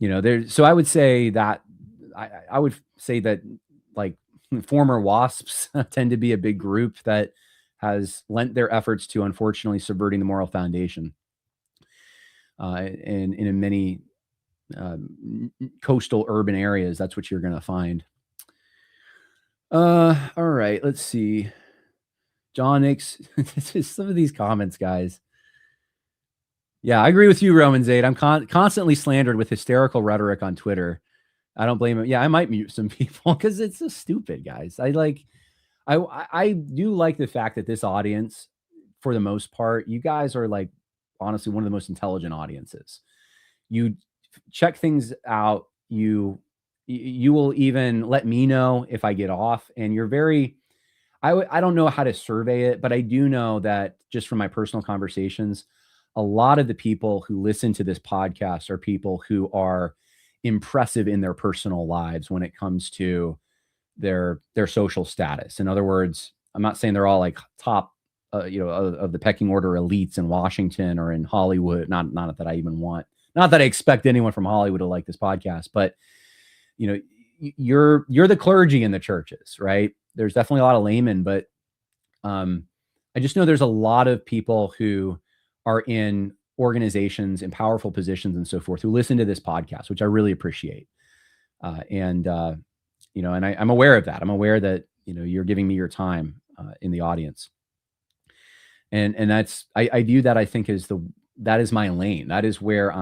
I would say that I would say that like former WASPs tend to be a big group that has lent their efforts to, unfortunately, subverting the moral foundation. And in many coastal urban areas, that's what you're going to find. All right, let's see. John makes some of these comments, guys. Yeah, I agree with you, Romans 8. I'm constantly slandered with hysterical rhetoric on Twitter. I don't blame him. Yeah, I might mute some people because it's so stupid, guys. I do like the fact that this audience, for the most part, you guys are like honestly one of the most intelligent audiences. You check things out. You will even let me know if I get off, and you're very, I don't know how to survey it, but I do know that just from my personal conversations, a lot of the people who listen to this podcast are people who are impressive in their personal lives when it comes to their social status. In other words, I'm not saying they're all like top, of the pecking order elites in Washington or in Hollywood. Not that I even want. Not that I expect anyone from Hollywood to like this podcast, but you're the clergy in the churches, right? There's definitely a lot of laymen, but I just know there's a lot of people who are in organizations in powerful positions and so forth who listen to this podcast, which I really appreciate. And I'm aware of that. I'm aware that, you're giving me your time in the audience. And that's, I view that, I think that is my lane. That is where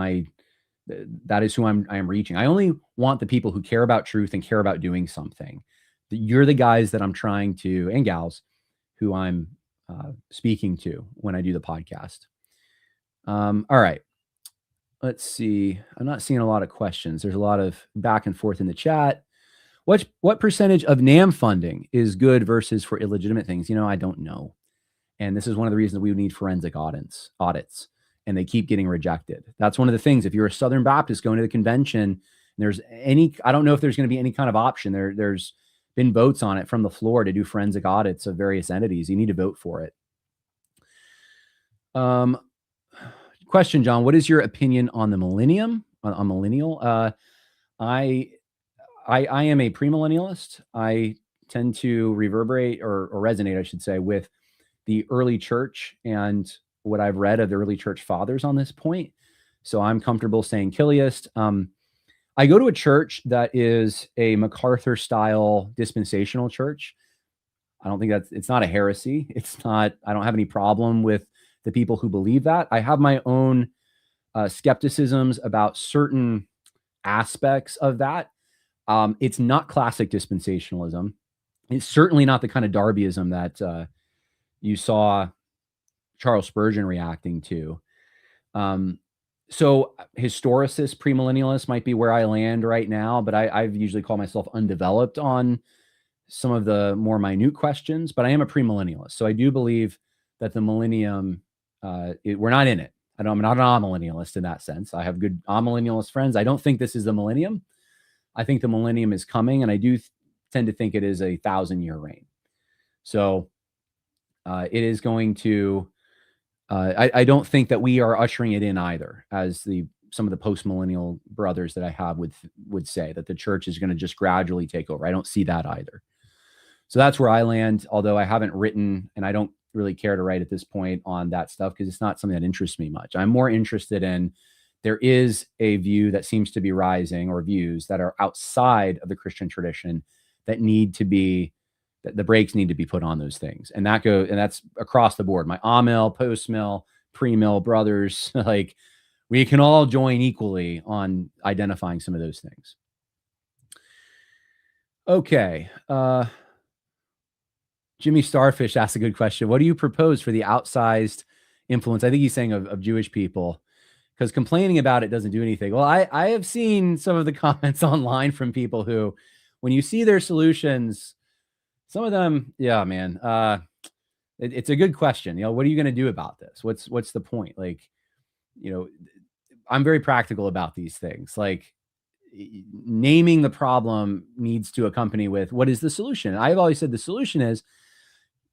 that is who I am reaching. I only want the people who care about truth and care about doing something. You're the guys that I'm trying to, and gals, who I'm speaking to when I do the podcast. All right. Let's see. I'm not seeing a lot of questions. There's a lot of back and forth in the chat. What percentage of NAM funding is good versus for illegitimate things? I don't know. And this is one of the reasons we would need forensic audits, and they keep getting rejected. That's one of the things. If you're a Southern Baptist going to the convention, I don't know if there's going to be any kind of option. There's been votes on it from the floor to do forensic audits of various entities. You need to vote for it. Question, John, what is your opinion on the millennium, on millennial? I am a premillennialist. I tend to reverberate or resonate, I should say, with the early church and what I've read of the early church fathers on this point. So I'm comfortable saying Kiliist. I go to a church that is a MacArthur style dispensational church. I don't think it's not a heresy. I don't have any problem with the people who believe that. I have my own skepticisms about certain aspects of that. It's not classic dispensationalism. It's certainly not the kind of Darbyism that you saw Charles Spurgeon reacting to. So historicist, premillennialist might be where I land right now, but I've usually called myself undeveloped on some of the more minute questions, but I am a premillennialist. So I do believe that the millennium, we're not in it. I'm not an amillennialist in that sense. I have good amillennialist friends. I don't think this is the millennium. I think the millennium is coming, and I do tend to think it is a 1,000-year reign. So it is going to I don't think that we are ushering it in either, as some of the post-millennial brothers that I have would say, that the church is going to just gradually take over. I don't see that either. So that's where I land, although I haven't written, and I don't really care to write at this point on that stuff because it's not something that interests me much. I'm more interested in, there is a view that seems to be rising, or views that are outside of the Christian tradition that need to be, that the brakes need to be put on those things. And that's across the board. My amill, post-mill, pre-mill brothers, like, we can all join equally on identifying some of those things. Okay. Jimmy Starfish asked a good question. What do you propose for the outsized influence? I think he's saying of Jewish people, because complaining about it doesn't do anything. Well, I have seen some of the comments online from people who, when you see their solutions, some of them, yeah, man, it's a good question. What are you going to do about this? What's the point? Like, I'm very practical about these things. Like, naming the problem needs to accompany with, what is the solution? I've always said the solution is,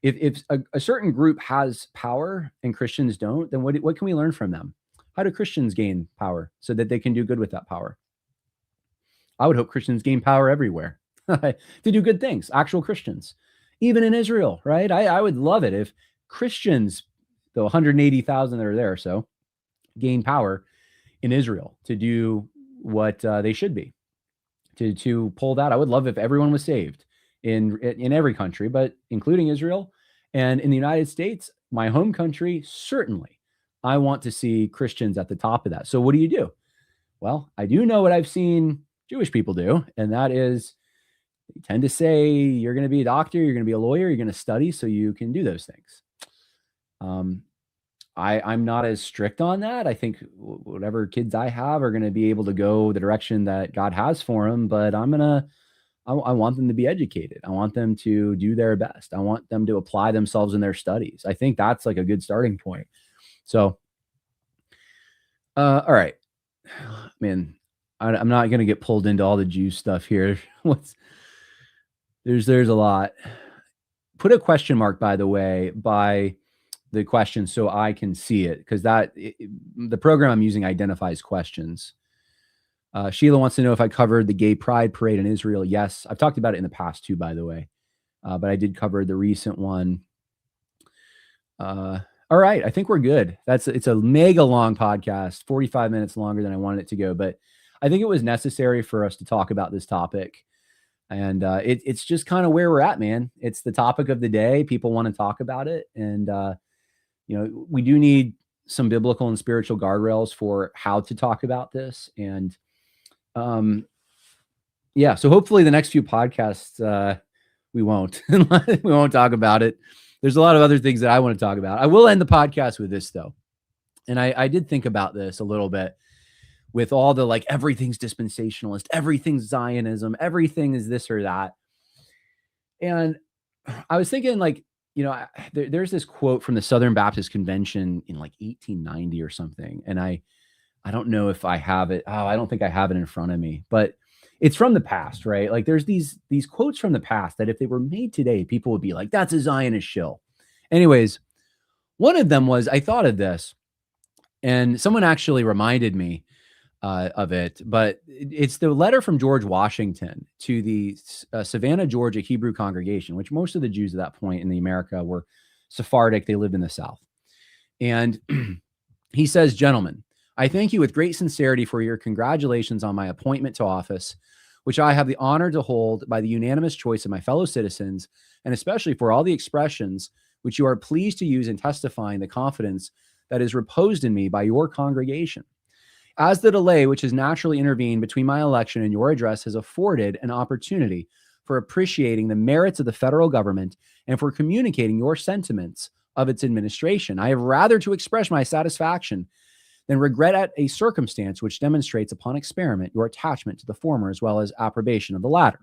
if a certain group has power and Christians don't, then what can we learn from them? How do Christians gain power so that they can do good with that power? I would hope Christians gain power everywhere to do good things, actual Christians, even in Israel, right? I would love it if Christians, the 180,000 that are there, so gain power in Israel to do what they should be, to pull that. I would love if everyone was saved in every country, but including Israel and in the United States, my home country. Certainly, I want to see Christians at the top of that. So what do you do? Well, I do know what I've seen Jewish people do, and that is, they tend to say, you're going to be a doctor, you're going to be a lawyer, you're going to study so you can do those things. I'm not as strict on that. I think whatever kids I have are going to be able to go the direction that God has for them, but I want them to be educated. I want them to do their best. I want them to apply themselves in their studies. I think that's like a good starting point. So, all right, man, I'm not going to get pulled into all the Jew stuff here. There's a lot. Put a question mark, by the way, by the question so I can see it, because the program I'm using identifies questions. Sheila wants to know if I covered the gay pride parade in Israel. Yes, I've talked about it in the past too, by the way, but I did cover the recent one. All right, I think we're good. It's a mega long podcast, 45 minutes longer than I wanted it to go, but I think it was necessary for us to talk about this topic. And it's just kind of where we're at, man. It's the topic of the day. People want to talk about it. And, we do need some biblical and spiritual guardrails for how to talk about this. And so hopefully the next few podcasts, we won't talk about it. There's a lot of other things that I want to talk about. I will end the podcast with this, though. And I did think about this a little bit with all the, like, everything's dispensationalist, everything's Zionism, everything is this or that. And I was thinking, like, there's this quote from the Southern Baptist Convention in like 1890 or something. And I don't know if I have it. I don't think I have it in front of me, but it's from the past, right? Like, there's these quotes from the past that if they were made today, people would be like, that's a Zionist shill. Anyways, one of them was, I thought of this, and someone actually reminded me of it, but it's the letter from George Washington to the Savannah, Georgia Hebrew congregation, which most of the Jews at that point in the America were Sephardic. They lived in the South. And he says, "Gentlemen, I thank you with great sincerity for your congratulations on my appointment to office, which I have the honor to hold by the unanimous choice of my fellow citizens, and especially for all the expressions which you are pleased to use in testifying the confidence that is reposed in me by your congregation. As the delay which has naturally intervened between my election and your address has afforded an opportunity for appreciating the merits of the federal government and for communicating your sentiments of its administration, I have rather to express my satisfaction than regret at a circumstance which demonstrates upon experiment your attachment to the former as well as approbation of the latter.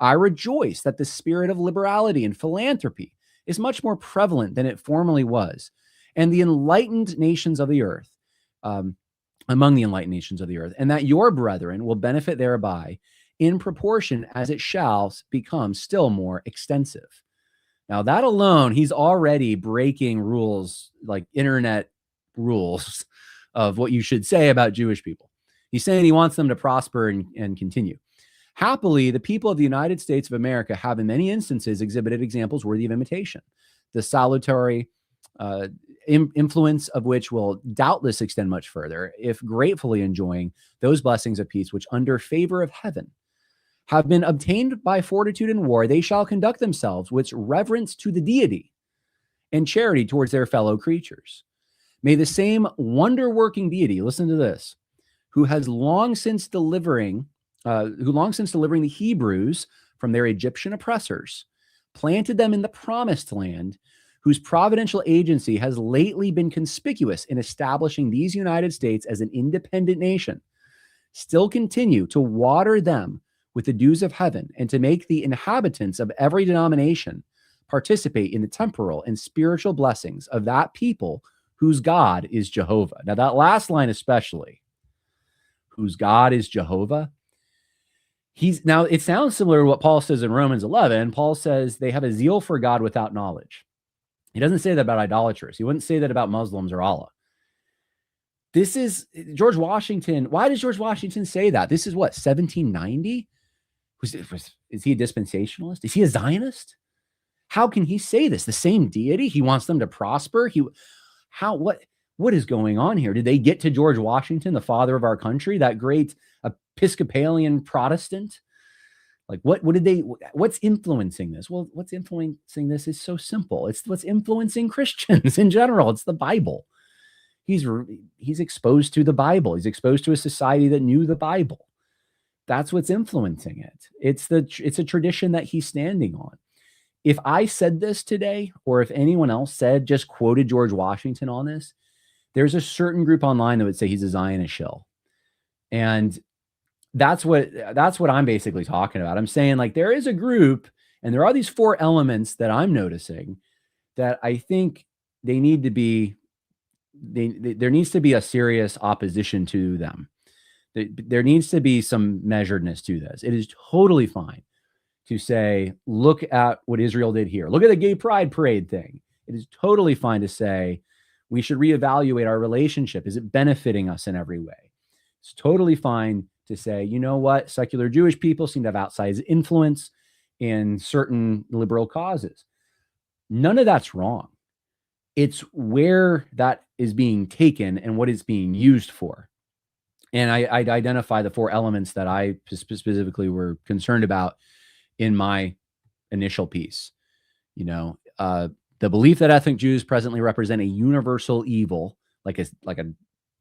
I rejoice that the spirit of liberality and philanthropy is much more prevalent than it formerly was, and the enlightened nations of the earth, among the enlightened nations of the earth, and that your brethren will benefit thereby in proportion as it shall become still more extensive." Now that alone, he's already breaking rules, like internet rules of what you should say about Jewish people. He's saying he wants them to prosper and continue. Happily, the people of the United States of America have in many instances exhibited examples worthy of imitation, the salutary influence of which will doubtless extend much further, if gratefully enjoying those blessings of peace which under favor of heaven have been obtained by fortitude in war, they shall conduct themselves with reverence to the deity and charity towards their fellow creatures. May the same wonder-working deity, listen to this, who long since delivering the Hebrews from their Egyptian oppressors, planted them in the promised land, whose providential agency has lately been conspicuous in establishing these United States as an independent nation, still continue to water them with the dews of heaven and to make the inhabitants of every denomination participate in the temporal and spiritual blessings of that people whose God is Jehovah. Now, that last line especially, whose God is Jehovah. Now, it sounds similar to what Paul says in Romans 11. Paul says they have a zeal for God without knowledge. He doesn't say that about idolaters. He wouldn't say that about Muslims or Allah. This is George Washington. Why does George Washington say that? This is what, 1790? Is he a dispensationalist? Is he a Zionist? How can he say this? The same deity? He wants them to prosper? What is going on here? Did they get to George Washington, the father of our country, that great Episcopalian Protestant? Like what's influencing this? Well, what's influencing this is so simple. It's what's influencing Christians in general. It's the Bible. He's exposed to the Bible. He's exposed to a society that knew the Bible. That's what's influencing it. It's a tradition that he's standing on. If I said this today, or if anyone else just quoted George Washington on this, there's a certain group online that would say he's a Zionist shill. And that's what I'm basically talking about. I'm saying, like, there is a group, and there are these 4 elements that I'm noticing that I think there needs to be a serious opposition to them. There needs to be some measuredness to this. It is totally fine to say, look at what Israel did here. Look at the gay pride parade thing. It is totally fine to say we should reevaluate our relationship. Is it benefiting us in every way? It's totally fine to say, you know what, secular Jewish people seem to have outsized influence in certain liberal causes. None of that's wrong. It's where that is being taken and what it's being used for. And I'd identify the 4 elements that I specifically were concerned about in my initial piece. The belief that ethnic Jews presently represent a universal evil, like a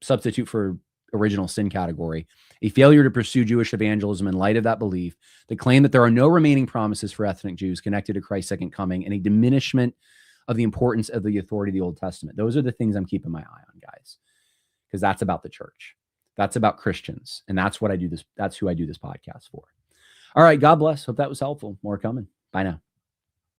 substitute for original sin category, a failure to pursue Jewish evangelism in light of that belief, the claim that there are no remaining promises for ethnic Jews connected to Christ's second coming, and a diminishment of the importance of the authority of the Old Testament. Those are the things I'm keeping my eye on, guys, because that's about the church. That's about Christians. And that's who I do this podcast for. All right. God bless. Hope that was helpful. More coming. Bye now.